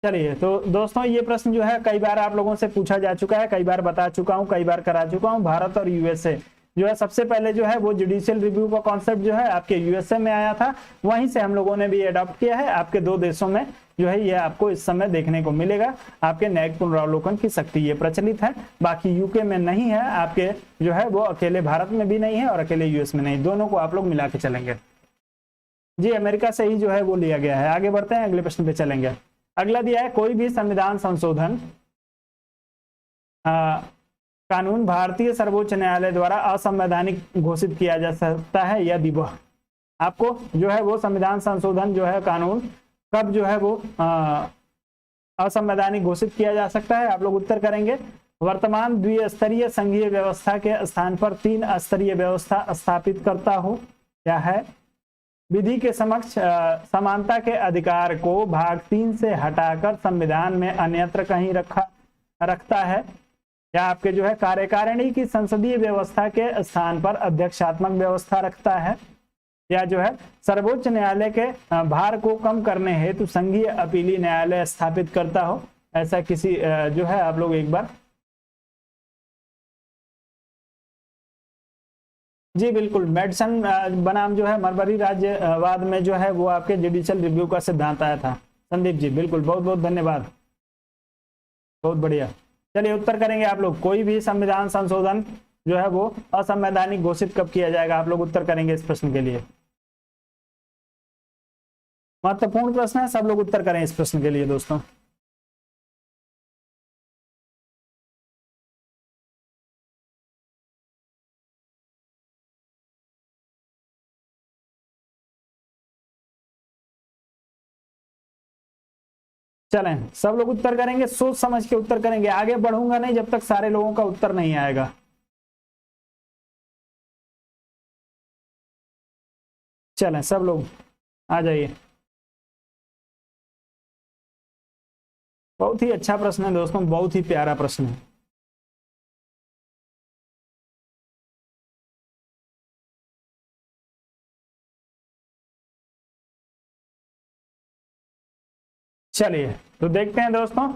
चलिए तो दोस्तों ये प्रश्न जो है कई बार आप लोगों से पूछा जा चुका है, कई बार बता चुका हूं, कई बार करा चुका हूं। भारत और यूएसए जो है सबसे पहले जो है वो जुडिशियल रिव्यू का कॉन्सेप्ट जो है आपके यूएसए में आया था, वहीं से हम लोगों ने भी अडॉप्ट किया है। आपके दो देशों में जो है ये आपको इस समय देखने को मिलेगा। आपके न्यायिक पुनरावलोकन की शक्ति ये प्रचलित है, बाकी यूके में नहीं है, आपके जो है वो अकेले भारत में भी नहीं है और अकेले यूएस में नहीं, दोनों को आप लोग मिला के चलेंगे। जी अमेरिका से ही जो है वो लिया गया है। आगे बढ़ते हैं, अगले प्रश्न पे चलेंगे। अगला दिया है, कोई भी संविधान संशोधन कानून भारतीय सर्वोच्च न्यायालय द्वारा असंवैधानिक घोषित किया जा सकता है यदि वह, आपको जो है वो संविधान संशोधन जो है कानून कब जो है वो असंवैधानिक घोषित किया जा सकता है, आप लोग उत्तर करेंगे। वर्तमान द्विस्तरीय संघीय व्यवस्था के स्थान पर तीन स्तरीय व्यवस्था स्थापित करता हो, क्या है? विधि के समक्ष समानता के अधिकार को भाग 3 से हटाकर संविधान में अन्यत्र कहीं रखता है, या आपके जो है कार्यकारिणी की संसदीय व्यवस्था के स्थान पर अध्यक्षात्मक व्यवस्था रखता है, या जो है सर्वोच्च न्यायालय के भार को कम करने हेतु संघीय अपीली न्यायालय स्थापित करता हो। ऐसा किसी जो है आप लोग एक बार, जी बिल्कुल, मेडिसन बनाम जो है मरबरी राज्यवाद में जो है वो आपके जुडिशियल रिव्यू का सिद्धांत आया था। संदीप जी बिल्कुल, बहुत बहुत धन्यवाद, बहुत बढ़िया। चलिए उत्तर करेंगे आप लोग, कोई भी संविधान संशोधन जो है वो असंवैधानिक घोषित कब किया जाएगा, आप लोग उत्तर करेंगे इस प्रश्न के लिए। महत्वपूर्ण प्रश्न है, सब लोग उत्तर करें इस प्रश्न के लिए दोस्तों। चलें सब लोग उत्तर करेंगे, सोच समझ के उत्तर करेंगे, आगे बढ़ूंगा नहीं जब तक सारे लोगों का उत्तर नहीं आएगा। चलें सब लोग आ जाइए। बहुत ही अच्छा प्रश्न है दोस्तों, बहुत ही प्यारा प्रश्न है। चलिए तो देखते हैं दोस्तों,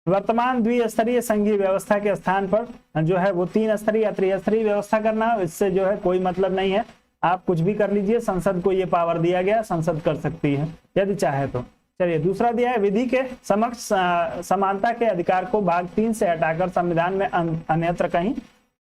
वर्तमान द्विस्तरीय संघीय व्यवस्था के स्थान पर जो है वो 3 स्तरीय या त्रिस्तरीय व्यवस्था करना, इससे जो है कोई मतलब नहीं है, आप कुछ भी कर लीजिए, संसद को ये पावर दिया गया, संसद कर सकती है यदि चाहे तो। चलिए दूसरा दिया है, विधि के समक्ष समानता के अधिकार को भाग 3 से हटाकर संविधान में अन्यत्र कहीं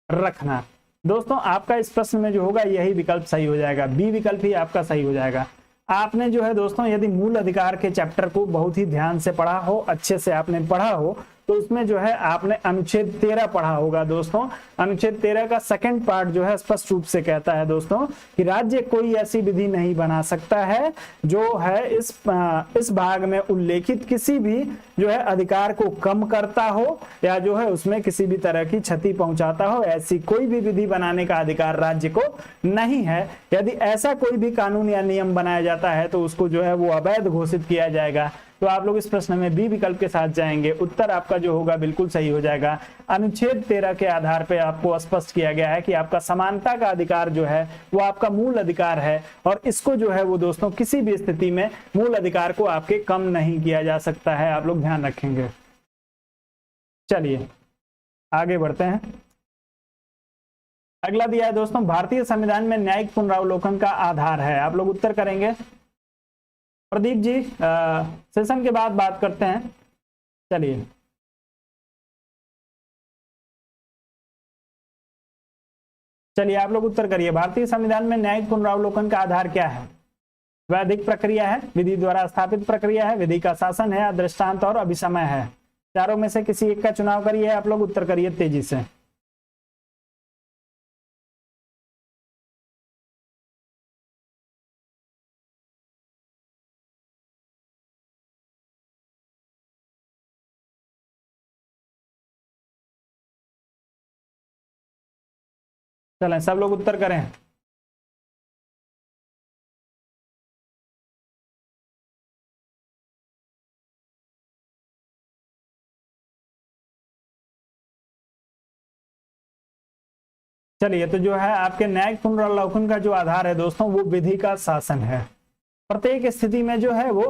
रखना। दोस्तों आपका इस प्रश्न में जो होगा यही विकल्प सही हो जाएगा, बी विकल्प ही आपका सही हो जाएगा। आपने जो है दोस्तों यदि मूल अधिकार के चैप्टर को बहुत ही ध्यान से पढ़ा हो, अच्छे से आपने पढ़ा हो, तो उसमें जो है आपने अनुच्छेद 13 पढ़ा होगा दोस्तों। अनुच्छेद 13 का सेकंड पार्ट जो है स्पष्ट रूप से कहता है दोस्तों कि राज्य कोई ऐसी विधि नहीं बना सकता है जो है इस भाग में उल्लेखित किसी भी जो है अधिकार को कम करता हो या जो है उसमें किसी भी तरह की क्षति पहुंचाता हो, ऐसी कोई भी विधि बनाने का अधिकार राज्य को नहीं है। यदि ऐसा कोई भी कानून या नियम बनाया जाता है तो उसको जो है वो अवैध घोषित किया जाएगा। तो आप लोग इस प्रश्न में बी विकल्प के साथ जाएंगे, उत्तर आपका जो होगा बिल्कुल सही हो जाएगा। अनुच्छेद 13 के आधार पर आपको स्पष्ट किया गया है कि आपका समानता का अधिकार जो है वो आपका मूल अधिकार है और इसको जो है वो दोस्तों किसी भी स्थिति में मूल अधिकार को आपके कम नहीं किया जा सकता है, आप लोग ध्यान रखेंगे। चलिए आगे बढ़ते हैं। अगला दिया है दोस्तों, भारतीय संविधान में न्यायिक पुनरावलोकन का आधार है, आप लोग उत्तर करेंगे। प्रदीप जी सेशन के बाद बात करते हैं। चलिए चलिए आप लोग उत्तर करिए, भारतीय संविधान में न्यायिक पुनरावलोकन का आधार क्या है? वैधिक प्रक्रिया है, विधि द्वारा स्थापित प्रक्रिया है, विधि का शासन है, दृष्टांत और अभिसमय है। चारों में से किसी एक का चुनाव करिए, आप लोग उत्तर करिए तेजी से। चलें सब लोग उत्तर करें। चलिए, तो जो है आपके न्यायिक पुनरावलोकन का जो आधार है दोस्तों वो विधि का शासन है। प्रत्येक स्थिति में जो है वो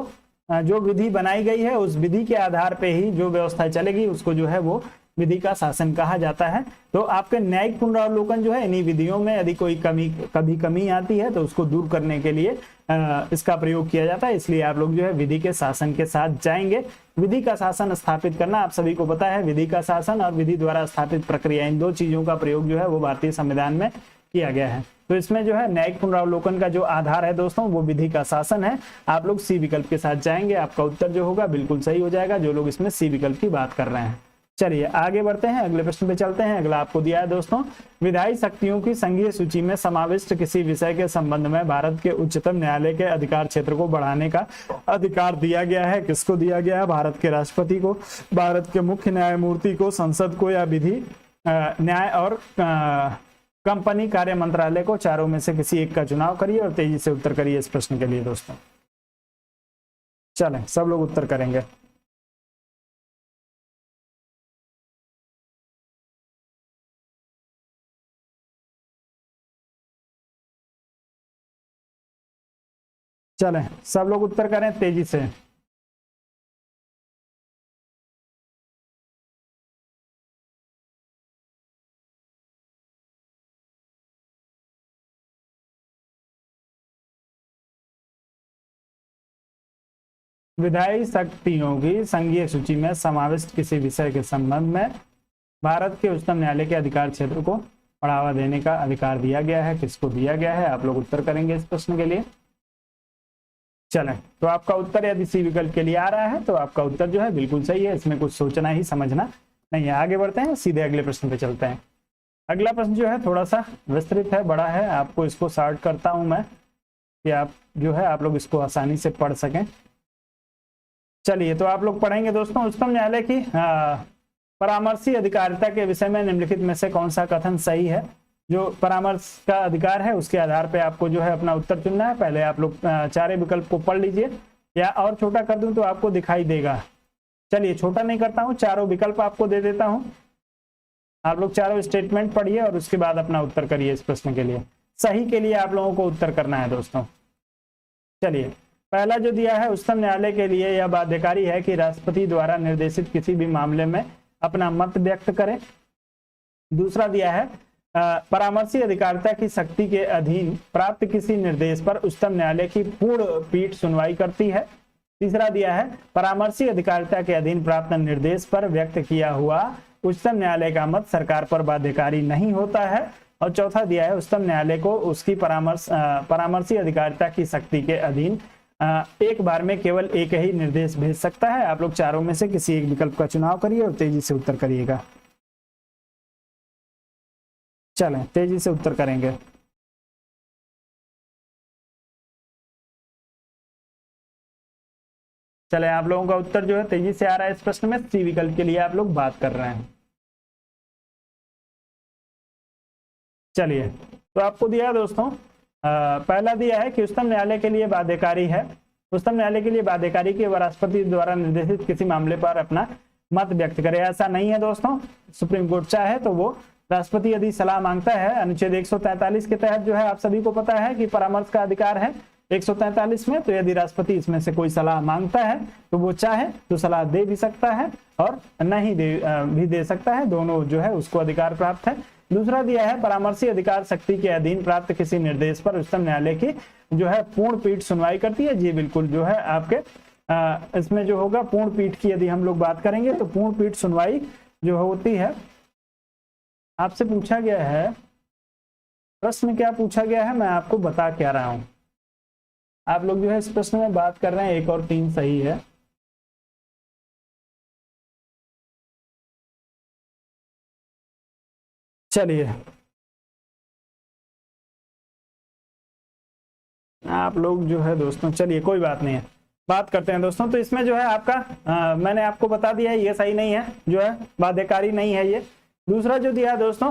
जो विधि बनाई गई है उस विधि के आधार पे ही जो व्यवस्था चलेगी उसको जो है वो विधि का शासन कहा जाता है। तो आपके न्यायिक पुनरावलोकन जो है इन्हीं विधियों में यदि कोई कमी आती है तो उसको दूर करने के लिए इसका प्रयोग किया जाता है। इसलिए आप लोग जो है विधि के शासन के साथ जाएंगे। विधि का शासन स्थापित करना आप सभी को पता है। विधि का शासन और विधि द्वारा स्थापित प्रक्रिया, इन दो चीजों का प्रयोग जो है वो भारतीय संविधान में किया गया है। तो इसमें जो है न्यायिक पुनरावलोकन का जो आधार है दोस्तों वो विधि का शासन है। आप लोग सी विकल्प के साथ जाएंगे, आपका उत्तर जो होगा बिल्कुल सही हो जाएगा, जो लोग इसमें सी विकल्प की बात कर रहे हैं। चलिए आगे बढ़ते हैं, अगले प्रश्न पे चलते हैं। अगला आपको दिया है दोस्तों, विधायी शक्तियों की संघीय सूची में समाविष्ट किसी विषय के संबंध में भारत के उच्चतम न्यायालय के अधिकार क्षेत्र को बढ़ाने का अधिकार दिया गया है। किसको दिया गया है? भारत के राष्ट्रपति को, भारत के मुख्य न्यायमूर्ति को, संसद को, या विधि न्याय और कंपनी कार्य मंत्रालय को। चारों में से किसी एक का चुनाव करिए और तेजी से उत्तर करिए इस प्रश्न के लिए दोस्तों। चलें, सब लोग उत्तर करेंगे। चलें, सब लोग उत्तर करें तेजी से। विधायी शक्तियों की संघीय सूची में समाविष्ट किसी विषय के संबंध में भारत के उच्चतम न्यायालय के अधिकार क्षेत्र को बढ़ावा देने का अधिकार दिया गया है। किसको दिया गया है? आप लोग उत्तर करेंगे इस प्रश्न के लिए। चलें, तो आपका उत्तर यदि सी विकल्प के लिए आ रहा है तो आपका उत्तर जो है बिल्कुल सही है। इसमें कुछ सोचना ही समझना नहीं है। आगे बढ़ते हैं, सीधे अगले प्रश्न पे चलते हैं। अगला प्रश्न जो है थोड़ा सा विस्तृत है, बड़ा है। आपको इसको शॉर्ट करता हूं मैं कि आप जो है आप लोग इसको आसानी से पढ़ सकें। चलिए, तो आप लोग पढ़ेंगे दोस्तों, उच्चतम न्यायालय की परामर्शी अधिकारिता के विषय में निम्नलिखित में से कौन सा कथन सही है? जो परामर्श का अधिकार है उसके आधार पे आपको जो है अपना उत्तर चुनना है। पहले आप लोग चारे विकल्प को पढ़ लीजिए, या और छोटा कर दूं तो आपको दिखाई देगा। चलिए, छोटा नहीं करता हूं, चारों विकल्प आपको दे देता हूं। आप लोग चारों स्टेटमेंट पढ़िए और उसके बाद अपना उत्तर करिए इस प्रश्न के लिए। सही के लिए आप लोगों को उत्तर करना है दोस्तों। चलिए, पहला जो दिया है, उच्चतम न्यायालय के लिए यह बाध्यकारी है कि राष्ट्रपति द्वारा निर्देशित किसी भी मामले में अपना मत व्यक्त करें। दूसरा दिया है, परामर्शी अधिकारिता की शक्ति के अधीन प्राप्त किसी निर्देश पर उच्चतम न्यायालय की पूर्ण पीठ सुनवाई करती है। तीसरा दिया है, परामर्शी अधिकारिता के अधीन प्राप्त निर्देश पर व्यक्त किया हुआ उच्चतम न्यायालय का मत सरकार पर बाध्यकारी नहीं होता है। और चौथा दिया है, उच्चतम न्यायालय को उसकी परामर्शी अधिकारिता की शक्ति के अधीन एक बार में केवल एक ही निर्देश भेज सकता है। आप लोग चारों में से किसी एक विकल्प का चुनाव करिए और तेजी से उत्तर करिएगा। चलें, तेजी से उत्तर करेंगे। चलें, आप लोगों का उत्तर जो है तेजी से आ रहा है इस प्रश्न में। सी विकल्प के लिए आप लोग बात कर रहे हैं। चलिए, तो आपको दिया दोस्तों, पहला दिया है कि उच्चतम न्यायालय के लिए बाध्यकारी है। उच्चतम न्यायालय के लिए बाध्यकारी के राष्ट्रपति द्वारा निर्देशित किसी मामले पर अपना मत व्यक्त करे। ऐसा नहीं है दोस्तों। सुप्रीम कोर्ट चाहे तो वो राष्ट्रपति यदि सलाह मांगता है, अनुच्छेद 143 के तहत जो है आप सभी को पता है कि परामर्श का अधिकार है 143 में। तो यदि राष्ट्रपति इसमें से कोई सलाह मांगता है तो वो चाहे तो सलाह दे भी सकता है और नहीं भी दे सकता है, दोनों जो है उसको अधिकार प्राप्त है। दूसरा दिया है, परामर्शी अधिकार शक्ति के अधीन प्राप्त किसी निर्देश पर उच्चतम न्यायालय की जो है पूर्ण पीठ सुनवाई करती है। जी बिल्कुल, जो है आपके इसमें जो होगा पूर्ण पीठ की यदि हम लोग बात करेंगे तो पूर्ण पीठ सुनवाई जो होती है। आपसे पूछा गया है प्रश्न, क्या पूछा गया है मैं आपको बता क्या रहा हूं। आप लोग जो है इस प्रश्न में बात कर रहे हैं 1 और 3 सही है। चलिए, आप लोग जो है दोस्तों, चलिए कोई बात नहीं है, बात करते हैं दोस्तों। तो इसमें जो है आपका मैंने आपको बता दिया है, ये सही नहीं है, जो है बाध्यकारी नहीं है ये। दूसरा जो दिया है दोस्तों,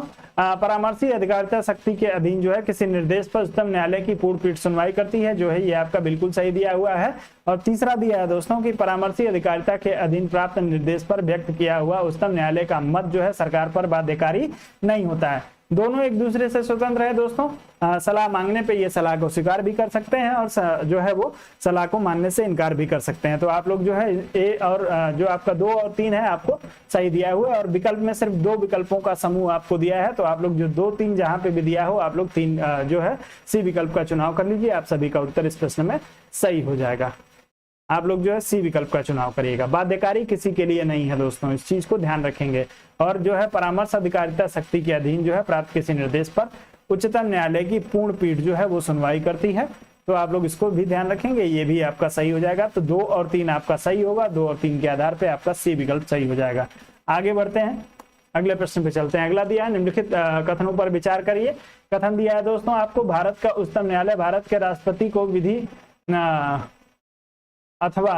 परामर्शी अधिकारिता शक्ति के अधीन जो है किसी निर्देश पर उच्चतम न्यायालय की पूर्ण पीठ सुनवाई करती है, जो है ये आपका बिल्कुल सही दिया हुआ है। और तीसरा दिया है दोस्तों कि परामर्शी अधिकारिता के अधीन प्राप्त निर्देश पर व्यक्त किया हुआ उच्चतम न्यायालय का मत जो है सरकार पर बाध्यकारी नहीं होता है। दोनों एक दूसरे से स्वतंत्र है दोस्तों। सलाह मांगने पे ये सलाह को स्वीकार भी कर सकते हैं और जो है वो सलाह को मानने से इनकार भी कर सकते हैं। तो आप लोग जो है ए और जो आपका 2 और 3 है आपको सही दिया हुआ है, और विकल्प में सिर्फ 2 विकल्पों का समूह आपको दिया है। तो आप लोग जो 2 3 जहां पे भी दिया हो आप लोग 3 जो है सी विकल्प का चुनाव कर लीजिए। आप सभी का उत्तर इस प्रश्न में सही हो जाएगा। आप लोग जो है सी विकल्प का चुनाव करिएगा। बाध्यकारी किसी के लिए नहीं है दोस्तों, इस चीज को ध्यान रखेंगे। और जो है परामर्श अधिकारिता शक्ति के अधीन जो है प्राप्त किसी निर्देश पर उच्चतम न्यायालय की पूर्ण पीठ जो है वो सुनवाई करती है। तो आप लोग इसको भी ध्यान रखेंगे, ये भी आपका सही हो जाएगा। तो 2 और 3 आपका सही होगा, 2 और 3 के आधार पर आपका सी विकल्प सही हो जाएगा। आगे बढ़ते हैं, अगले प्रश्न पे चलते हैं। अगला दिया है निम्नलिखित कथनों पर विचार करिए। कथन दिया है दोस्तों आपको, भारत का उच्चतम न्यायालय भारत के राष्ट्रपति को विधि अथवा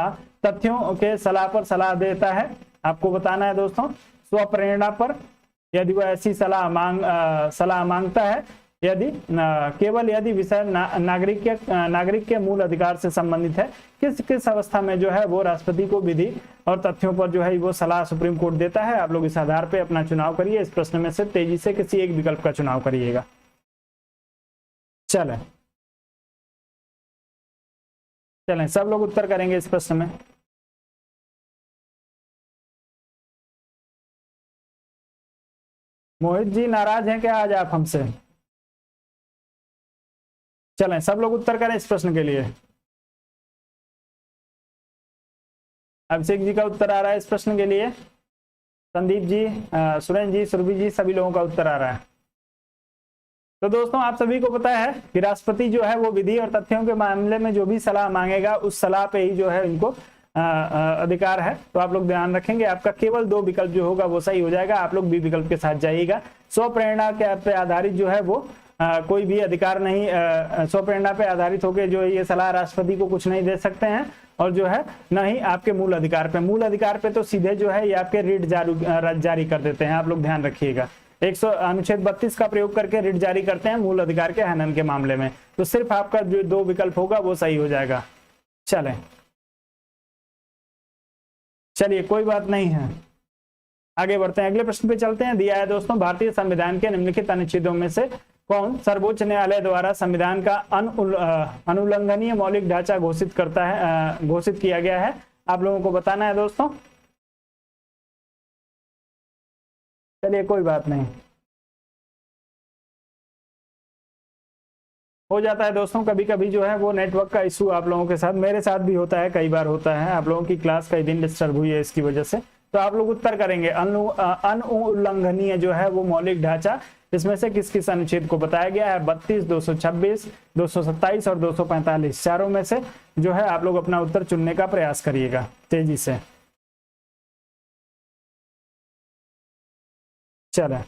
तथ्यों के सलाह पर सलाह देता है। आपको बताना है दोस्तों स्वप्रेरणा पर, यदि वो ऐसी सलाह मांगता है, यदि केवल यदि विषय नागरिक के मूल अधिकार से संबंधित है। किस अवस्था में जो है वो राष्ट्रपति को विधि और तथ्यों पर जो है वो सलाह सुप्रीम कोर्ट देता है। आप लोग इस आधार पे अपना चुनाव करिए। इस प्रश्न में से तेजी से किसी एक विकल्प का चुनाव करिएगा। चलें सब लोग उत्तर करेंगे इस प्रश्न में। मोहित जी नाराज हैं क्या आज आप हमसे? चलें सब लोग उत्तर करें इस प्रश्न के लिए। अभिषेक जी का उत्तर आ रहा है इस प्रश्न के लिए, संदीप जी, सुरेंद्र जी, सुरभि जी, सभी लोगों का उत्तर आ रहा है। तो दोस्तों आप सभी को पता है कि राष्ट्रपति जो है वो विधि और तथ्यों के मामले में जो भी सलाह मांगेगा उस सलाह पे ही जो है इनको अधिकार है। तो आप लोग ध्यान रखेंगे, आपका केवल 2 विकल्प जो होगा वो सही हो जाएगा। आप लोग बी विकल्प के साथ जाइएगा। स्वप्रेरणा के पे आधारित जो है वो कोई भी अधिकार नहीं, स्वप्रेरणा पे आधारित होकर जो ये सलाह राष्ट्रपति को कुछ नहीं दे सकते हैं, और जो है न ही आपके मूल अधिकार पे तो सीधे जो है ये आपके रिट जारी कर देते हैं। आप लोग ध्यान रखिएगा, अनुच्छेद 32 का प्रयोग करके रिट जारी करते हैं मूल अधिकार के हनन के मामले में। तो सिर्फ आपका जो 2 विकल्प होगा वो सही हो जाएगा। चलिए कोई बात नहीं है, आगे बढ़ते हैं, अगले प्रश्न पे चलते हैं। दिया है दोस्तों, भारतीय संविधान के निम्नलिखित अनुच्छेदों में से कौन सर्वोच्च न्यायालय द्वारा संविधान का अनुल्लंघनीय मौलिक ढांचा घोषित किया गया है। आप लोगों को बताना है दोस्तों। चलिए कोई बात नहीं, हो जाता है दोस्तों कभी कभी जो है वो नेटवर्क का इशू आप लोगों के साथ, मेरे साथ भी होता है, कई बार होता है। आप लोगों की क्लास कई दिन डिस्टर्ब हुई है इसकी वजह से। तो आप लोग उत्तर करेंगे अनुल्लंघनीय जो है वो मौलिक ढांचा, इसमें से किस किस अनुच्छेद को बताया गया है? 32, 226, 227 और 245, चारों में से जो है आप लोग अपना उत्तर चुनने का प्रयास करिएगा तेजी से। चलें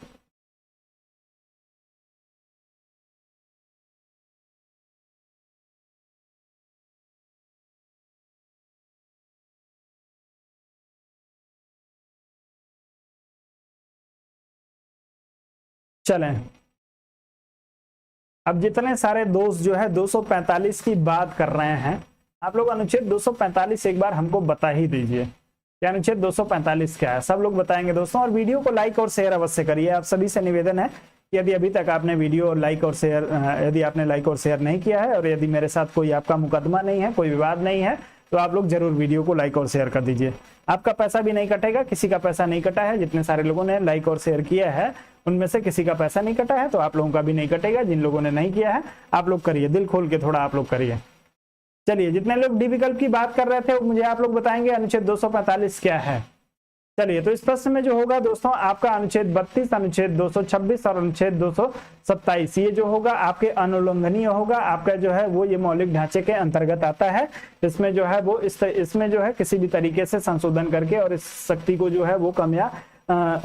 अब जितने सारे दोस्त जो है 245 की बात कर रहे हैं, आप लोग अनुच्छेद 245 एक बार हमको बता ही दीजिए कि अनुच्छेद 245 क्या है। सब लोग बताएंगे दोस्तों, और वीडियो को लाइक और शेयर अवश्य करिए। आप सभी से निवेदन है कि यदि अभी तक आपने वीडियो लाइक और शेयर यदि आपने लाइक और शेयर नहीं किया है, और यदि मेरे साथ कोई आपका मुकदमा नहीं है, कोई विवाद नहीं है, तो आप लोग जरूर वीडियो को लाइक और शेयर कर दीजिए। आपका पैसा भी नहीं कटेगा, किसी का पैसा नहीं कटा है। जितने सारे लोगों ने लाइक और शेयर किया है उनमें से किसी का पैसा नहीं कटा है, तो आप लोगों का भी नहीं कटेगा। जिन लोगों ने नहीं किया है आप लोग करिए, दिल खोल के थोड़ा आप लोग करिए। चलिए, जितने लोग डी विकल्प की बात कर रहे थे मुझे आप लोग बताएंगे अनुच्छेद 245 क्या है। चलिए, तो इस प्रश्न में जो होगा दोस्तों आपका अनुच्छेद 32, अनुच्छेद 226 और अनुच्छेद 227 ये जो होगा आपके अनुल्लंघनीय होगा। आपका जो है वो ये मौलिक ढांचे के अंतर्गत आता है। इसमें जो है वो इसमें जो है किसी भी तरीके से संशोधन करके और इस शक्ति को जो है वो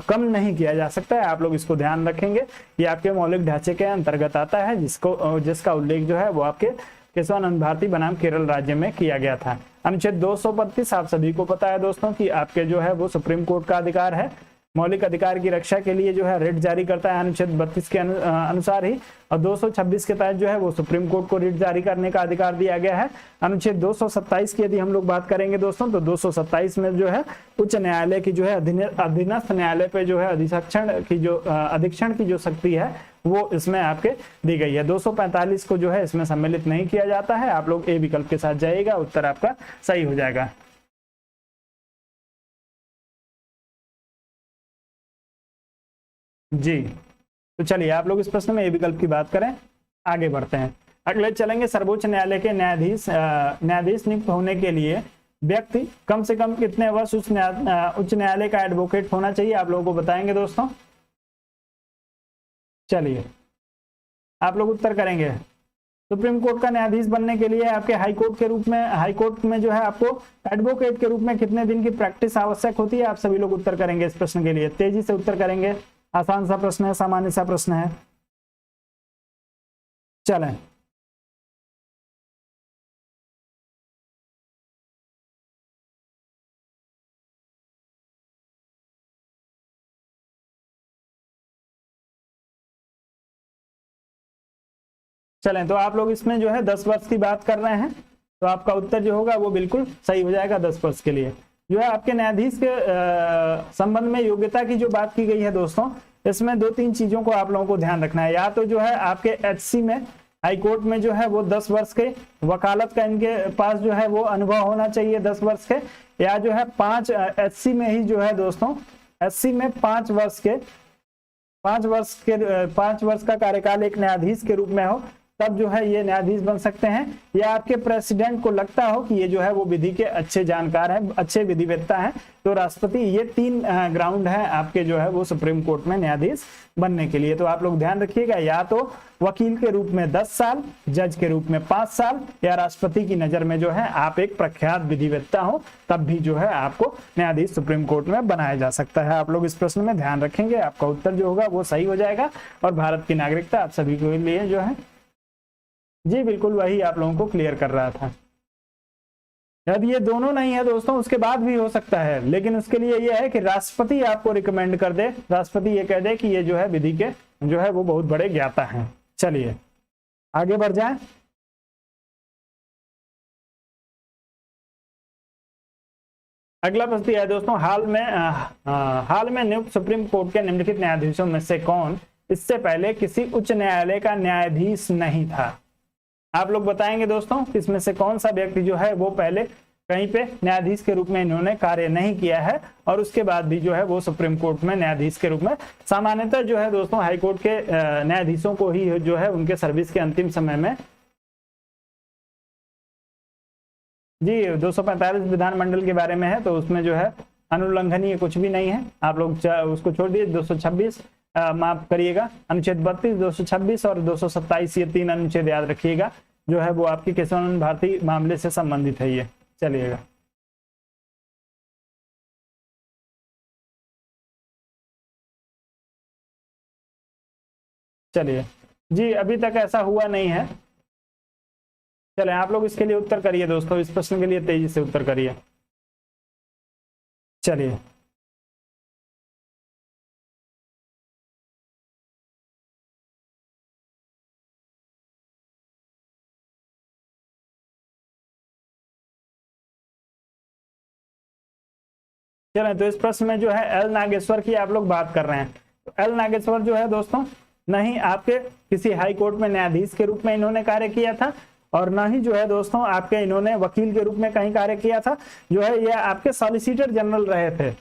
कम नहीं किया जा सकता है। आप लोग इसको ध्यान रखेंगे, ये आपके मौलिक ढांचे के अंतर्गत आता है, जिसका उल्लेख जो है वो आपके केशवानंद भारती बनाम केरल राज्य में किया गया था। अनुच्छेद 232 आप सभी को पता है दोस्तों कि आपके जो है वो सुप्रीम कोर्ट का अधिकार है। मौलिक अधिकार की रक्षा के लिए जो है रिट जारी करता है अनुच्छेद 32 के अनुसार ही, और 226 के तहत जो है वो सुप्रीम कोर्ट को रिट जारी करने का अधिकार दिया गया है। अनुच्छेद 227 की यदि हम लोग बात करेंगे दोस्तों, तो 227 में जो है उच्च न्यायालय की जो है अधीनस्थ न्यायालय पे जो है अधीक्षण की जो शक्ति है वो इसमें आपके दी गई है। 245 को जो है इसमें सम्मिलित नहीं किया जाता है। आप लोग ए विकल्प के साथ जाइएगा, उत्तर आपका सही हो जाएगा। जी, तो चलिए आप लोग इस प्रश्न में ए विकल्प की बात करें, आगे बढ़ते हैं। अगले चलेंगे, सर्वोच्च न्यायालय के न्यायाधीश नियुक्त होने के लिए व्यक्ति कम से कम कितने वर्ष उच्च न्यायालय का एडवोकेट होना चाहिए, आप लोगों को बताएंगे दोस्तों। चलिए आप लोग उत्तर करेंगे। सुप्रीम कोर्ट का न्यायाधीश बनने के लिए आपके हाई कोर्ट में जो है आपको एडवोकेट के रूप में कितने दिन की प्रैक्टिस आवश्यक होती है, आप सभी लोग उत्तर करेंगे इस प्रश्न के लिए। तेजी से उत्तर करेंगे, आसान सा प्रश्न है, सामान्य सा प्रश्न है। चलें, चलें, तो आप लोग इसमें जो है 10 वर्ष की बात कर रहे हैं, तो आपका उत्तर जो होगा वो बिल्कुल सही हो जाएगा। 10 वर्ष के लिए जो है आपके न्यायाधीश के संबंध में योग्यता की जो बात की गई है दोस्तों, इसमें 2-3 चीजों को आप लोगों को ध्यान रखना है। या तो जो है आपके एचसी में, हाई कोर्ट में जो है वो 10 वर्ष के वकालत का इनके पास जो है वो अनुभव होना चाहिए 10 वर्ष के, या जो है 5 एचसी में ही जो है दोस्तों, एचसी में 5 वर्ष का कार्यकाल एक न्यायाधीश के रूप में हो, तब जो है ये न्यायाधीश बन सकते हैं। या आपके प्रेसिडेंट को लगता हो कि ये जो है वो विधि के अच्छे जानकार हैं, अच्छे विधिवेत्ता हैं, तो राष्ट्रपति। ये 3 ग्राउंड है आपके जो है वो सुप्रीम कोर्ट में न्यायाधीश बनने के लिए। तो आप लोग ध्यान रखिएगा, या तो वकील के रूप में 10 साल, जज के रूप में 5 साल, या राष्ट्रपति की नजर में जो है आप एक प्रख्यात विधिवेत्ता हो, तब भी जो है आपको न्यायाधीश सुप्रीम कोर्ट में बनाया जा सकता है। आप लोग इस प्रश्न में ध्यान रखेंगे, आपका उत्तर जो होगा वो सही हो जाएगा। और भारत की नागरिकता आप सभी के लिए जो है, जी बिल्कुल वही आप लोगों को क्लियर कर रहा था। यदि ये दोनों नहीं है दोस्तों, उसके बाद भी हो सकता है, लेकिन उसके लिए ये है कि राष्ट्रपति आपको रिकमेंड कर दे, राष्ट्रपति ये कह दे कि ये जो है विधि के जो है वो बहुत बड़े ज्ञाता हैं। चलिए आगे बढ़ जाएं। अगला प्रश्न है दोस्तों, हाल में नियुक्त सुप्रीम कोर्ट के निम्नलिखित न्यायाधीशों में से कौन इससे पहले किसी उच्च न्यायालय का न्यायाधीश नहीं था। आप लोग बताएंगे दोस्तों, इसमें से कौन सा व्यक्ति जो है वो पहले कहीं पे न्यायाधीश के रूप में इन्होंने कार्य नहीं किया है, और उसके बाद भी जो है वो सुप्रीम कोर्ट में न्यायाधीश के रूप में। सामान्यतः जो है दोस्तों हाई कोर्ट के न्यायाधीशों को ही जो है उनके सर्विस के अंतिम समय में, जी 245 विधानमंडल के बारे में है, तो उसमें जो है अनुल्लंघनीय कुछ भी नहीं है, आप लोग उसको छोड़ दिए। 226 माफ करिएगा, अनुच्छेद 32, 226 और 227, ये 3 अनुच्छेद याद रखिएगा, जो है वो आपकी केशवानंद भारती मामले से संबंधित है ये। चलिएगा चलिए, जी अभी तक ऐसा हुआ नहीं है। चले आप लोग इसके लिए उत्तर करिए दोस्तों, इस प्रश्न के लिए तेजी से उत्तर करिए। चलिए चलें, तो इस प्रश्न में जो है एल नागेश्वर की आप लोग बात कर रहे हैं। तो एल नागेश्वर जो है दोस्तों, नहीं आपके किसी हाई कोर्ट में न्यायाधीश के रूप में इन्होंने कार्य किया था, और ना ही जो है दोस्तों आपके इन्होंने वकील के रूप में कहीं कार्य किया था। जो है ये आपके सॉलिसिटर जनरल रहे थे,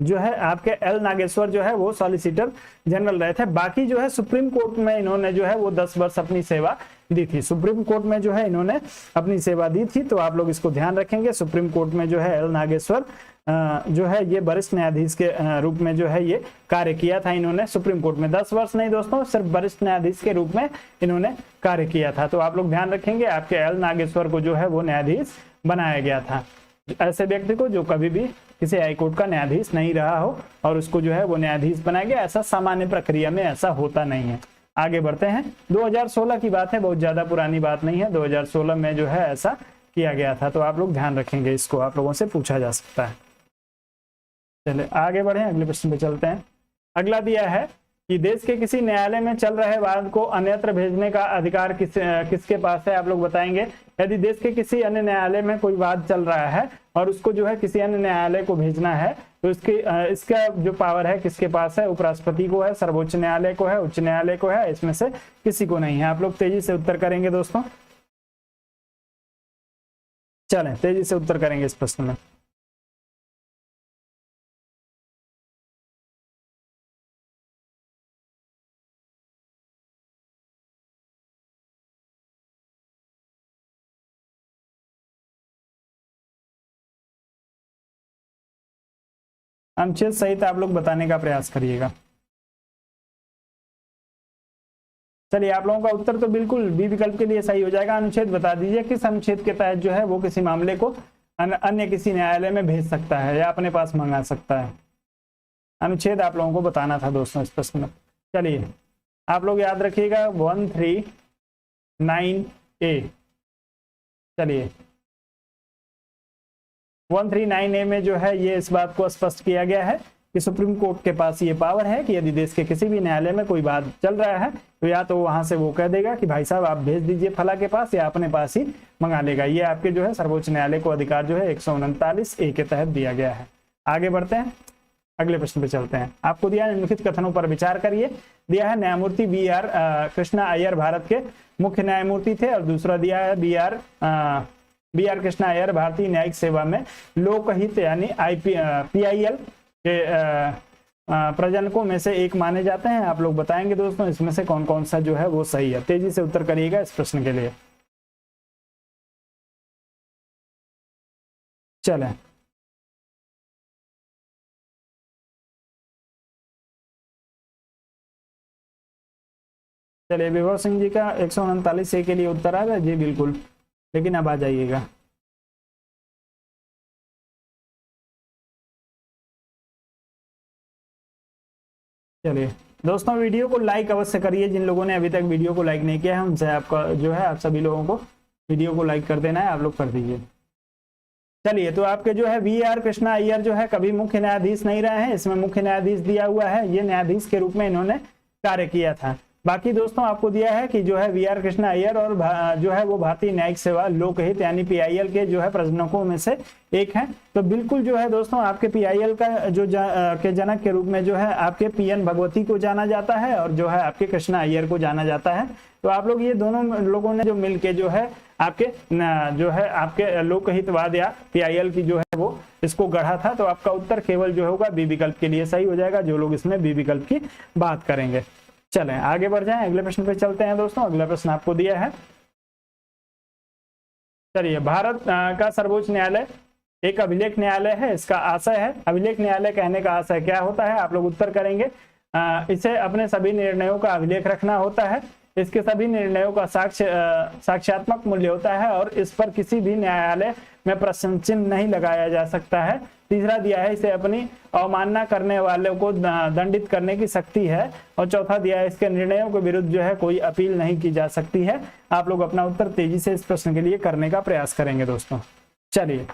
जो है आपके एल नागेश्वर जो है वो सॉलिसिटर जनरल रहे थे। बाकी जो है सुप्रीम कोर्ट में इन्होंने जो है वो 10 वर्ष अपनी सेवा दी थी, सुप्रीम कोर्ट में जो है इन्होंने अपनी सेवा दी थी। तो आप लोग इसको ध्यान रखेंगे, सुप्रीम कोर्ट में जो है एल नागेश्वर जो है ये वरिष्ठ न्यायाधीश के रूप में जो है ये कार्य किया था इन्होंने सुप्रीम कोर्ट में। 10 वर्ष नहीं दोस्तों, सिर्फ वरिष्ठ न्यायाधीश के रूप में इन्होंने कार्य किया था। तो आप लोग ध्यान रखेंगे, आपके एल नागेश्वर को जो है वो न्यायाधीश बनाया गया था। ऐसे व्यक्ति को जो कभी भी किसी हाईकोर्ट का न्यायाधीश नहीं रहा हो और उसको जो है वो न्यायाधीश बनाया गया, ऐसा सामान्य प्रक्रिया में ऐसा होता नहीं है। आगे बढ़ते हैं, 2016 की बात है, बहुत ज्यादा पुरानी बात नहीं है, 2016 में जो है ऐसा किया गया था। तो आप लोग ध्यान रखेंगे, इसको आप लोगों से पूछा जा सकता है। चलिए आगे बढ़े, अगले प्रश्न पे चलते हैं। अगला दिया है कि देश के किसी न्यायालय में चल रहे वाद को अन्यत्र भेजने का अधिकार किसके पास है, आप लोग बताएंगे। यदि देश के किसी अन्य न्यायालय में कोई वाद चल रहा है और उसको जो है किसी अन्य न्यायालय को भेजना है, तो इसका जो पावर है किसके पास है, उपराष्ट्रपति को है, सर्वोच्च न्यायालय को है, उच्च न्यायालय को है, इसमें से किसी को नहीं है। आप लोग तेजी से उत्तर करेंगे दोस्तों, चलें तेजी से उत्तर करेंगे इस प्रश्न में। अनुच्छेद सहित आप लोग बताने का प्रयास करिएगा। चलिए आप लोगों का उत्तर तो बिल्कुल बी विकल्प के लिए सही हो जाएगा। अनुच्छेद बता दीजिए किस अनुच्छेद के तहत जो है वो किसी मामले को अन्य किसी न्यायालय में भेज सकता है या अपने पास मंगा सकता है। अनुच्छेद आप लोगों को बताना था दोस्तों इस प्रश्न में। चलिए आप लोग याद रखिएगा 139A। चलिए 139A में जो है ये इस बात को स्पष्ट किया गया है कि सुप्रीम कोर्ट के पास ये पावर है कि यदि देश के किसी भी न्यायालय में कोई बात चल रहा है तो या तो वहां से वो कह देगा कि भाई साहब आप भेज दीजिए फला के पास, या अपने पास ही मंगा लेगा। ये आपके जो है सर्वोच्च न्यायालय को अधिकार जो है 139A के तहत दिया गया है। आगे बढ़ते हैं, अगले प्रश्न पे चलते हैं। आपको दिया निम्नलिखित कथनों पर विचार करिए। दिया है न्यायमूर्ति BR कृष्णा अय्यर भारत के मुख्य न्यायमूर्ति थे, और दूसरा दिया है BR कृष्णा अय्यर भारतीय न्यायिक सेवा में लोकहित यानी PIL के प्रजनकों में से एक माने जाते हैं। आप लोग बताएंगे दोस्तों इसमें से कौन कौन सा जो है वो सही है। तेजी से उत्तर करिएगा इस प्रश्न के लिए। चलें चलिए विभव सिंह जी का 139A के लिए उत्तर आ गया जी बिल्कुल, लेकिन अब आ जाइएगा। चलिए दोस्तों वीडियो को लाइक अवश्य करिए। जिन लोगों ने अभी तक वीडियो को लाइक नहीं किया है उनसे आपका जो है आप सभी लोगों को वीडियो को लाइक कर देना है, आप लोग कर दीजिए। चलिए तो आपके जो है BR कृष्णा अय्यर जो है कभी मुख्य न्यायाधीश नहीं रहे हैं, इसमें मुख्य न्यायाधीश दिया हुआ है, ये न्यायाधीश के रूप में इन्होंने कार्य किया था। बाकी दोस्तों आपको दिया है कि जो है BR कृष्णा अय्यर और जो है वो भारतीय न्यायिक सेवा लोकहित यानी PIL के जो है प्रजनकों में से एक है। तो बिल्कुल जो है दोस्तों आपके PIL का जो के जनक के रूप में जो है आपके PN भगवती को जाना जाता है और जो है आपके कृष्णा अय्यर को जाना जाता है। तो आप लोग ये दोनों लोगों ने जो मिलके जो है आपके जो है आपके लोकहितवाद या PIL की जो है वो इसको गढ़ा था। तो आपका उत्तर केवल जो होगा बी विकल्प के लिए सही हो जाएगा, जो लोग इसमें बी विकल्प की बात करेंगे। चलें आगे बढ़ जाएं, अगले प्रश्न पे चलते हैं दोस्तों। अगला प्रश्न आपको दिया है, चलिए भारत का सर्वोच्च न्यायालय एक अभिलेख न्यायालय है, इसका आशय है। अभिलेख न्यायालय कहने का आशय क्या होता है, आप लोग उत्तर करेंगे। इसे अपने सभी निर्णयों का अभिलेख रखना होता है, इसके सभी निर्णयों का साक्ष्यात्मक मूल्य होता है और इस पर किसी भी न्यायालय में प्रश्न चिन्ह नहीं लगाया जा सकता है। तीसरा दिया है इसे अपनी अवमानना करने वालों को दंडित करने की शक्ति है, और चौथा दिया है इसके निर्णयों के विरुद्ध जो है कोई अपील नहीं की जा सकती है। आप लोग अपना उत्तर तेजी से इस प्रश्न के लिए करने का प्रयास करेंगे दोस्तों। चलिए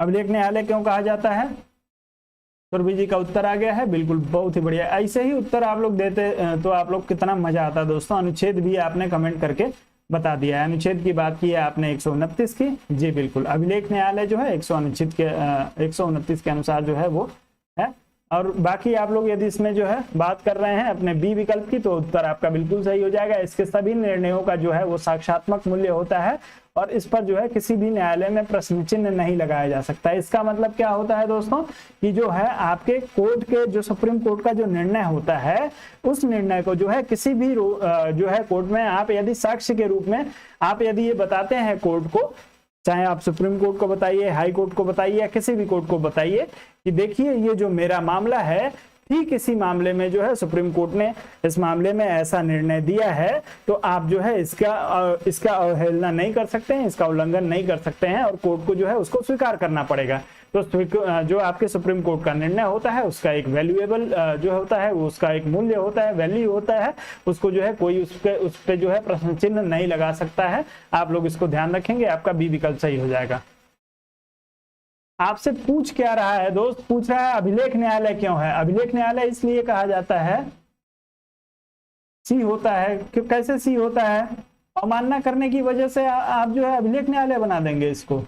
अभिलेख न्यायालय क्यों कहा जाता है, सुरभि जी का उत्तर आ गया है बिल्कुल, बहुत ही बढ़िया। ऐसे ही उत्तर आप लोग देते तो आप लोग कितना मजा आता दोस्तों। अनुच्छेद भी आपने कमेंट करके बता दिया है। अनुच्छेद की बात की है आपने 129 की, जी बिल्कुल। अभिलेख न्यायालय जो है 129 के अनुसार जो है वो है। और बाकी आप लोग यदि इसमें जो है बात कर रहे हैं अपने बी विकल्प की, तो उत्तर आपका बिल्कुल सही हो जाएगा। इसके सभी निर्णयों का जो है वो साक्ष्यात्मक मूल्य होता है और इस पर जो है किसी भी न्यायालय में प्रश्न चिन्ह नहीं लगाया जा सकता। इसका मतलब क्या होता है दोस्तों कि जो है आपके कोर्ट के जो सुप्रीम कोर्ट का जो निर्णय होता है, उस निर्णय को जो है किसी भी जो है कोर्ट में आप यदि साक्ष्य के रूप में आप यदि ये बताते हैं कोर्ट को, चाहे आप सुप्रीम कोर्ट को बताइए, हाई कोर्ट को बताइए या किसी भी कोर्ट को बताइए कि देखिए ये जो मेरा मामला है, ठीक इसी मामले में जो है सुप्रीम कोर्ट ने इस मामले में ऐसा निर्णय दिया है, तो आप जो है इसका अवहेलना नहीं कर सकते हैं, इसका उल्लंघन नहीं कर सकते हैं और कोर्ट को जो है उसको स्वीकार करना पड़ेगा। तो जो आपके सुप्रीम कोर्ट का निर्णय होता है उसका एक वैल्यूएबल जो होता है वो उसका एक मूल्य होता है, वैल्यू होता है, उसको जो है कोई उस पे जो है प्रश्न चिन्ह नहीं लगा सकता है। आप लोग इसको ध्यान रखेंगे, आपका बी विकल्प सही हो जाएगा। आपसे पूछ क्या रहा है दोस्त, पूछ रहा है अभिलेख न्यायालय क्यों है। अभिलेख न्यायालय इसलिए कहा जाता है, सी होता है, क्यों कैसे सी होता है, अवमानना करने की वजह से आप जो है अभिलेख न्यायालय बना देंगे इसको।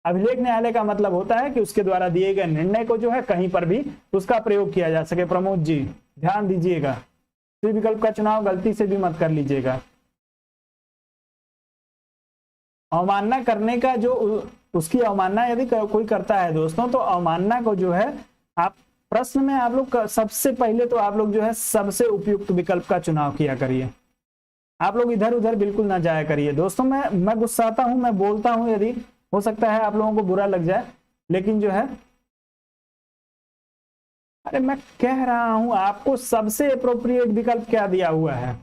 अभिलेख न्यायालय का मतलब होता है कि उसके द्वारा दिए गए निर्णय को जो है कहीं पर भी उसका प्रयोग किया जा सके। प्रमोद जी ध्यान दीजिएगा, सी विकल्प का चुनाव गलती से भी मत कर लीजिएगा। अवमानना करने का जो उसकी अवमानना यदि कोई करता है दोस्तों, तो अवमानना को जो है आप प्रश्न में आप लोग सबसे पहले तो आप लोग जो है सबसे उपयुक्त विकल्प का चुनाव किया करिए। आप लोग इधर उधर बिल्कुल ना जाया करिए दोस्तों। मैं गुस्साता हूं, मैं बोलता हूं, यदि हो सकता है आप लोगों को बुरा लग जाए, लेकिन जो है अरे मैं कह रहा हूं आपको सबसे अप्रोप्रिएट विकल्प क्या दिया हुआ है।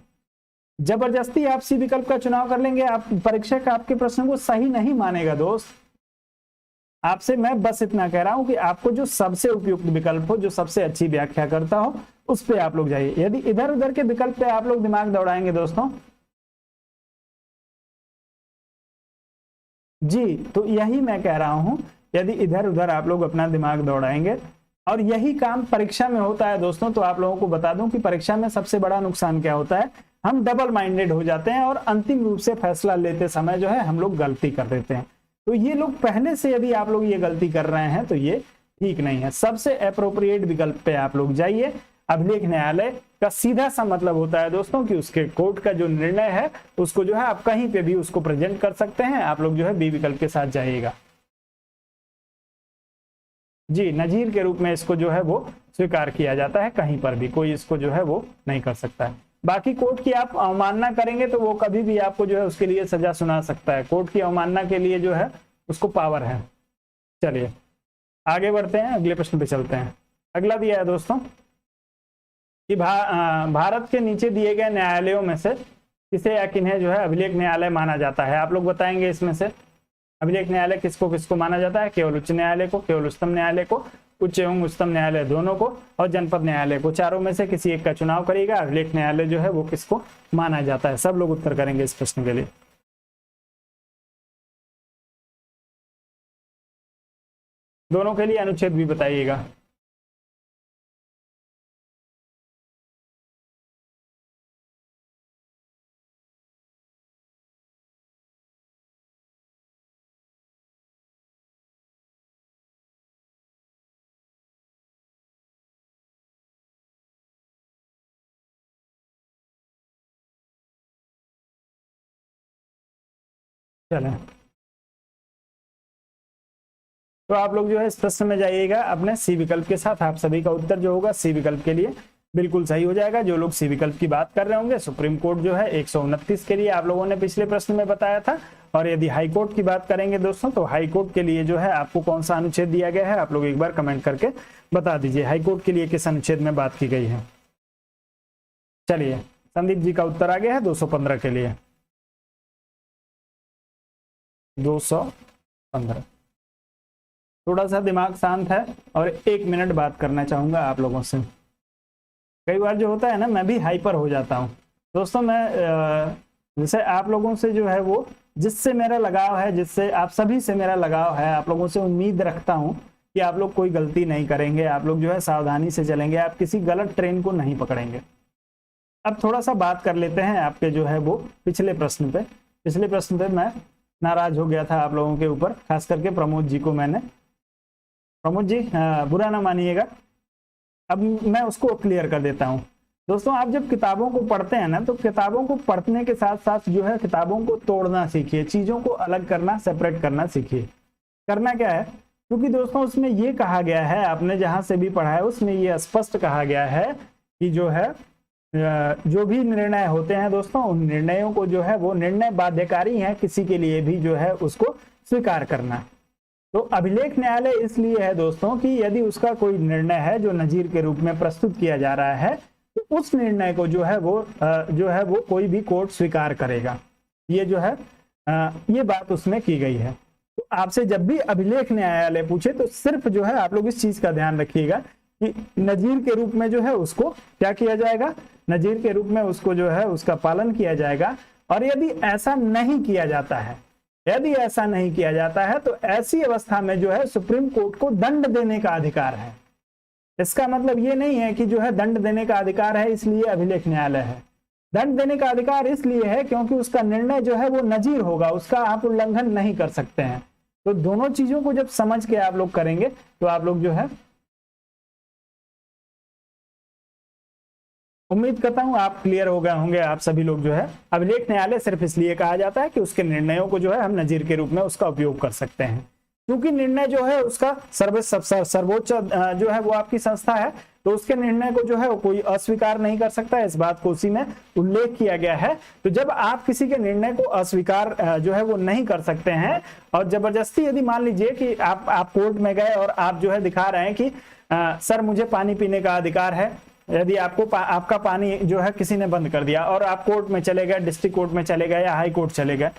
जबरदस्ती आप सी विकल्प का चुनाव कर लेंगे, आप परीक्षक आपके प्रश्न को सही नहीं मानेगा दोस्त। आपसे मैं बस इतना कह रहा हूं कि आपको जो सबसे उपयुक्त विकल्प हो, जो सबसे अच्छी व्याख्या करता हो, उस पे आप लोग जाइए। यदि इधर उधर के विकल्प पे आप लोग दिमाग दौड़ाएंगे दोस्तों, जी तो यही मैं कह रहा हूं, यदि इधर उधर आप लोग अपना दिमाग दौड़ाएंगे, और यही काम परीक्षा में होता है दोस्तों। तो आप लोगों को बता दूं कि परीक्षा में सबसे बड़ा नुकसान क्या होता है, हम डबल माइंडेड हो जाते हैं और अंतिम रूप से फैसला लेते समय जो है हम लोग गलती कर देते हैं। तो ये लोग पहले से यदि आप लोग ये गलती कर रहे हैं तो ये ठीक नहीं है। सबसे अप्रोप्रिएट विकल्प पे आप लोग जाइए। अभिलेख न्यायालय का सीधा सा मतलब होता है दोस्तों कि उसके कोर्ट का जो निर्णय है उसको जो है आप कहीं पे भी उसको प्रेजेंट कर सकते हैं। आप लोग जो है बी विकल्प के साथ जाइएगा। जी नजीर के रूप में इसको जो है वो स्वीकार किया जाता है, कहीं पर भी कोई इसको जो है वो नहीं कर सकता है। बाकी कोर्ट की आप अवमानना करेंगे तो वो कभी भी आपको जो है उसके लिए सजा सुना सकता है। कोर्ट की अवमानना के लिए जो है उसको पावर है। चलिए आगे बढ़ते हैं, अगले प्रश्न पे चलते हैं। अगला दिया है दोस्तों कि भारत के नीचे दिए गए न्यायालयों में से किसे या किन्हें जो है अभिलेख न्यायालय माना जाता है। आप लोग बताएंगे इसमें से अभिलेख न्यायालय किसको किसको माना जाता है। केवल उच्च न्यायालय को, केवल उच्चतम न्यायालय को, उच्च एवं उच्चतम न्यायालय दोनों को, और जनपद न्यायालय को। चारों में से किसी एक का चुनाव करिएगा। अभिलेख न्यायालय जो है वो किसको माना जाता है। सब लोग उत्तर करेंगे इस प्रश्न के लिए। दोनों के लिए अनुच्छेद भी बताइएगा। चलें तो आप लोग जो है इस प्रश्न में जाइएगा अपने सी विकल्प के साथ। आप सभी का उत्तर जो होगा सी विकल्प के लिए बिल्कुल सही हो जाएगा। जो लोग सी विकल्प की बात कर रहे होंगे, सुप्रीम कोर्ट जो है 129 के लिए आप लोगों ने पिछले प्रश्न में बताया था। और यदि हाई कोर्ट की बात करेंगे दोस्तों, तो हाई कोर्ट के लिए जो है आपको कौन सा अनुच्छेद दिया गया है, आप लोग एक बार कमेंट करके बता दीजिए हाई कोर्ट के लिए किस अनुच्छेद में बात की गई है। चलिए संदीप जी का उत्तर आ गया है 215 के लिए। 215। थोड़ा सा दिमाग शांत है और 1 मिनट बात करना चाहूंगा आप लोगों से। कई बार जो होता है ना, मैं भी हाइपर हो जाता हूं दोस्तों। मैं जैसे आप लोगों से जो है वो जिससे मेरा लगाव है, जिससे आप सभी से मेरा लगाव है, आप लोगों से उम्मीद रखता हूं कि आप लोग कोई गलती नहीं करेंगे, आप लोग जो है सावधानी से चलेंगे, आप किसी गलत ट्रेन को नहीं पकड़ेंगे। अब थोड़ा सा बात कर लेते हैं आपके जो है वो पिछले प्रश्न पे। पिछले प्रश्न पे मैं नाराज हो गया था आप लोगों के ऊपर, खास करके प्रमोद जी को मैंने। प्रमोद जी बुरा ना मानिएगा, अब मैं उसको क्लियर कर देता हूं। दोस्तों आप जब किताबों को पढ़ते हैं ना, तो किताबों को पढ़ने के साथ साथ जो है किताबों को तोड़ना सीखिए, चीजों को अलग करना, सेपरेट करना सीखिए। करना क्या है, क्योंकि दोस्तों उसमें ये कहा गया है, आपने जहां से भी पढ़ा है उसमें ये स्पष्ट कहा गया है कि जो है जो भी निर्णय होते हैं दोस्तों, उन निर्णयों को जो है वो निर्णय बाध्यकारी हैं, किसी के लिए भी जो है उसको स्वीकार करना। तो अभिलेख न्यायालय इसलिए है दोस्तों कि यदि उसका कोई निर्णय है जो नजीर के रूप में प्रस्तुत किया जा रहा है, तो उस निर्णय को जो है वो कोई भी कोर्ट स्वीकार करेगा। ये जो है ये बात उसमें की गई है। तो आपसे जब भी अभिलेख न्यायालय पूछे तो सिर्फ जो है आप लोग इस चीज का ध्यान रखिएगा कि नजीर के रूप में जो है उसको क्या किया जाएगा, नजीर के रूप में उसको जो है उसका पालन किया जाएगा। और यदि ऐसा नहीं किया जाता है, यदि ऐसा नहीं किया जाता है तो ऐसी अवस्था में जो है सुप्रीम कोर्ट को दंड देने का अधिकार है। इसका मतलब ये नहीं है कि जो है दंड देने का अधिकार है इसलिए अभिलेख न्यायालय है। दंड देने का अधिकार इसलिए है क्योंकि उसका निर्णय जो है वो नजीर होगा, उसका आप उल्लंघन नहीं कर सकते हैं। तो दोनों चीजों को जब समझ के आप लोग करेंगे तो आप लोग जो है, उम्मीद करता हूं आप क्लियर हो गए होंगे आप सभी लोग जो है। अभिलेख न्यायालय सिर्फ इसलिए कहा जाता है कि उसके निर्णयों को जो है हम नजीर के रूप में उसका उपयोग कर सकते हैं। क्योंकि निर्णय जो है उसका सर्वोच्च जो है वो आपकी संस्था है, तो उसके निर्णय को जो है वो कोई अस्वीकार नहीं कर सकता। इस बात को उसी में उल्लेख किया गया है। तो जब आप किसी के निर्णय को अस्वीकार जो है वो नहीं कर सकते हैं और जबरदस्ती यदि मान लीजिए कि आप कोर्ट में गए और आप जो है दिखा रहे हैं कि सर मुझे पानी पीने का अधिकार है, यदि आपको आपका पानी जो है किसी ने बंद कर दिया और आप कोर्ट में चले गए, डिस्ट्रिक्ट कोर्ट में चले गए या हाई कोर्ट चले गए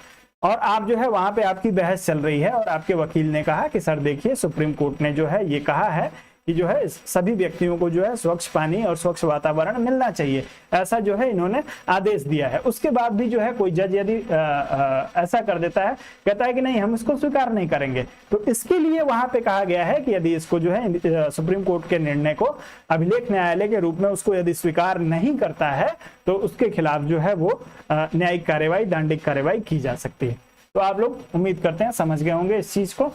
और आप जो है वहां पे आपकी बहस चल रही है और आपके वकील ने कहा कि सर देखिए सुप्रीम कोर्ट ने जो है ये कहा है कि जो है सभी व्यक्तियों को जो है स्वच्छ पानी और स्वच्छ वातावरण मिलना चाहिए, ऐसा जो है इन्होंने आदेश दिया है। उसके बाद भी जो है कोई जज यदि ऐसा कर देता है, कहता है कि नहीं हम इसको स्वीकार नहीं करेंगे, तो इसके लिए वहां पे कहा गया है कि यदि इसको जो है सुप्रीम कोर्ट के निर्णय को अभिलेख न्यायालय के रूप में उसको यदि स्वीकार नहीं करता है तो उसके खिलाफ जो है वो न्यायिक कार्यवाही, दंडिक कार्यवाही की जा सकती है। तो आप लोग उम्मीद करते हैं समझ गए होंगे इस चीज को।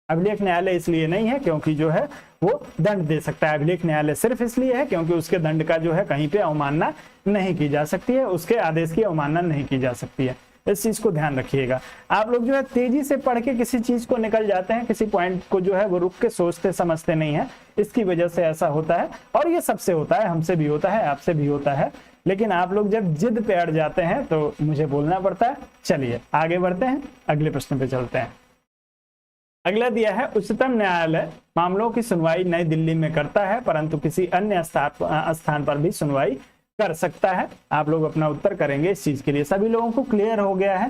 अभिलेख न्यायालय इसलिए नहीं है क्योंकि जो है वो दंड दे सकता है। अभिलेख न्यायालय सिर्फ इसलिए है क्योंकि उसके दंड का जो है कहीं पे अवमानना नहीं की जा सकती है, उसके आदेश की अवमानना नहीं की जा सकती है। इस चीज को ध्यान रखिएगा। आप लोग जो है तेजी से पढ़ के किसी चीज को निकल जाते हैं, किसी पॉइंट को जो है वो रुक के सोचते समझते नहीं है, इसकी वजह से ऐसा होता है। और ये सबसे होता है, हमसे भी होता है, आपसे भी होता है। लेकिन आप लोग जब जिद पे अड़ जाते हैं तो मुझे बोलना पड़ता है। चलिए आगे बढ़ते हैं, अगले प्रश्न पे चलते हैं। अगला दिया है, उच्चतम न्यायालय मामलों की सुनवाई नई दिल्ली में करता है परंतु किसी अन्य स्थान पर भी सुनवाई कर सकता है। आप लोग अपना उत्तर करेंगे इस चीज के लिए। सभी लोगों को क्लियर हो गया है?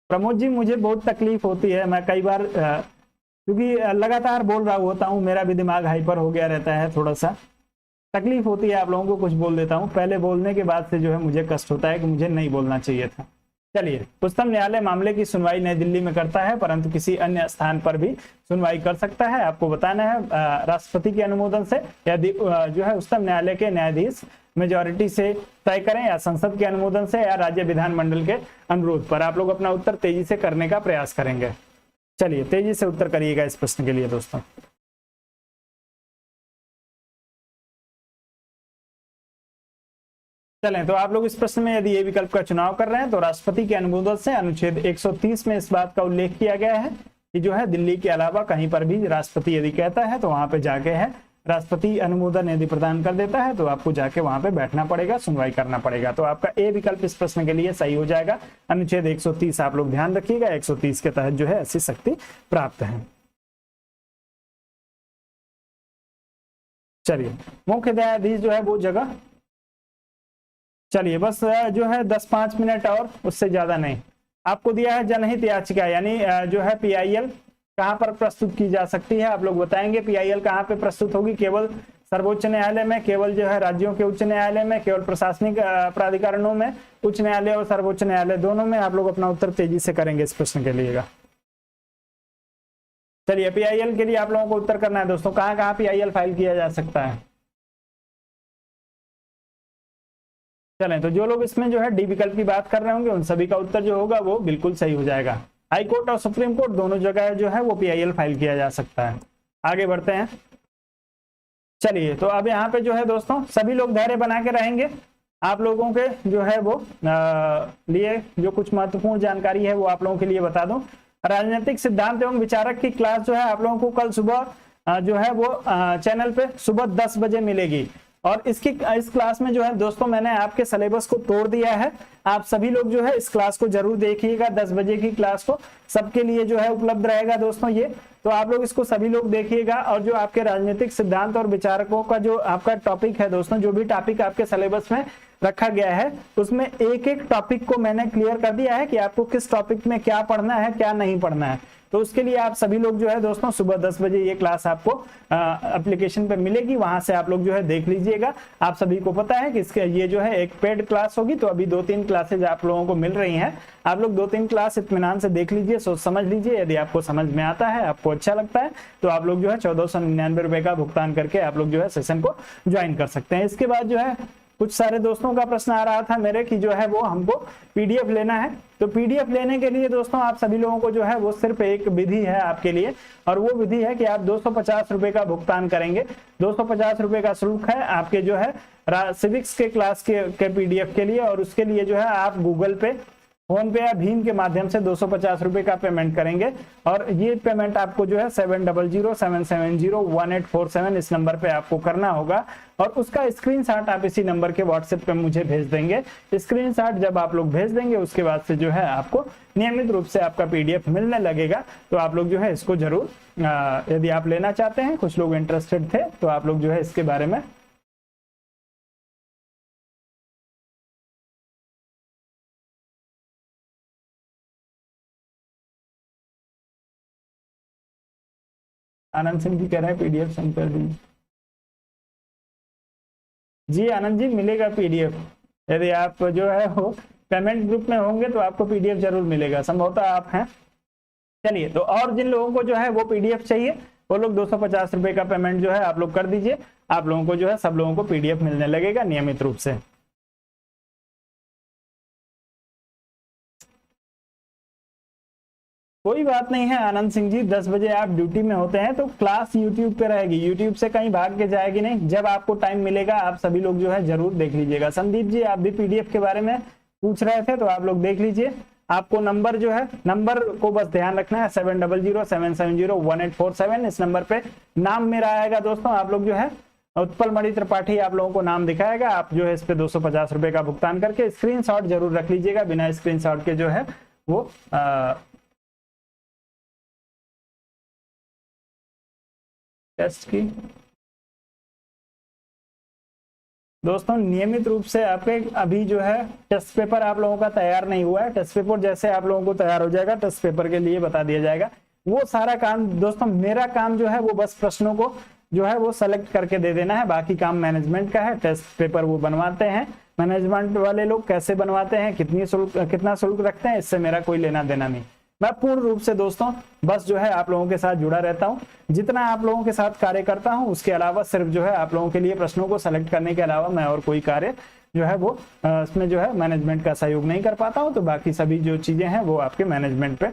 प्रमोद जी मुझे बहुत तकलीफ होती है, मैं कई बार क्योंकि लगातार बोल रहा होता हूँ, मेरा भी दिमाग हाइपर हो गया रहता है, थोड़ा सा तकलीफ होती है। आप लोगों को कुछ बोल देता हूँ, पहले बोलने के बाद से जो है मुझे कष्ट होता है कि मुझे नहीं बोलना चाहिए था। चलिए, उच्चतम न्यायालय मामले की सुनवाई नई दिल्ली में करता है परंतु किसी अन्य स्थान पर भी सुनवाई कर सकता है। आपको बताना है राष्ट्रपति के अनुमोदन से, यदि जो है उच्चतम न्यायालय के न्यायाधीश मेजोरिटी से तय करें या संसद के अनुमोदन से या राज्य विधानमंडल के अनुरोध पर। आप लोग अपना उत्तर तेजी से करने का प्रयास करेंगे। चलिए तेजी से उत्तर करिएगा इस प्रश्न के लिए दोस्तों। चलें, तो आप लोग इस प्रश्न में यदि ये विकल्प का चुनाव कर रहे हैं तो राष्ट्रपति के अनुमोदन से अनुच्छेद 130 में इस बात का उल्लेख किया गया है कि जो है दिल्ली के अलावा कहीं पर भी राष्ट्रपति यदि कहता है तो वहां पे जाके है राष्ट्रपति अनुमोदन यदि प्रदान कर देता है तो आपको जाके वहां पे बैठना पड़ेगा, सुनवाई करना पड़ेगा। तो आपका ए विकल्प इस प्रश्न के लिए सही हो जाएगा। अनुच्छेद 130 आप लोग ध्यान रखिएगा, 130 के तहत जो है ऐसी शक्ति प्राप्त है। चलिए, मुख्य न्यायाधीश जो है वो जगह, चलिए बस जो है 10-5 मिनट और, उससे ज्यादा नहीं। आपको दिया है जनहित याचिका यानी जो है PIL कहां पर प्रस्तुत की जा सकती है, आप लोग बताएंगे। PIL कहां पे प्रस्तुत होगी? केवल सर्वोच्च न्यायालय में, केवल जो है राज्यों के उच्च न्यायालय में, केवल प्रशासनिक प्राधिकरणों में, उच्च न्यायालय और सर्वोच्च न्यायालय दोनों में। आप लोग अपना उत्तर तेजी से करेंगे इस प्रश्न के लिए। चलिए, PIL के लिए आप लोगों को उत्तर करना है दोस्तों। कहां कहां PIL फाइल किया जा सकता है? चलें, तो जो लोग इसमें जो है डी विकल्प की बात कर रहे होंगे उन सभी का उत्तर जो होगा वो बिल्कुल सही हो जाएगा। हाई कोर्ट और सुप्रीम कोर्ट दोनों जगह जो है वो PIL फाइल किया जा सकता है। आगे बढ़ते हैं। चलिए, तो अब यहाँ पे जो है दोस्तों सभी लोग धैर्य बना के रहेंगे। आप लोगों के जो है वो लिए जो कुछ महत्वपूर्ण जानकारी है वो आप लोगों के लिए बता दूं। राजनीतिक सिद्धांत एवं विचारक की क्लास जो है आप लोगों को कल सुबह जो है वो चैनल पे सुबह 10 बजे मिलेगी। और इस क्लास में जो है दोस्तों मैंने आपके सिलेबस को तोड़ दिया है। आप सभी लोग जो है इस क्लास को जरूर देखिएगा। 10 बजे की क्लास को सबके लिए जो है उपलब्ध रहेगा दोस्तों ये। तो आप लोग इसको सभी लोग देखिएगा। और जो आपके राजनीतिक सिद्धांत और विचारकों का जो आपका टॉपिक है दोस्तों, जो भी टॉपिक आपके सिलेबस में रखा गया है उसमें एक एक टॉपिक को मैंने क्लियर कर दिया है कि आपको किस टॉपिक में क्या पढ़ना है क्या नहीं पढ़ना है। तो उसके लिए आप सभी लोग जो है दोस्तों सुबह 10 बजे ये क्लास आपको एप्लीकेशन पे मिलेगी, वहां से आप लोग जो है देख लीजिएगा। आप सभी को पता है कि इसके ये जो है एक पेड क्लास होगी, तो अभी 2-3 क्लासेज आप लोगों को मिल रही हैं। आप लोग 2-3 क्लास इत्मीनान से देख लीजिए, सोच समझ लीजिए। यदि आपको समझ में आता है, आपको अच्छा लगता है, तो आप लोग जो है 1499 रुपए का भुगतान करके आप लोग जो है सेशन को ज्वाइन कर सकते हैं। इसके बाद जो है कुछ सारे दोस्तों का प्रश्न आ रहा था मेरे कि जो है वो हमको पीडीएफ लेना है। तो पीडीएफ लेने के लिए दोस्तों आप सभी लोगों को जो है वो सिर्फ एक विधि है आपके लिए, और वो विधि है कि आप 250 रुपए का भुगतान करेंगे। 250 रुपए का शुल्क है आपके जो है सिविक्स के क्लास के पीडीएफ के लिए, और उसके लिए जो है आप गूगल पे, फोन पे या भीम के माध्यम से 250 रुपए का पेमेंट करेंगे। और ये पेमेंट आपको जो है 7007701847 इस नंबर पे आपको करना होगा, और उसका स्क्रीनशॉट आप इसी नंबर के व्हाट्सएप पे मुझे भेज देंगे। स्क्रीनशॉट जब आप लोग भेज देंगे उसके बाद से जो है आपको नियमित रूप से आपका पीडीएफ मिलने लगेगा। तो आप लोग जो है इसको जरूर यदि आप लेना चाहते हैं, कुछ लोग इंटरेस्टेड थे, तो आप लोग जो है इसके बारे में आनंद सिंह जी कह रहे हैं पीडीएफ सेंड कर दीजिए। जी आनंद जी मिलेगा पीडीएफ, यदि आप जो है वो पेमेंट ग्रुप में होंगे तो आपको पीडीएफ जरूर मिलेगा, संभवतः आप हैं। चलिए, तो और जिन लोगों को जो है वो पीडीएफ चाहिए वो लोग 250 रुपए का पेमेंट जो है आप लोग कर दीजिए। आप लोगों को जो है सब लोगों को पीडीएफ मिलने लगेगा नियमित रूप से। कोई बात नहीं है आनंद सिंह जी, 10 बजे आप ड्यूटी में होते हैं तो क्लास यूट्यूब पे रहेगी, यूट्यूब से कहीं भाग के जाएगी नहीं। जब आपको टाइम मिलेगा आप सभी लोग जो है जरूर देख लीजिएगा। संदीप जी आप भी पीडीएफ के बारे में पूछ रहे थे, तो आप लोग देख लीजिए। आपको नंबर जो है, नंबर को बस ध्यान रखना है 7007701847। इस नंबर पे नाम मेरा आएगा दोस्तों। आप लोग जो है उत्पल मणि त्रिपाठी आप लोगों को नाम दिखाएगा। आप जो है इस पे 250 रुपए का भुगतान करके स्क्रीनशॉट जरूर रख लीजिएगा। बिना स्क्रीनशॉट के जो है वो टेस्ट की दोस्तों नियमित रूप से आपके अभी जो है टेस्ट पेपर आप लोगों का तैयार नहीं हुआ है। टेस्ट पेपर जैसे आप लोगों को तैयार हो जाएगा, टेस्ट पेपर के लिए बता दिया जाएगा। वो सारा काम दोस्तों, मेरा काम जो है वो बस प्रश्नों को जो है वो सेलेक्ट करके दे देना है, बाकी काम मैनेजमेंट का है। टेस्ट पेपर वो बनवाते हैं मैनेजमेंट वाले लोग, कैसे बनवाते हैं, कितना शुल्क रखते हैं, इससे मेरा कोई लेना देना नहीं। मैं पूर्ण रूप से दोस्तों बस जो है आप लोगों के साथ जुड़ा रहता हूं। जितना आप लोगों के साथ कार्य करता हूं उसके अलावा सिर्फ जो है आप लोगों के लिए प्रश्नों को सेलेक्ट करने के अलावा मैं और कोई कार्य जो है वो इसमें जो है मैनेजमेंट का सहयोग नहीं कर पाता हूं। तो बाकी सभी जो चीजें हैं वो आपके मैनेजमेंट पे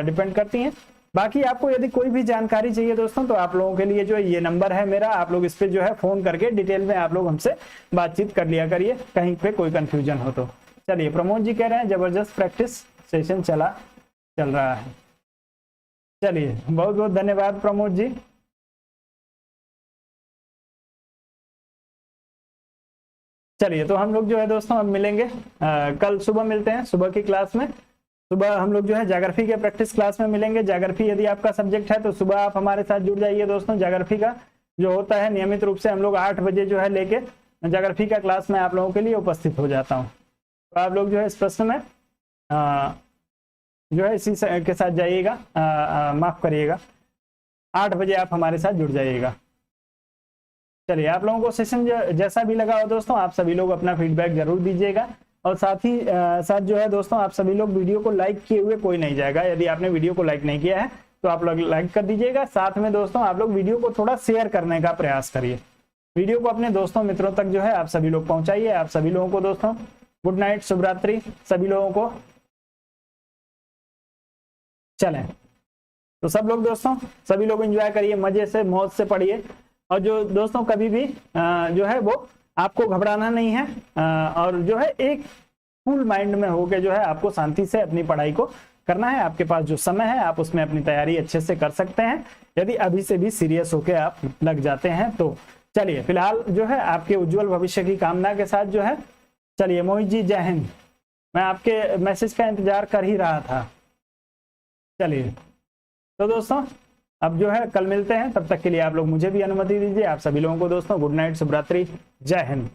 डिपेंड करती हैं। बाकी आपको यदि कोई भी जानकारी चाहिए दोस्तों तो आप लोगों के लिए जो ये नंबर है मेरा, आप लोग इस पे जो है फोन करके डिटेल में आप लोग हमसे बातचीत कर लिया करिए, कहीं पे कोई कंफ्यूजन हो तो। चलिए, प्रमोद जी कह रहे हैं जबरदस्त प्रैक्टिस सेशन चल रहा है। चलिए, बहुत बहुत धन्यवाद प्रमोद जी। चलिए, तो हम लोग जो है दोस्तों अब मिलेंगे कल सुबह मिलते हैं सुबह की क्लास में। सुबह हम लोग जो है ज्योग्राफी के प्रैक्टिस क्लास में मिलेंगे। ज्योग्राफी यदि आपका सब्जेक्ट है तो सुबह आप हमारे साथ जुड़ जाइए दोस्तों। ज्योग्राफी का जो होता है नियमित रूप से हम लोग 8 बजे जो है लेके ज्योग्राफी का क्लास में आप लोगों के लिए उपस्थित हो जाता हूँ। तो आप लोग जो है इस प्रश्न में जो है इसी के साथ जाइएगा, माफ करिएगा 8 बजे आप हमारे साथ जुड़ जाइएगा। चलिए, आप लोगों को सेशन जैसा भी लगा हो दोस्तों आप सभी लोग अपना फीडबैक जरूर दीजिएगा। और साथ ही साथ जो है दोस्तों आप सभी लोग वीडियो को लाइक किए हुए कोई नहीं जाएगा। यदि आपने वीडियो को लाइक नहीं किया है तो आप लोग लाइक कर दीजिएगा। साथ में दोस्तों आप लोग वीडियो को थोड़ा शेयर करने का प्रयास करिए। वीडियो को अपने दोस्तों मित्रों तक जो है आप सभी लोग पहुंचाइए। आप सभी लोगों को दोस्तों गुड नाइट, शुभ रात्रि सभी लोगों को। चलें, तो सब लोग दोस्तों सभी लोग एंजॉय करिए, मजे से मौज से पढ़िए। और जो दोस्तों कभी भी जो है वो आपको घबराना नहीं है, और जो है एक फुल माइंड में होके जो है आपको शांति से अपनी पढ़ाई को करना है। आपके पास जो समय है आप उसमें अपनी तैयारी अच्छे से कर सकते हैं, यदि अभी से भी सीरियस होके आप लग जाते हैं तो। चलिए, फिलहाल जो है आपके उज्जवल भविष्य की कामना के साथ जो है, चलिए मोहित जी जय हिंद। मैं आपके मैसेज का इंतजार कर ही रहा था। चलिए, तो दोस्तों अब जो है कल मिलते हैं, तब तक के लिए आप लोग मुझे भी अनुमति दीजिए। आप सभी लोगों को दोस्तों गुड नाइट, शुभ रात्रि, जय हिंद।